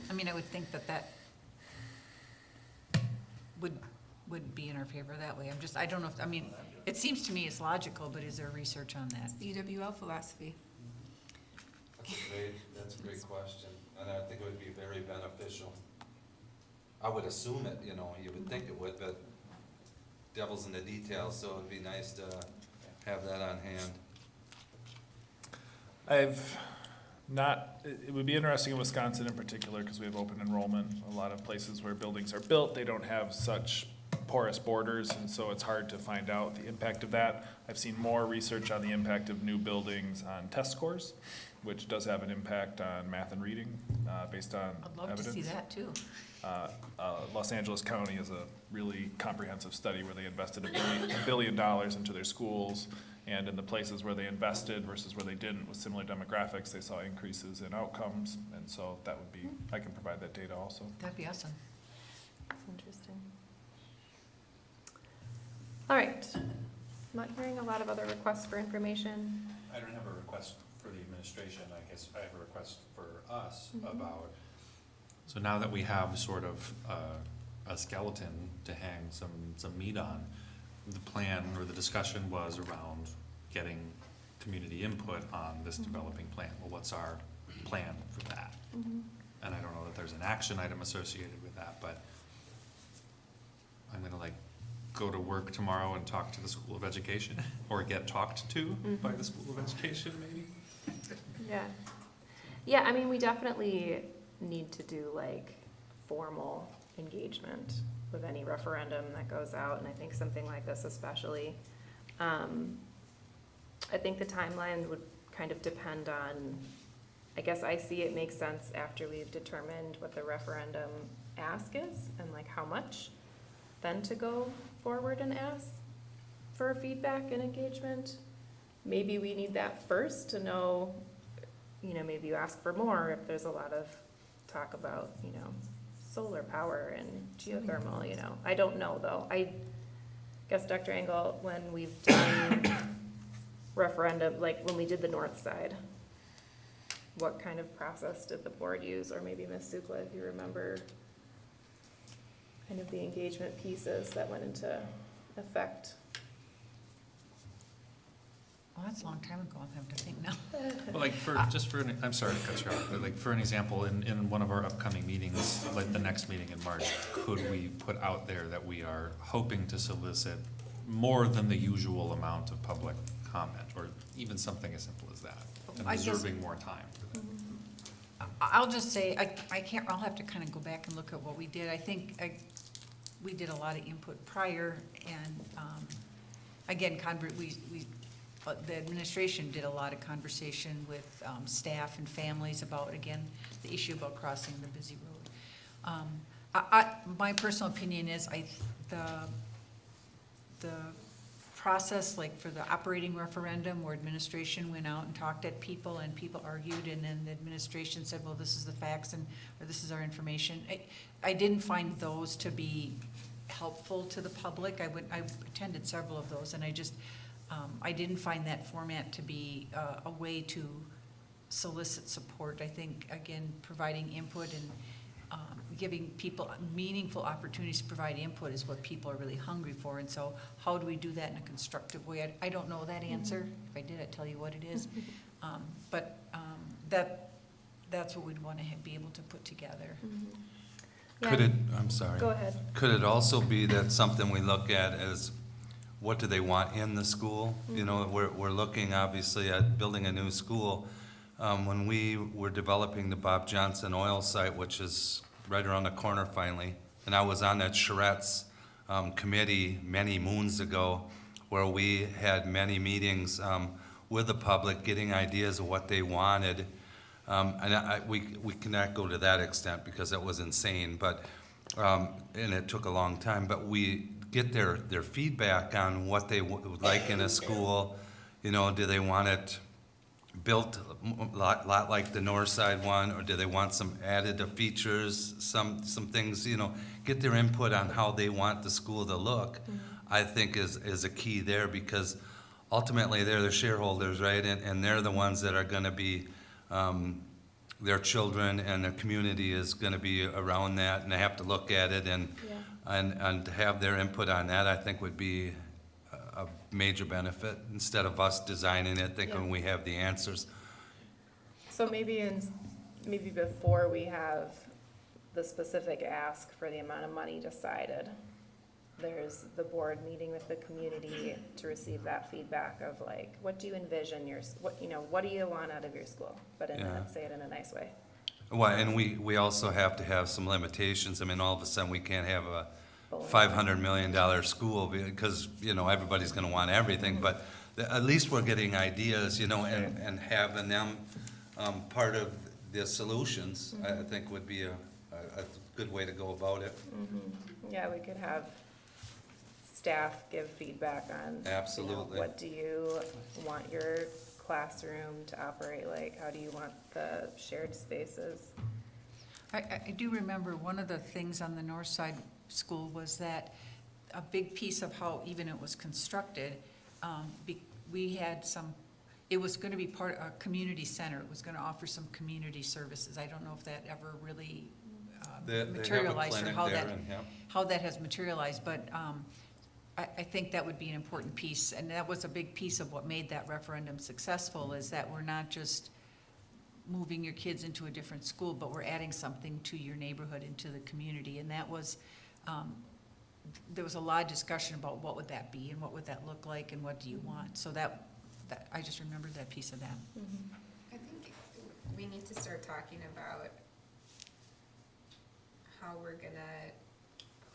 I mean, I would think that would be in our favor that way. I don't know if, I mean, it seems to me it's logical, but is there research on that? UWL philosophy. That's a great question, and I think it would be very beneficial. I would assume it, you know, you would think it would, but devil's in the details, so it'd be nice to have that on hand. It would be interesting in Wisconsin in particular, because we have open enrollment. A lot of places where buildings are built, they don't have such porous borders, and so it's hard to find out the impact of that. I've seen more research on the impact of new buildings on test scores, which does have an impact on math and reading, based on I'd love evidence. to see that too. Los Angeles County is a really comprehensive study where they invested $1 billion into their schools, and in the places where they invested versus where they didn't with similar demographics, they saw increases in outcomes, and so that would be, I can provide that data also. That'd be awesome. That's interesting. All right. I'm not hearing a lot of other requests for information. I don't have a request for the administration, I guess I have a request for us about, so now that we have sort of a skeleton to hang some meat on, the plan or the discussion was around getting community input on this developing plan. Well, what's our plan for that? And I don't know that there's an action item associated with that, but I'm gonna go to work tomorrow and talk to the School of Education, or get talked to by the School of Education, maybe? Yeah. Yeah, I mean, we definitely need to do formal engagement with any referendum that goes out, and I think something like this especially. I think the timeline would kind of depend on, I guess I see it makes sense after we've determined what the referendum ask is and how much, then to go forward and ask for feedback and engagement. Maybe we need that first to know, maybe you ask for more if there's a lot of talk about, solar power and geothermal, I don't know though. I guess, Dr. Engel, when we've done referendum, when we did the north side, what kind of process did the board use? Or maybe Ms. Sukla, if you remember kind of the engagement pieces that went into effect. Well, that's a long time ago, I have to think now. Well, I'm sorry to cut you off, but for an example, in one of our upcoming meetings, the next meeting in March, could we put out there that we are hoping to solicit more than the usual amount of public comment, or even something as simple as that, and I guess- reserving more time for that? I'll just say, I'll have to kind of go back and look at what we did. I think we did a lot of input prior, and, again, the administration did a lot of conversation with staff and families about, again, the issue about crossing the busy road. My personal opinion is the process, for the operating referendum, where administration went out and talked at people and people argued, and then the administration said, well, this is the facts, or this is our information. I didn't find those to be helpful to the public. I attended several of those, and I didn't find that format to be a way to solicit support. I think, again, providing input and giving people meaningful opportunities to provide input is what people are really hungry for. And so how do we do that in a constructive way? I don't know that answer. If I did, I'd tell you what it is. But that's what we'd want to be able to put together. I'm sorry. Go ahead. Could it also be that something we look at as what do they want in the school? We're looking obviously at building a new school. When we were developing the Bob Johnson oil site, which is right around the corner finally, and I was on that Charette's committee many moons ago, where we had many meetings with the public, getting ideas of what they wanted. We cannot go to that extent because it was insane, but and it took a long time. But we get their feedback on what they would like in a school. Do they want it built a lot like the north side one, or do they want some added features, some things, get their input on how they want the school to look, I think is a key there, because ultimately they're the shareholders, right? And they're the ones that are gonna be their children and their community is gonna be around that, and they have to look at it, and to have their input on that, I think would be a major benefit, instead of us designing it, thinking we have the answers. So maybe before we have the specific ask for the amount of money decided, there's the board meeting with the community to receive that feedback of like, what do you envision what do you want out of your school? But say it in a nice way. Well, and we also have to have some limitations. I mean, all of a sudden, we can't have a $500 million school because, everybody's gonna want everything, but at least we're getting ideas, and having them, part of the solutions, I think would be a good way to go about it. Yeah, we could have staff give feedback on. Absolutely. What do you want your classroom to operate like? How do you want the shared spaces? I do remember one of the things on the north side school was that a big piece of how even it was constructed, we had it was gonna be part of a community center. It was gonna offer some community services. I don't know if that ever really materialized or how that has materialized, but I think that would be an important piece, and that was a big piece of what made that referendum successful, is that we're not just moving your kids into a different school, but we're adding something to your neighborhood, into the community, and that was, there was a lot of discussion about what would that be, and what would that look like, and what do you want, so that I just remembered that piece of that. I think we need to start talking about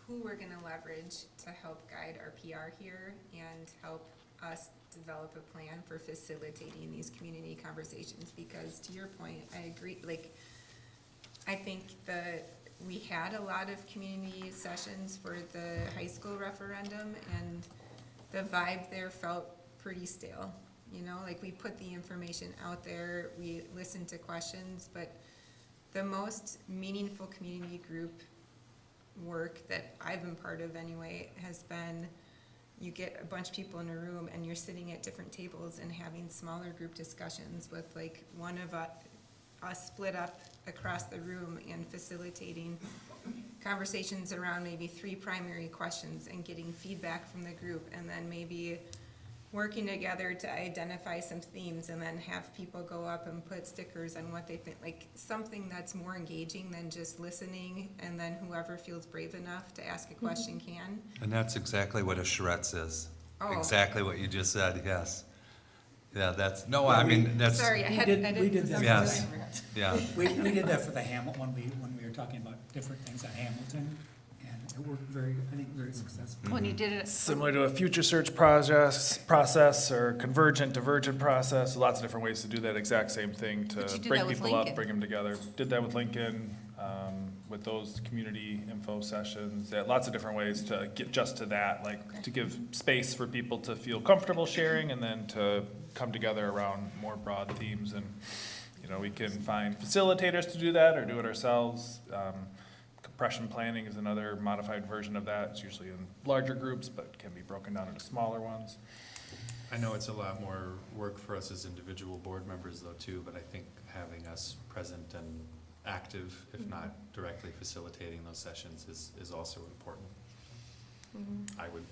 who we're gonna leverage to help guide our PR here and help us develop a plan for facilitating these community conversations, because to your point, I agree, I think that we had a lot of community sessions for the high school referendum, and the vibe there felt pretty stale. We put the information out there, we listened to questions, but the most meaningful community group work that I've been part of anyway has been, you get a bunch of people in a room and you're sitting at different tables and having smaller group discussions with one of us split up across the room and facilitating conversations around maybe 3 primary questions and getting feedback from the group, and then maybe working together to identify some themes, and then have people go up and put stickers on what they think, something that's more engaging than just listening, and then whoever feels brave enough to ask a question can. And that's exactly what a charrettes is. Oh. Exactly what you just said, yes. Yeah, that's, Sorry, I we did that. Yes, yeah. We did that for the Hamilton, when we were talking about different things on Hamilton, and it worked very successful. When you did it. Similar to a future search process or convergent, divergent process, lots of different ways to do that exact same thing, But you to did bring that with people up, Lincoln. bring them together. Did that with Lincoln, with those community info sessions. Yeah, lots of different ways to get just to that, to give space for people to feel comfortable sharing, and then to come together around more broad themes. And, we can find facilitators to do that or do it ourselves. Compression planning is another modified version of that. It's usually in larger groups, but can be broken down into smaller ones. I know it's a lot more work for us as individual board members though too, but I think having us present and active, if not directly facilitating those sessions, is also important. I would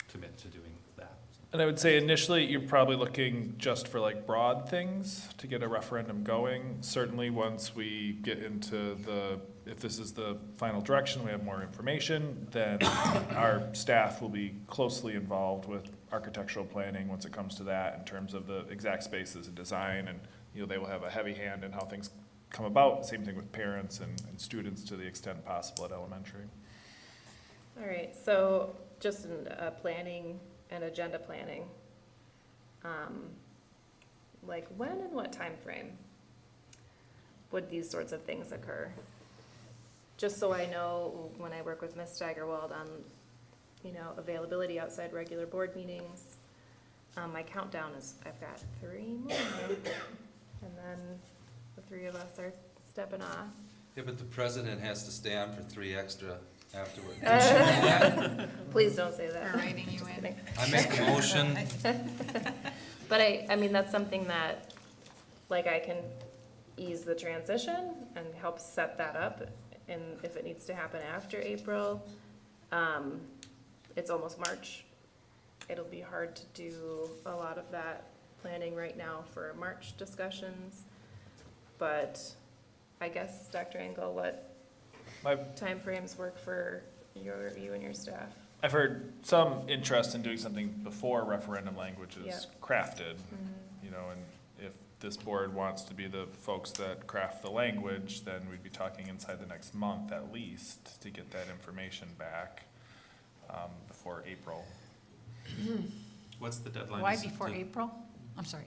commit to doing that. And I would say initially, you're probably looking just for broad things to get a referendum going. Certainly, once we get into if this is the final direction, we have more information, then our staff will be closely involved with architectural planning once it comes to that, in terms of the exact spaces and design, and they will have a heavy hand in how things come about. Same thing with parents and students to the extent possible at elementary. All right, so just in planning and agenda planning, when and what time frame would these sorts of things occur? Just so I know when I work with Ms. Steigerwald on, availability outside regular board meetings. My countdown is, I've got 3 more, and then the 3 of us are stepping off. Yeah, but the president has to stay on for 3 extra afterwards. Please don't say that. We're writing you in. I make a motion. But I mean, that's something that, I can ease the transition and help set that up. And if it needs to happen after April, it's almost March. It'll be hard to do a lot of that planning right now for March discussions. But I guess, Dr. Engel, what My timeframes work for you and your staff? I've heard some interest in doing something before referendum language is Yep. crafted, Mhm. you know, and if this board wants to be the folks that craft the language, then we'd be talking inside the next month at least to get that information back, before April. What's the deadline? Why Is it before the- April? I'm sorry.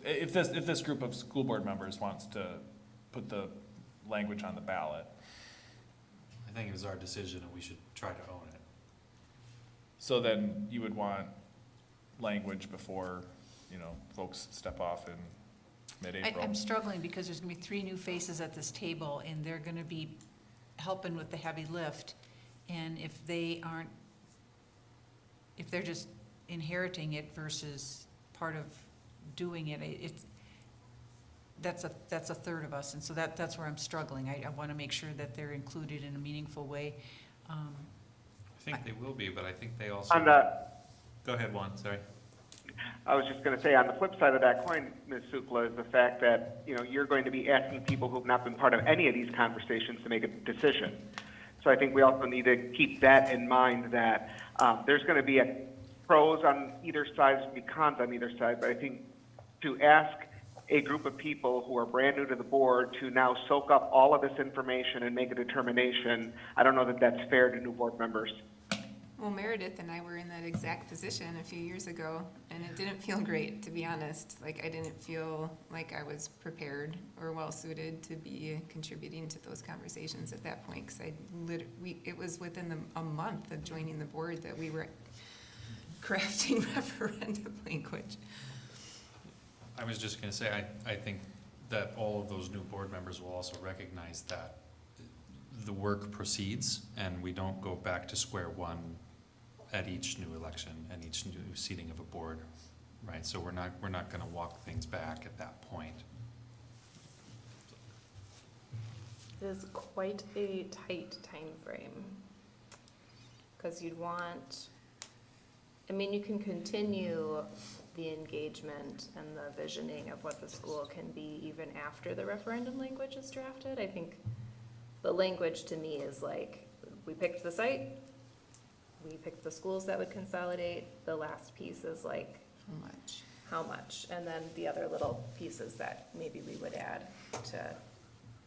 If this group of school board members wants to put the language on the ballot, I think it was our decision and we should try to own it. so then you would want language before, you know, folks step off in mid-April. I'm struggling because there's gonna be 3 new faces at this table, and they're gonna be helping with the heavy lift. And if they aren't, if they're just inheriting it versus part of doing it, that's a third of us, and so that's where I'm struggling. I wanna make sure that they're included in a meaningful way. I think they will be, but I think they also. On the, Go ahead, Juan, sorry. I was just going to say, on the flip side of that coin, Ms. Sukla, is the fact that, you know, you're going to be asking people who've not been part of any of these conversations to make a decision. So I think we also need to keep that in mind, that there's going to be pros on either side, there's going to be cons on either side, but I think to ask a group of people who are brand new to the board to now soak up all of this information and make a determination, I don't know that that's fair to new board members. Well, Meredith and I were in that exact position a few years ago, and it didn't feel great, to be honest. Like, I didn't feel like I was prepared or well-suited to be contributing to those conversations at that point, because it was within a month of joining the board that we were crafting referendum language. I was just gonna say, I think that all of those new board members will also recognize that the work proceeds and we don't go back to square one at each new election and each new seating of a board, right? So we're not gonna walk things back at that point. It is quite a tight time frame, because you'd want, I mean, you can continue the engagement and the visioning of what the school can be even after the referendum language is drafted. I think the language to me is like, we picked the site, we picked the schools that would consolidate, the last piece is like, how much? And then the other little pieces that maybe we would add to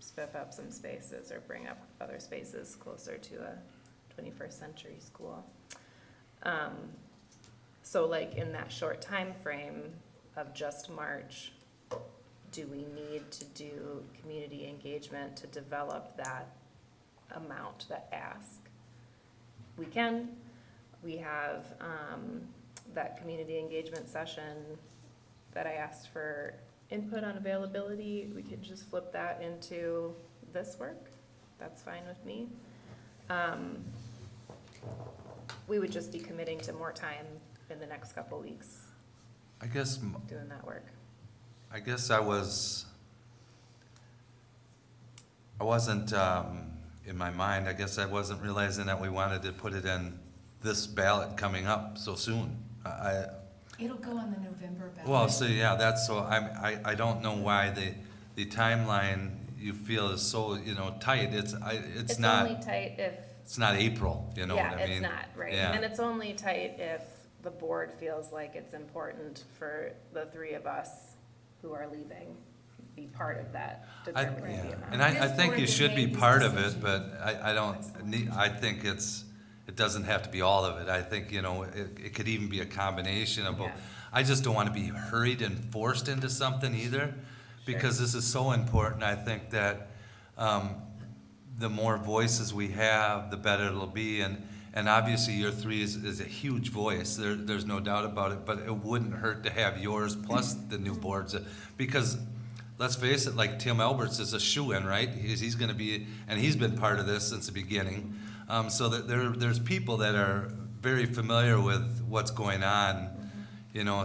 spiff up some spaces or bring up other spaces closer to a 21st century school. So like in that short time frame of just March, do we need to do community engagement to develop that amount, that ask? We can. We have that community engagement session that I asked for input on availability. We could just flip that into this work. That's fine with me. We would just be committing to more time in the next couple weeks I guess, doing that work. I guess I wasn't, in my mind, I guess I wasn't realizing that we wanted to put it in this ballot coming up so soon. It'll go on the November ballot. Well, so yeah, that's, so I don't know why the timeline you feel is so, tight. It's not. It's only tight if. It's not April, you know what I mean? Yeah, it's not, right. Yeah. And it's only tight if the board feels like it's important for the 3 of us who are leaving, be part of that determining the amount. And I think you should be part of it, but I think it doesn't have to be all of it. I think, it could even be a combination of both. Yeah. I just don't want to be hurried and forced into something either, because this is so important. I think that the more voices we have, the better it'll be. And obviously your 3 is a huge voice. There's no doubt about it, but it wouldn't hurt to have yours plus the new boards. Because let's face it, like Tim Alberts is a shoo-in, right? He's going to be, and he's been part of this since the beginning. So that there's people that are very familiar with what's going on,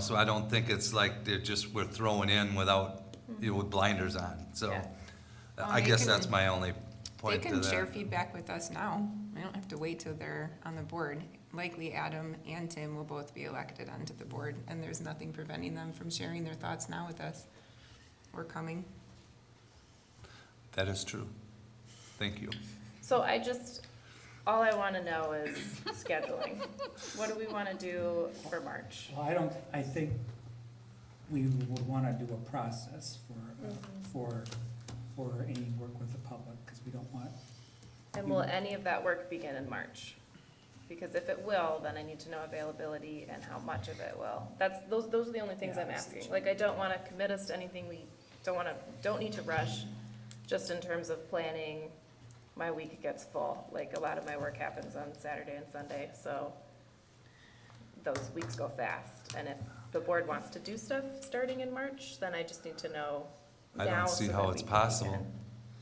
so I don't think it's like we're throwing in without you know, with blinders on, so. Yeah. I They guess can- that's my only They point to can share that. feedback with us now. They don't have to wait till they're on the board. Likely Adam and Tim will both be elected onto the board, and there's nothing preventing them from sharing their thoughts now with us. Or coming. That is true. Thank you. So all I want to know is scheduling. What do we want to do for March? Well, I think we would want to do a process for any work with the public, because we don't want, And will any of that work begin in March? Because if it will, then I need to know availability and how much of it will. Those are the only things I'm asking. Like, I don't want to commit us to anything we don't need to rush, just in terms of planning. My week gets full. Like, a lot of my work happens on Saturday and Sunday, so those weeks go fast. And if the board wants to do stuff starting in March, then I just need to know I now don't see so how that it's we can possible. begin.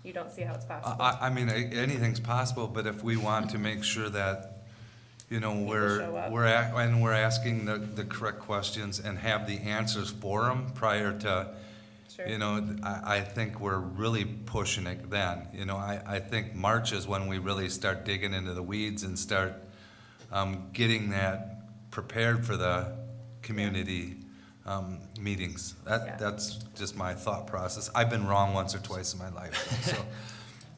You don't see how it's possible? I mean, anything's possible, but if we want to make sure that, you know, show up. we're asking the correct questions and have the answers for them prior to, Sure. you know, I think we're really pushing it then. You know, I think March is when we really start digging into the weeds and start getting that prepared for the community meetings. Yeah. That's just my thought process. I've been wrong once or twice in my life, so.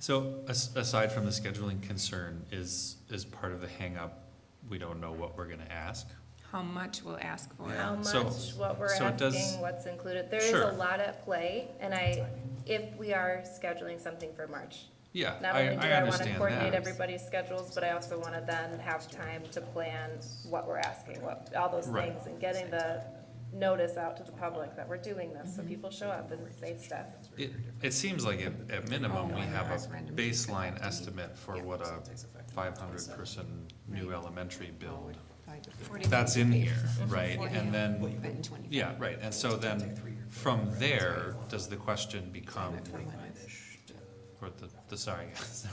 So aside from the scheduling concern, is part of the hang up, we don't know what we're gonna ask? How much we'll ask for. How much, So- what we're so it does- asking, what's included. There is Sure. a lot at play, and if we are scheduling something for March. Yeah, Not I only do I want to understand coordinate that. everybody's schedules, but I also want to then have time to plan what we're asking, all those Right. things, and getting the notice out to the public that we're doing this, so people show up and say stuff. It seems like at minimum, we have a Referendum. baseline estimate for what a 500-person new elementary build. That's in here, right? And then, yeah, right, and so then, from there, does the question become, or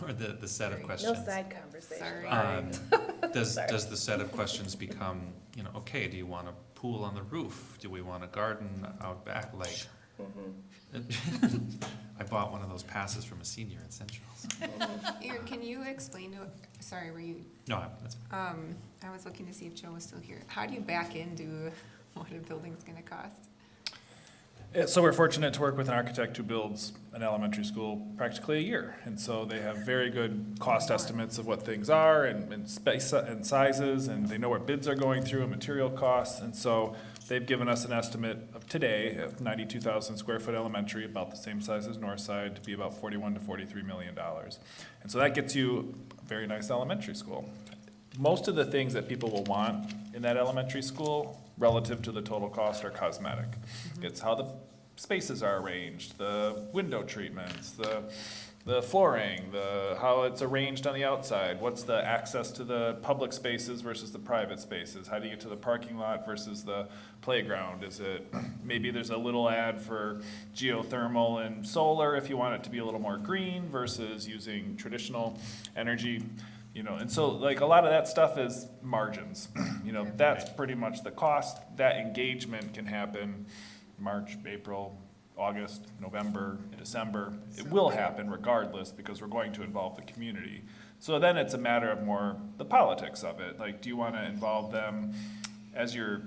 or the set of No questions? side conversation. Sorry. Does the set of questions become, you know, okay, do you want a pool on the roof? Do we want a garden out back? Like, I bought one of those passes from a senior at Central's. Here, can you explain to, sorry, were you, No, that's, I was looking to see if Joe was still here. How do you back into what a building's gonna cost? So we're fortunate to work with an architect who builds an elementary school practically a year. And so they have very good cost estimates of what things are and space and sizes, and they know where bids are going through and material costs. And so they've given us an estimate of today of 92,000 square foot elementary, about the same size as Northside, to be about $41 to $43 million. And so that gets you a very nice elementary school. Most of the things that people will want in that elementary school relative to the total cost are cosmetic. It's how the spaces are arranged, the window treatments, the flooring, how it's arranged on the outside, what's the access to the public spaces versus the private spaces, how do you get to the parking lot versus the playground, is it, maybe there's a little ad for geothermal and solar if you want it to be a little more green versus using traditional energy. You know, and so like a lot of that stuff is margins, you know, that's pretty much the cost. That engagement can happen March, April, August, November, December. It will happen regardless because we're going to involve the community. So then it's a matter of more the politics of it. Like, do you want to involve them as you're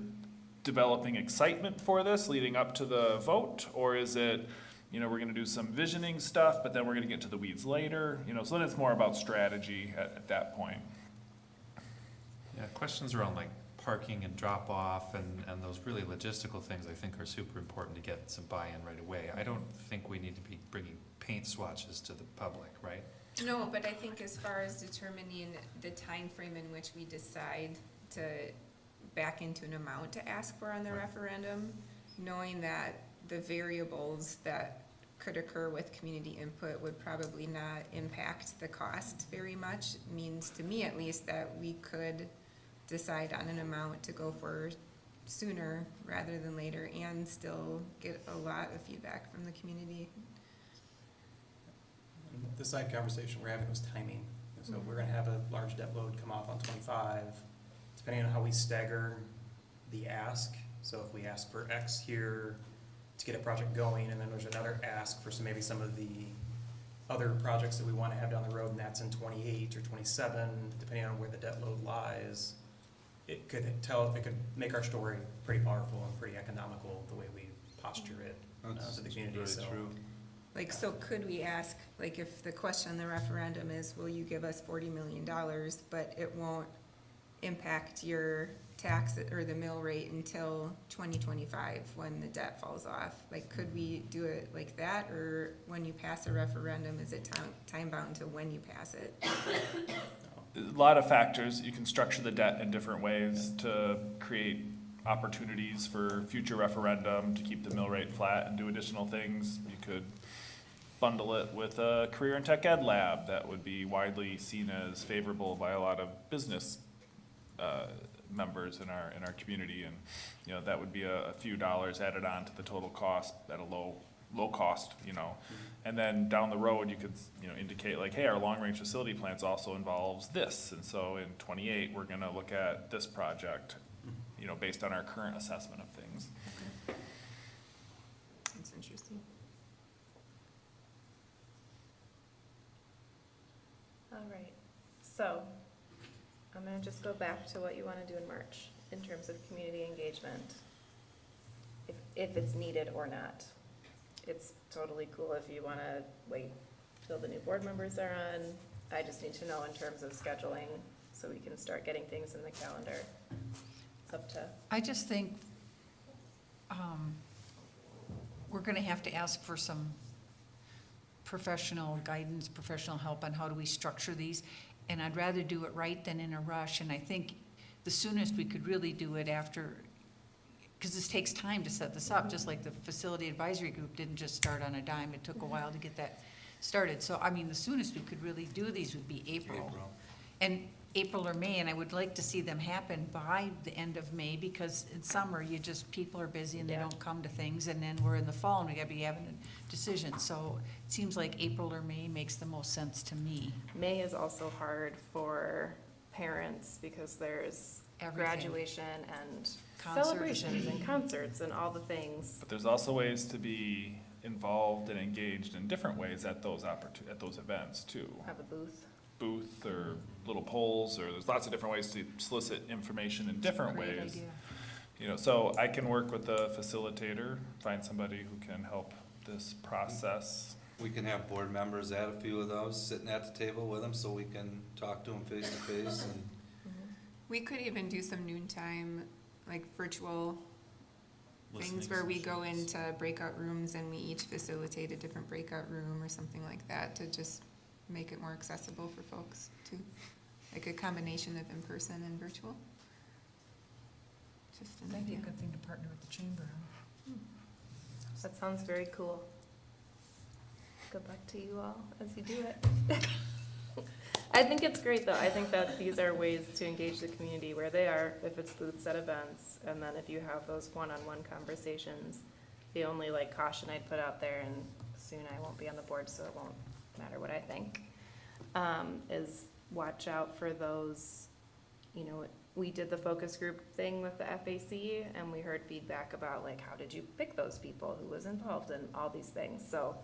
developing excitement for this leading up to the vote? Or is it, you know, we're gonna do some visioning stuff, but then we're gonna get to the weeds later, you know, so then it's more about strategy at that point. yeah, questions around like parking and drop off and those really logistical things I think are super important to get some buy-in right away. I don't think we need to be bringing paint swatches to the public, right? No, but I think as far as determining the time frame in which we decide to back into an amount to ask for on the referendum, knowing that the variables that could occur with community input would probably not impact the cost very much, means to me at least that we could decide on an amount to go for sooner rather than later and still get a lot of feedback from the community. The side conversation we're having was timing. So we're gonna have a large debt load come off on 25, depending on how we stagger the ask. So if we ask for X here, to get a project going, and then there's another ask for maybe some of the other projects that we want to have down the road, and that's in 28 or 27, depending on where the debt load lies. It could make our story pretty powerful and pretty economical the way we posture it to the community. Very So, true. Like, so could we ask, like, if the question in the referendum is, will you give us $40 million, but it won't impact your tax or the mill rate until 2025 when the debt falls off? Like, could we do it like that, or when you pass a referendum, is it time bound to when you pass it? A lot of factors. You can structure the debt in different ways to create opportunities for future referendum, to keep the mill rate flat and do additional things. You could bundle it with a career and tech ed lab that would be widely seen as favorable by a lot of business members in our community, and you know that would be a few dollars added on to the total cost at a low cost, you know. And then down the road you could, you know, indicate like, hey, our long range facility plans also involves this, and so in 28 we're going to look at this project, you know, based on our current assessment of things. That's interesting. All right, so I'm gonna just go back to what you wanna do in March in terms of community engagement. If it's needed or not. It's totally cool if you wanna wait till the new board members are on. I just need to know in terms of scheduling, so we can start getting things in the calendar. It's up to, I just think we're gonna have to ask for some professional guidance, professional help on how do we structure these. And I'd rather do it right than in a rush. And I think the soonest we could really do it after, because this takes time to set this up, just like the facility advisory group didn't just start on a dime. It took a while to get that started. So, I mean, the soonest we could really do these would be April. And April or May, and I would like to see them happen by the end of May, because in summer, people are busy and they don't come to things, and then we're in the fall and we gotta be having a decision. So it seems like April or May makes the most sense to me. May is also hard for parents because there's Everything. Graduation and Concerts. celebrations and concerts and all the things. But there's also ways to be involved and engaged in different ways at those events too. Have a booth. Or little polls, or there's lots of different ways to solicit information in different Great ways. idea. You know, so I can work with the facilitator, find somebody who can help this process. We can have board members at a few of those, sitting at the table with them, so we can talk to them face to face and. We could even do some noontime, like virtual Listening things where we go sessions. into breakout rooms and we each facilitate a different breakout room or something like that to just make it more accessible for folks too. Like a combination of in-person and virtual. Just an That'd be a idea. good thing to partner with the chamber on. That sounds very cool. Good luck to you all as you do it. I think it's great though. I think that these are ways to engage the community where they are, if it's booths at events, and then if you have those one-on-one conversations. The only like caution I'd put out there, and soon I won't be on the board, so it won't matter what I think, is watch out for those, you know, we did the focus group thing with the FAC, and we heard feedback about like, how did you pick those people, who was involved in all these things. So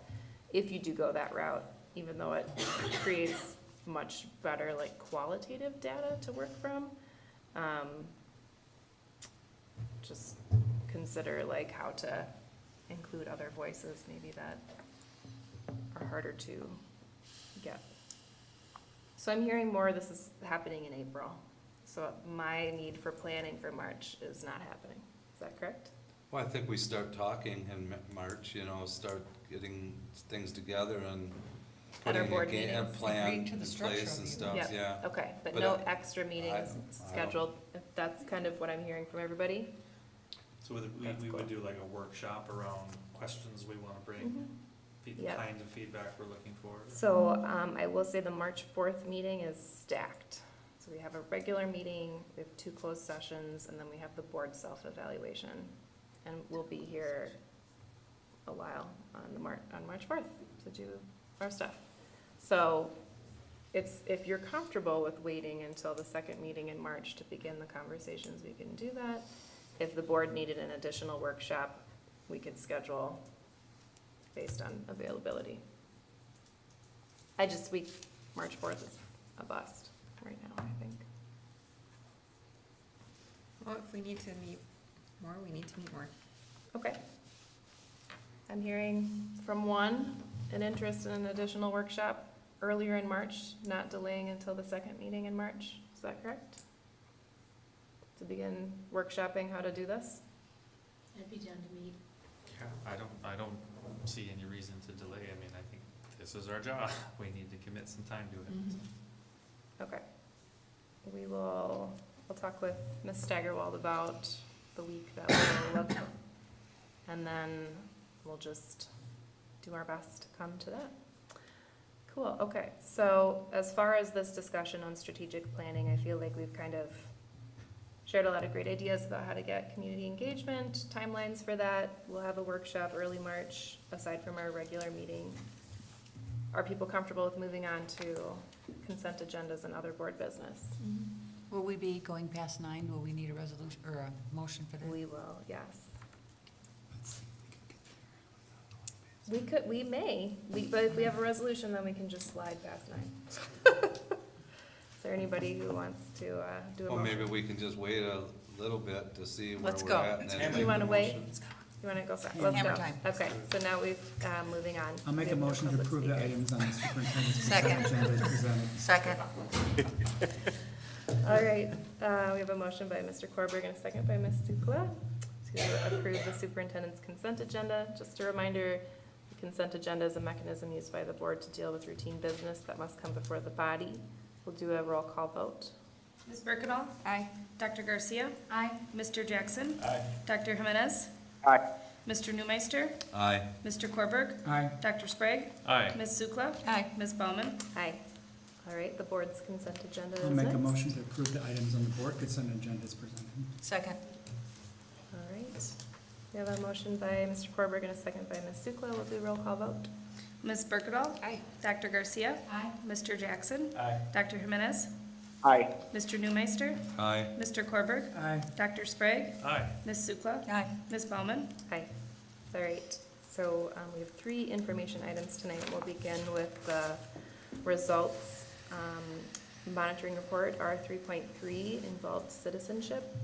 if you do go that route, even though it creates much better like qualitative data to work from, just consider like how to include other voices maybe that are harder to get. So I'm hearing more this is happening in April. So my need for planning for March is not happening. Is that correct? Well, I think we start talking in March, you know, start getting things together and At our putting board a meetings. plan Agreeing to the in structure place of and the stuff, Yeah. yeah. Okay, but But no I- extra meetings I- scheduled, if that's kind of what I'm hearing from everybody? So we would do like a workshop around questions we want to bring, Yeah. kinds of feedback we're looking for. So, I will say the March 4th meeting is stacked. So we have a regular meeting, we have 2 closed sessions, and then we have the board self-evaluation. And we'll be here a while on March 4th to do our stuff. So if you're comfortable with waiting until the second meeting in March to begin the conversations, we can do that. If the board needed an additional workshop, we could schedule based on availability. March 4th is a bust right now, I think. Well, if we need to meet more, we need to meet more. Okay. I'm hearing from one, an interest in an additional workshop earlier in March, not delaying until the second meeting in March. Is that correct? To begin workshopping how to do this? I'd be down to meet. Yeah, I don't see any reason to delay. I mean, I think this is our job. We need to commit some time to it. Okay. We'll talk with Ms. Steigerwald about the week that will look, and then we'll just do our best to come to that. Cool, okay. So as far as this discussion on strategic planning, I feel like we've kind of shared a lot of great ideas about how to get community engagement, timelines for that. We'll have a workshop early March, aside from our regular meeting. Are people comfortable with moving on to consent agendas and other board business? Will we be going past 9? Will we need a resolution or a motion for that? We will, yes. We may, but if we have a resolution, then we can just slide past 9. Is there anybody who wants to do a Well, motion? maybe we can just wait a little bit to see where Let's we're go. at. And then make You want to the wait? motion. You want to go fast? Let's Hammer go. time. Okay, so now moving on. I'll make We a have no motion to public approve the speakers. items on the superintendent's Second. consent agenda as presented. Second. All right, we have a motion by Mr. Korberg and a second by Ms. Sukla to approve the superintendent's consent agenda. Just a reminder, the consent agenda is a mechanism used by the board to deal with routine business that must come before the body. We'll do a roll call vote. Ms. Berkedal? Aye. Dr. Garcia? Aye. Mr. Jackson? Aye. Dr. Jimenez? Aye. Mr. Newmeister? Aye. Mr. Korberg? Aye. Dr. Sprague? Aye. Ms. Sukla? Aye. Ms. Baumann? Aye. All right, the board's consent agenda is I'll make a next. motion to approve the items on the board consent agenda as presented. Second. All right, we have a motion by Mr. Korberg and a second by Ms. Sukla. We'll do a roll call vote. Ms. Berkedal? Aye. Dr. Garcia? Aye. Mr. Jackson? Aye. Dr. Jimenez? Aye. Mr. Newmeister? Aye. Mr. Korberg? Aye. Dr. Sprague? Aye. Ms. Sukla? Aye. Ms. Baumann? Aye. All right, so we have 3 information items tonight. We'll begin with the results. Monitoring report, R3.3 involved citizenship.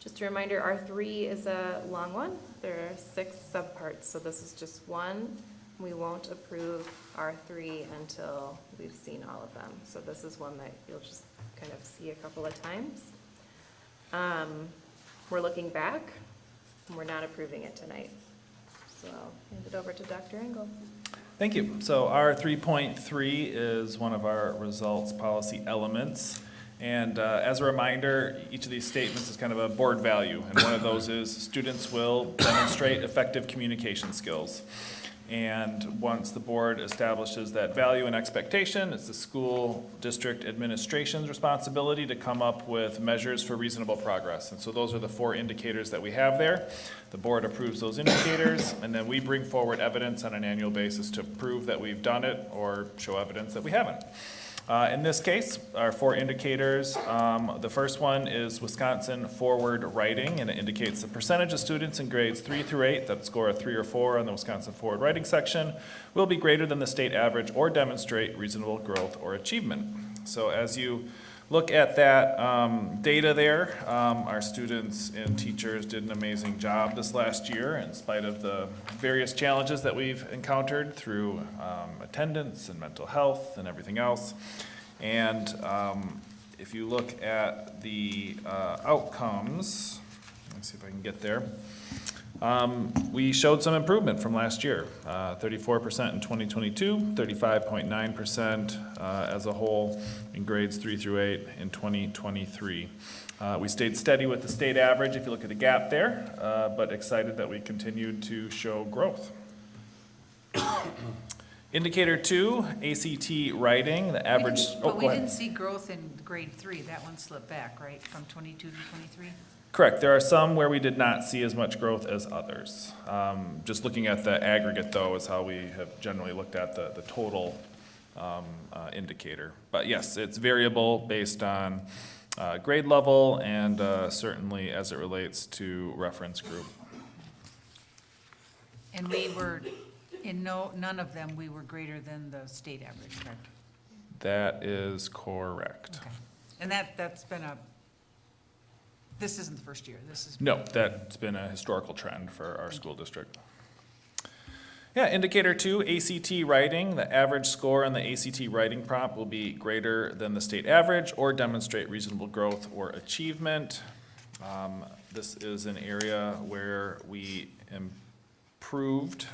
Just a reminder, R3 is a long one. There are 6 subparts, so this is just one. We won't approve R3 until we've seen all of them. So this is one that you'll just kind of see a couple of times. We're looking back, and we're not approving it tonight. So I'll hand it over to Dr. Engel. Thank you. So our 3.3 is one of our results policy elements. And as a reminder, each of these statements is kind of a board value. And one of those is students will demonstrate effective communication skills. And once the board establishes that value and expectation, it's the school district administration's responsibility to come up with measures for reasonable progress. And so those are the 4 indicators that we have there. The board approves those indicators, and then we bring forward evidence on an annual basis to prove that we've done it or show evidence that we haven't. In this case, our 4 indicators, the first one is Wisconsin forward writing, and it indicates the percentage of students in grades 3 through 8 that score a 3 or 4 on the Wisconsin forward writing section will be greater than the state average or demonstrate reasonable growth or achievement. So as you look at that data there, our students and teachers did an amazing job this last year in spite of the various challenges that we've encountered through attendance and mental health and everything else. And if you look at the outcomes, let me see if I can get there. We showed some improvement from last year, 34% in 2022, 35.9% as a whole in grades 3 through 8 in 2023. We stayed steady with the state average if you look at the gap there, but excited that we continued to show growth. Indicator 2, ACT writing, the average. But we go ahead. didn't see growth in grade 3. That one slipped back, right, from 22 to 23? Correct. There are some where we did not see as much growth as others. Just looking at the aggregate, though, is how we have generally looked at the total indicator. But yes, it's variable based on grade level and certainly as it relates to reference group. And we were, none of them, we were greater than the state average, correct? That is correct. Okay. And that's been this isn't the first year, this is. No, that's been a historical trend for our school district. Yeah, indicator 2, ACT writing. The average score on the ACT writing prompt will be greater than the state average or demonstrate reasonable growth or achievement. This is an area where we improved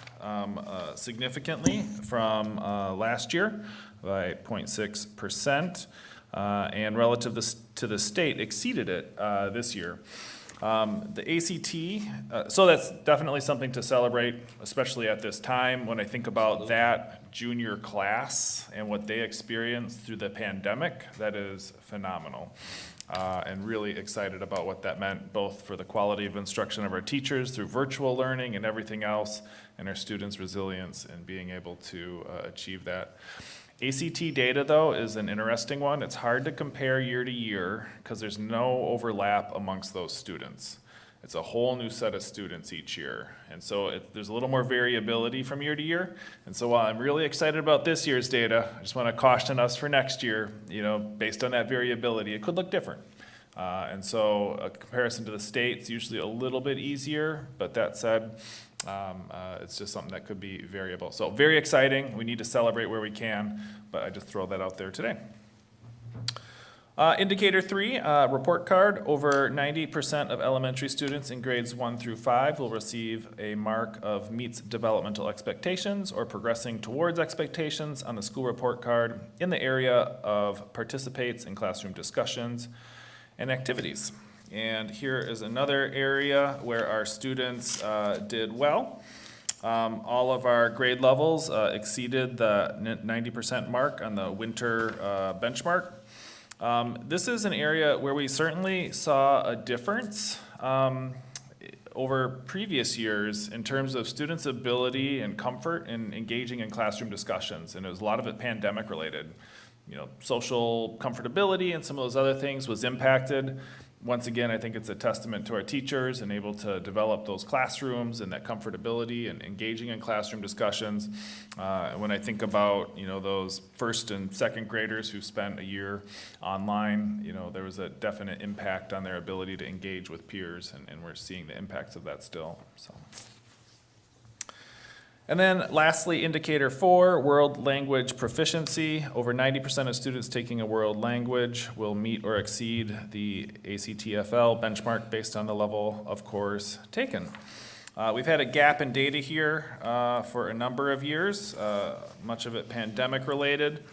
significantly from last year by 0.6%, and relative to the state exceeded it this year. The ACT, so that's definitely something to celebrate, especially at this time. When I think about that junior class and what they experienced through the pandemic, that is phenomenal. And really excited about what that meant, both for the quality of instruction of our teachers through virtual learning and everything else, and our students' resilience in being able to achieve that. ACT data, though, is an interesting one. It's hard to compare year to year because there's no overlap amongst those students. It's a whole new set of students each year. And so there's a little more variability from year to year. And so while I'm really excited about this year's data, I just want to caution us for next year, based on that variability, it could look different. And so a comparison to the state's usually a little bit easier, but that said, it's just something that could be variable. So very exciting. We need to celebrate where we can, but I just throw that out there today. Indicator 3, report card. Over 90% of elementary students in grades 1 through 5 will receive a mark of meets developmental expectations or progressing towards expectations on the school report card in the area of participates in classroom discussions and activities. And here is another area where our students did well. All of our grade levels exceeded the 90% mark on the winter benchmark. This is an area where we certainly saw a difference over previous years in terms of students' ability and comfort in engaging in classroom discussions, and it was a lot of it pandemic related. Social comfortability and some of those other things was impacted. Once again, I think it's a testament to our teachers and able to develop those classrooms and that comfortability and engaging in classroom discussions. When I think about, those first and second graders who spent a year online, there was a definite impact on their ability to engage with peers, and we're seeing the impacts of that still. So. And then lastly, indicator 4, world language proficiency. Over 90% of students taking a world language will meet or exceed the ACTFL benchmark based on the level of course taken. We've had a gap in data here for a number of years, much of it pandemic related.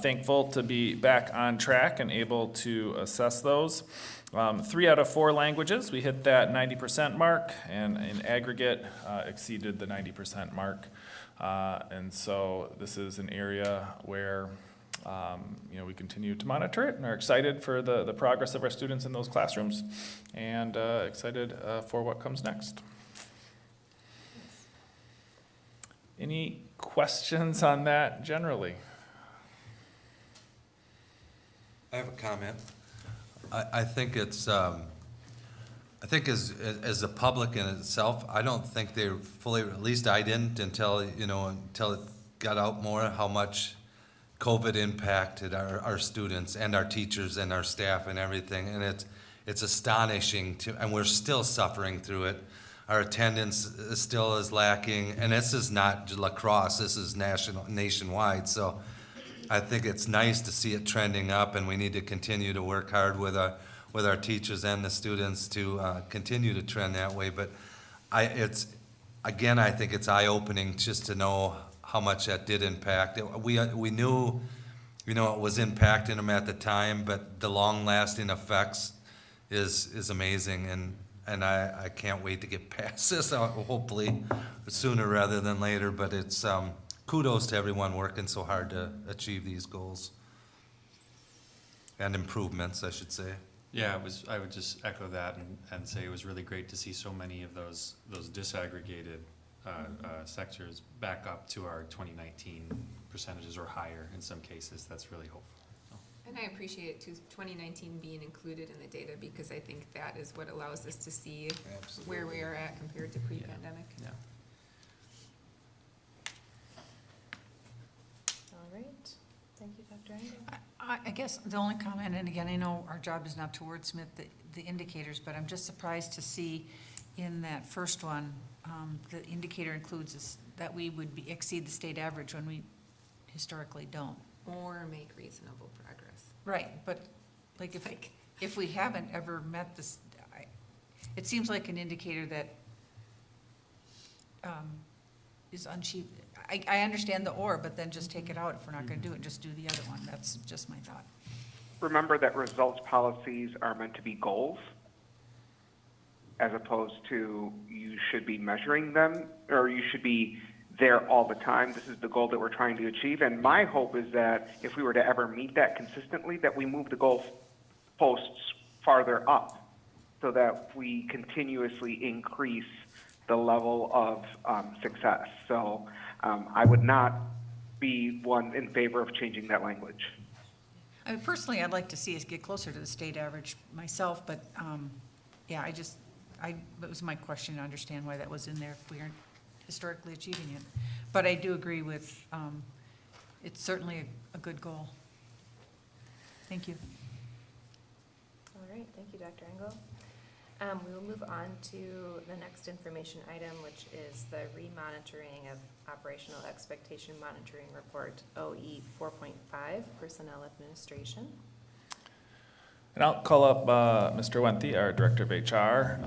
Thankful to be back on track and able to assess those. 3 out of 4 languages, we hit that 90% mark, and in aggregate exceeded the 90% mark. And so this is an area where we continue to monitor it and are excited for the progress of our students in those classrooms, and excited for what comes next. Any questions on that generally? I have a comment. I think it's, I think as the public in itself, I don't think they're fully, at least I didn't until it got out more, how much COVID impacted our students and our teachers and our staff and everything. And it's astonishing and we're still suffering through it. Our attendance still is lacking, and this is not La Crosse, this is nationwide. So I think it's nice to see it trending up, and we need to continue to work hard with our teachers and the students to continue to trend that way. But I think it's eye-opening just to know how much that did impact. We knew, it was impacting them at the time, but the long-lasting effects is amazing, and I can't wait to get past this, hopefully sooner rather than later. But it's kudos to everyone working so hard to achieve these goals and improvements, I should say. Yeah, I would just echo that and say it was really great to see so many of those disaggregated sectors back up to our 2019 percentages or higher in some cases. That's really hopeful. And I appreciate 2019 being included in the data, because I think that is what allows us to see where we are at compared to pre-pandemic. Yeah. Dr. Engel? I guess the only comment, and again, I know our job is not to wordsmith the indicators, but I'm just surprised to see in that first one, the indicator includes that we would exceed the state average when we historically don't. Or make reasonable progress. Right, but like if we haven't ever met this, it seems like an indicator that is unachieved. I understand the or, but then just take it out if we're not gonna do it, just do the other one. That's just my thought. Remember that results policies are meant to be goals, as opposed to you should be measuring them, or you should be there all the time. This is the goal that we're trying to achieve, and my hope is that if we were to ever meet that consistently, that we move the goal posts farther up, so that we continuously increase the level of success. So I would not be one in favor of changing that language. I mean, personally, I'd like to see us get closer to the state average myself, but, yeah, that was my question, to understand why that was in there if we aren't historically achieving it. But I do agree with, it's certainly a good goal. Thank you. All right, thank you, Dr. Engel. We will move on to the next information item, which is the remonitoring of Operational Expectation Monitoring Report, OE 4.5, Personnel Administration. And I'll call up Mr. Wenthe, our Director of HR,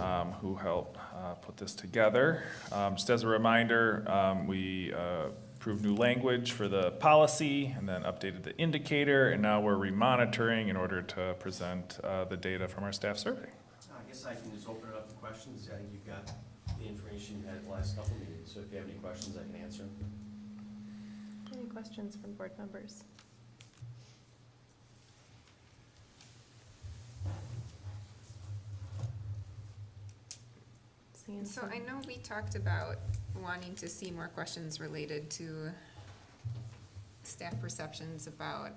who helped put this together. Just as a reminder, we approved new language for the policy and then updated the indicator, and now we're remonitoring in order to present the data from our staff survey. I guess I can just open it up to questions. I think you've got the information you had at the last couple meetings, so if you have any questions, I can answer them. Any questions from board members? So I know we talked about wanting to see more questions related to staff perceptions about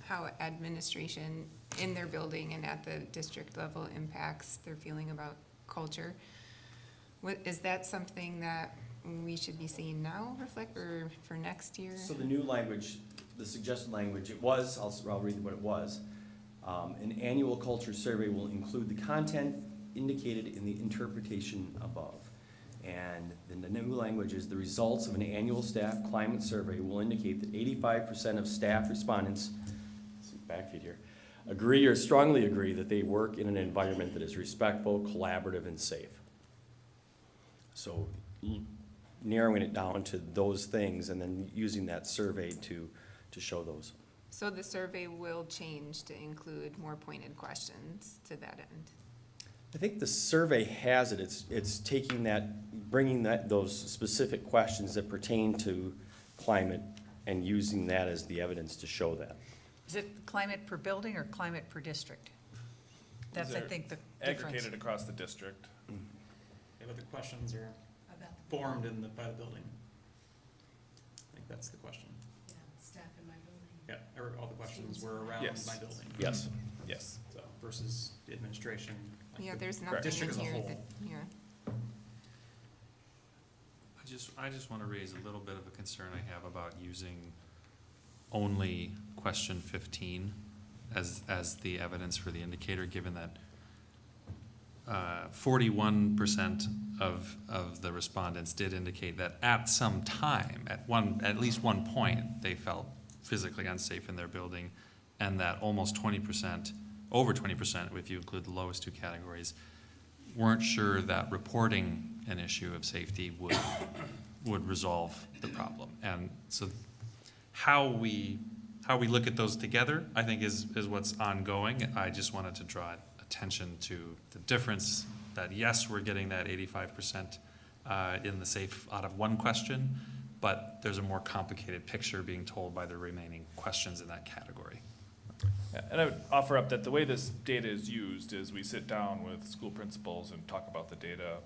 how administration in their building and at the district level impacts their feeling about culture. Is that something that we should be seeing now reflect or for next year? So the new language, the suggested language, I'll read what it was. An annual culture survey will include the content indicated in the interpretation above. And then the new language is the results of an annual staff climate survey will indicate that 85% of staff respondents, backfeed here, agree or strongly agree that they work in an environment that is respectful, collaborative, and safe. So narrowing it down to those things and then using that survey to show those. So the survey will change to include more pointed questions to that end? I think the survey has it. It's taking that, bringing those specific questions that pertain to climate and using that as the evidence to show that. Is it climate per building or climate per district? That's, I think, the difference. Aggregated across the district. Yeah, but the questions are formed by the building. I think that's the question. Yeah, staff in my building. Yeah, or all the questions were around Yes. my building. Yes. Yes. So versus the administration. like Yeah, the there's nothing district in as a here whole. that, yeah. I just want to raise a little bit of a concern I have about using only question 15 as the evidence for the indicator, given that 41% of the respondents did indicate that at some time, at least one point, they felt physically unsafe in their building, and that almost 20%, over 20%, if you include the lowest two categories, weren't sure that reporting an issue of safety would resolve the problem. And so how we look at those together, I think is what's ongoing. I just wanted to draw attention to the difference that yes, we're getting that 85% in the safe out of one question, but there's a more complicated picture being told by the remaining questions in that category. Yeah, and I would offer up that the way this data is used is we sit down with school principals and talk about the data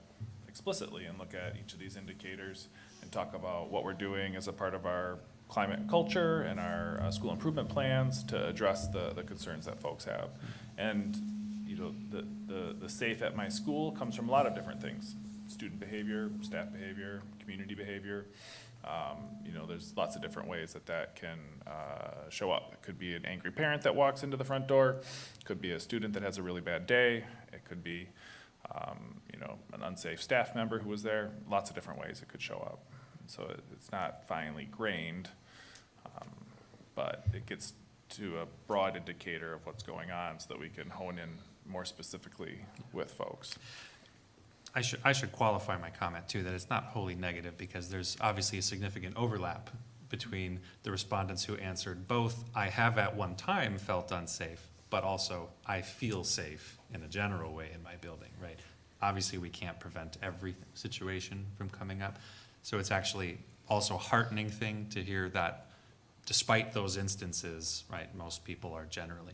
explicitly and look at each of these indicators and talk about what we're doing as a part of our climate and culture and our school improvement plans to address the concerns that folks have. And you know, the safe at my school comes from a lot of different things. student behavior, staff behavior, community behavior. You know, there's lots of different ways that that can show up. It could be an angry parent that walks into the front door. It could be a student that has a really bad day. It could be, you know, an unsafe staff member who was there. Lots of different ways it could show up. So it's not finely grained, but it gets to a broad indicator of what's going on so that we can hone in more specifically with folks. I should qualify my comment too, that it's not wholly negative, because there's obviously a significant overlap between the respondents who answered both, I have at one time felt unsafe, but also I feel safe in a general way in my building, right? Obviously, we can't prevent every situation from coming up. So it's actually also a heartening thing to hear that despite those instances, right, most people are generally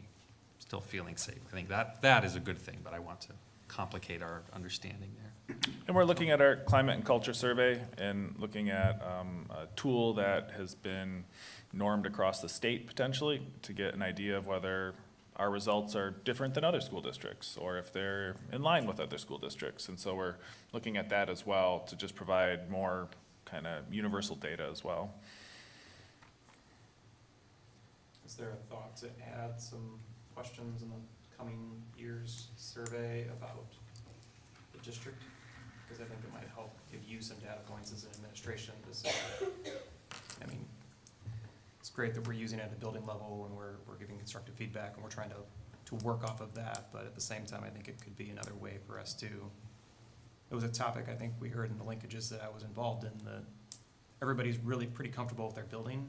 still feeling safe. I think that is a good thing, but I want to complicate our understanding there. And we're looking at our climate and culture survey and looking at a tool that has been normed across the state potentially to get an idea of whether our results are different than other school districts or if they're in line with other school districts. And so we're looking at that as well to just provide more kind of universal data as well. Is there a thought to add some questions in the coming year's survey about the district? Because I think it might help give you some data points as an administration to say, I mean, it's great that we're using it at the building level and we're giving constructive feedback and we're trying to work off of that, but at the same time, I think it could be another way for us to, it was a topic I think we heard in the linkages that I was involved in, that everybody's really pretty comfortable with their building.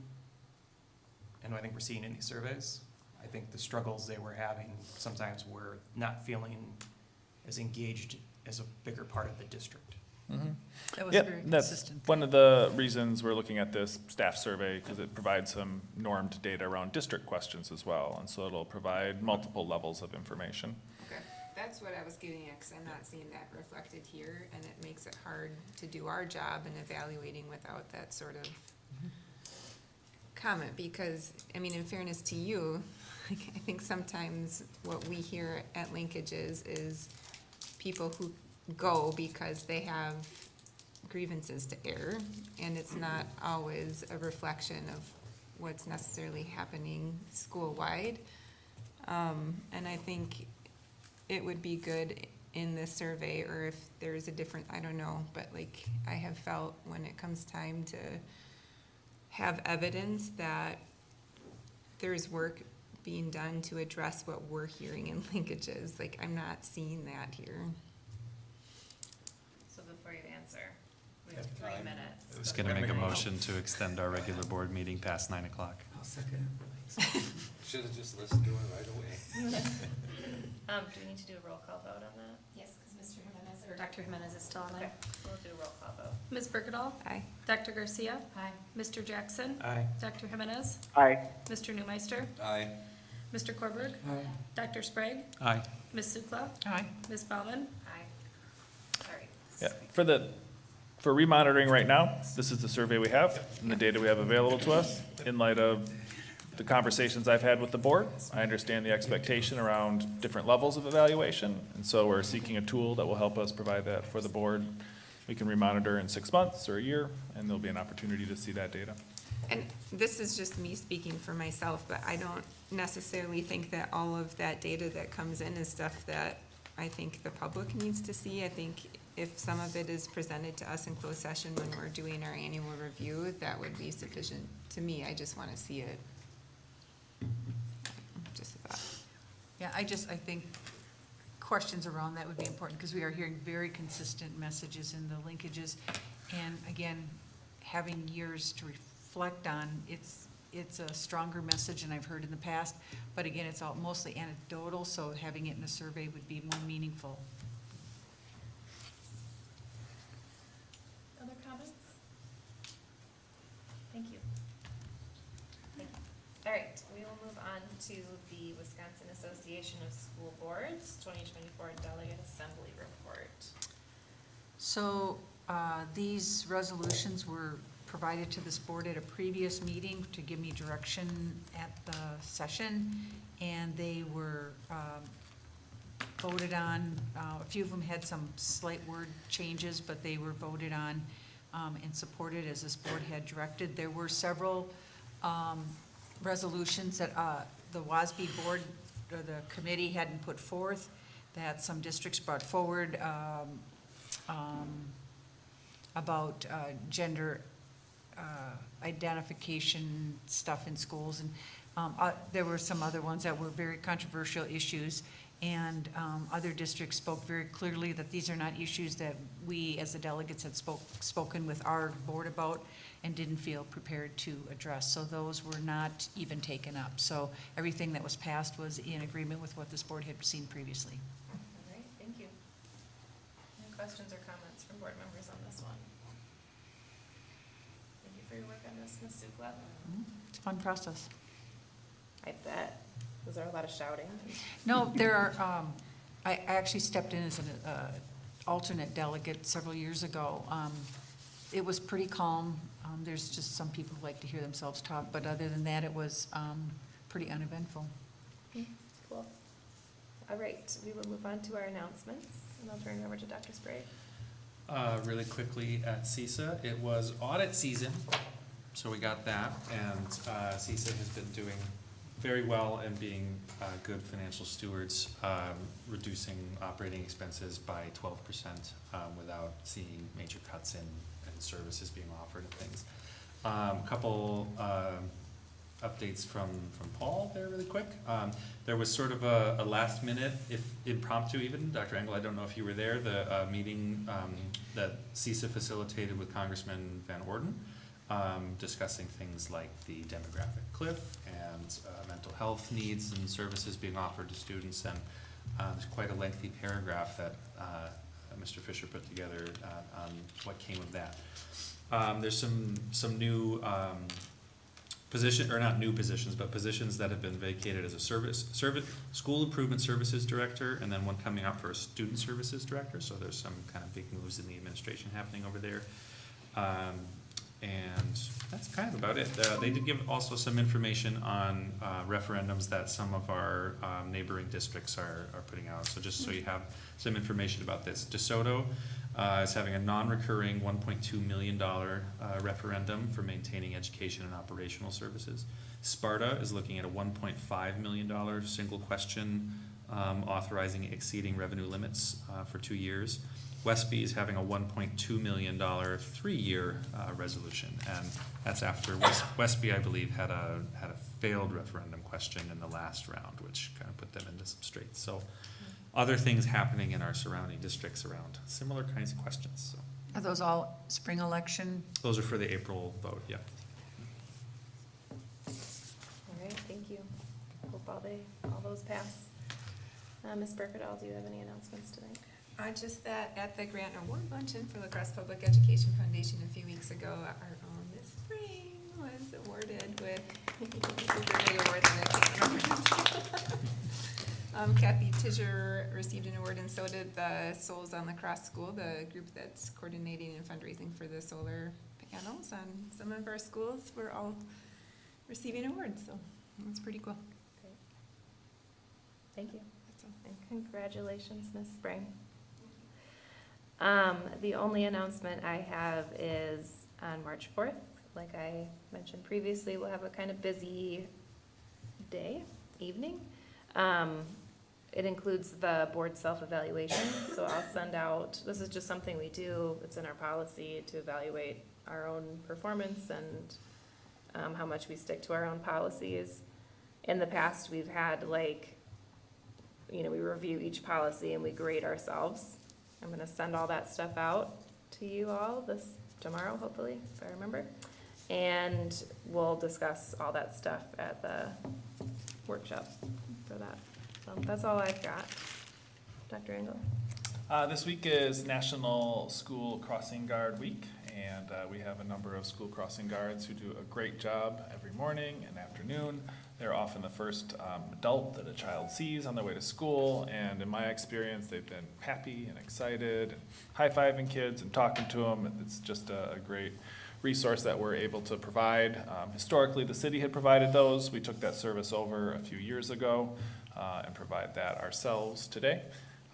And I think we're seeing in these surveys, I think the struggles they were having sometimes were not feeling as engaged as a bigger part of the district. Mm-hmm. That was Yep, very that's consistent. one of the reasons we're looking at this staff survey, because it provides some normed data around district questions as well. And so it'll provide multiple levels of information. Okay, that's what I was getting at, because I'm not seeing that reflected here, and it makes it hard to do our job in evaluating without that sort of comment, because, I mean, in fairness to you, like, I think sometimes what we hear at linkages is people who go because they have grievances to air, and it's not always a reflection of what's necessarily happening school-wide. And I think it would be good in this survey, or if there's a different, I don't know, but like, I have felt when it comes time to have evidence that there's work being done to address what we're hearing in linkages. Like, I'm not seeing that here. So before you answer, we have 3 minutes. I was gonna make a motion to extend our regular board meeting past 9 o'clock. I'll second. Should have just listened to it right away. Do we need to do a roll call vote on that? Yes, because Mr. Jimenez, or Dr. Jimenez is still on Okay, there. so we'll do a roll call vote. Ms. Berkedal? Aye. Dr. Garcia? Aye. Mr. Jackson? Aye. Dr. Jimenez? Aye. Mr. Newmeister? Aye. Mr. Korberg? Aye. Dr. Sprague? Aye. Ms. Sukla? Aye. Ms. Baumann? Aye. Sorry. Yeah, for remonitoring right now, this is the survey we have and the data we have available to us. In light of the conversations I've had with the board, I understand the expectation around different levels of evaluation, and so we're seeking a tool that will help us provide that for the board. We can remonitor in 6 months or a year, and there'll be an opportunity to see that data. And this is just me speaking for myself, but I don't necessarily think that all of that data that comes in is stuff that I think the public needs to see. I think if some of it is presented to us in closed session when we're doing our annual review, that would be sufficient to me. I just want to see it. Just a thought. Yeah, I think questions around that would be important, because we are hearing very consistent messages in the linkages. And again, having years to reflect on, it's a stronger message than I've heard in the past. But again, it's all mostly anecdotal, so having it in a survey would be more meaningful. Other comments? Thank you. Thank you. All right, we will move on to the Wisconsin Association of School Boards 2024 Delegate Assembly Report. So these resolutions were provided to this board at a previous meeting to give me direction at the session, and they were voted on. A few of them had some slight word changes, but they were voted on and supported as this board had directed. There were several resolutions that the WASB board, or the committee hadn't put forth, that some districts brought forward about gender identification stuff in schools, and there were some other ones that were very controversial issues, and other districts spoke very clearly that these are not issues that we as the delegates had spoken with our board about and didn't feel prepared to address, so those were not even taken up. So everything that was passed was in agreement with what this board had seen previously. All right, thank you. Any questions or comments from board members on this one? Thank you for your work on this, Ms. Sukla. It's a fun process. I bet. Was there a lot of shouting? No, there are, I actually stepped in as an alternate delegate several years ago. It was pretty calm. There's just some people who like to hear themselves talk, but other than that, it was pretty uneventful. Cool. All right, we will move on to our announcements, and I'll turn it over to Dr. Sprague. Really quickly at CISA, it was audit season, so we got that, and CISA has been doing very well and being good financial stewards, reducing operating expenses by 12% without seeing major cuts in services being offered and things. Couple updates from Paul there really quick. There was sort of a last minute, if impromptu even, Dr. Engel, I don't know if you were there, the meeting that CISA facilitated with Congressman Van Orden, discussing things like the demographic cliff and mental health needs and services being offered to students, and there's quite a lengthy paragraph that Mr. Fisher put together on what came of that. There's some new position, or not new positions, but positions that have been vacated as a service school improvement services director, and then one coming up for a student services director. So there's some kind of big moves in the administration happening over there. And that's kind of about it. They did give also some information on referendums that some of our neighboring districts are putting out. So just so you have some information about this. DeSoto is having a non-recurring $1.2 million referendum for maintaining education and operational services. Sparta is looking at a $1.5 million single question authorizing exceeding revenue limits for 2 years. Westby is having a $1.2 million 3-year resolution, and that's after Westby, I believe, had a failed referendum question in the last round, which kind of put them into some straits. So, other things happening in our surrounding districts around similar kinds of questions. So. Are those all spring election? Those are for the April vote. Yeah. All right, thank you. Hope all those pass. Ms. Berkedahl, do you have any announcements tonight? Just that at the grant award luncheon for the Crosse Public Education Foundation a few weeks ago, our own Miss Spring was awarded with super big award that I can't remember. Kathy Tischer received an award, and so did the Souls on the Crosse School, the group that's coordinating and fundraising for the solar panels on some of our schools. We're all receiving awards, so it's pretty cool. Great. Thank you. And congratulations, Ms. Spring. The only announcement I have is on March 4th. Like I mentioned previously, we'll have a kind of busy evening. It includes the board self-evaluation, so I'll send out, this is just something we do, it's in our policy to evaluate our own performance and how much we stick to our own policies. In the past, we've had we review each policy and we grade ourselves. I'm gonna send all that stuff out to you all tomorrow, hopefully, if I remember. And we'll discuss all that stuff at the workshop for that. So that's all I've got. Dr. Engel? This week is National School Crossing Guard Week, and we have a number of school crossing guards who do a great job every morning and afternoon. They're often the first adult that a child sees on their way to school, and in my experience, they've been happy and excited, and high-fiving kids and talking to them. It's just a great resource that we're able to provide. Historically, the city had provided those. We took that service over a few years ago and provide that ourselves today.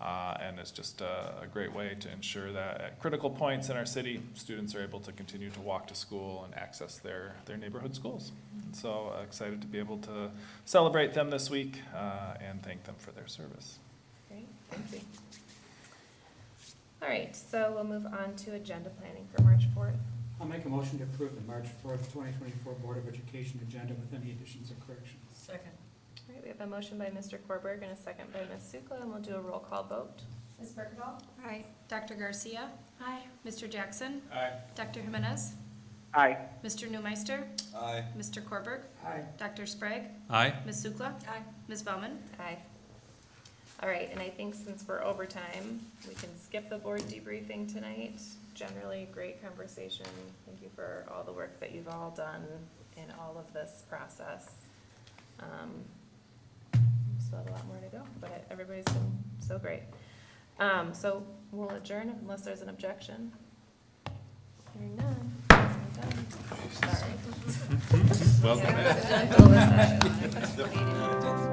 And it's just a great way to ensure that at critical points in our city, students are able to continue to walk to school and access their neighborhood schools. And so excited to be able to celebrate them this week and thank them for their service. Great, thank you. All right, so we'll move on to agenda planning for March 4th. I'll make a motion to approve the March 4th, 2024 Board of Education agenda with any additions or corrections. Second. All right, we have a motion by Mr. Korberg and a second by Ms. Sukla, and we'll do a roll call vote. Ms. Bergdahl? Aye. Dr. Garcia? Aye. Mr. Jackson? Aye. Dr. Jimenez? Aye. Mr. Newmeister? Aye. Mr. Korberg? Aye. Dr. Sprague? Aye. Ms. Sukla? Aye. Ms. Baumann? Aye. All right, and I think since we're over time, we can skip the board debriefing tonight. Generally, great conversation. Thank you for all the work that you've all done in all of this process. Still have a lot more to go, but everybody's been so great. So we'll adjourn unless there's an objection. Hearing none. We're done. Sorry. Welcome Yeah, back. it's a closed session.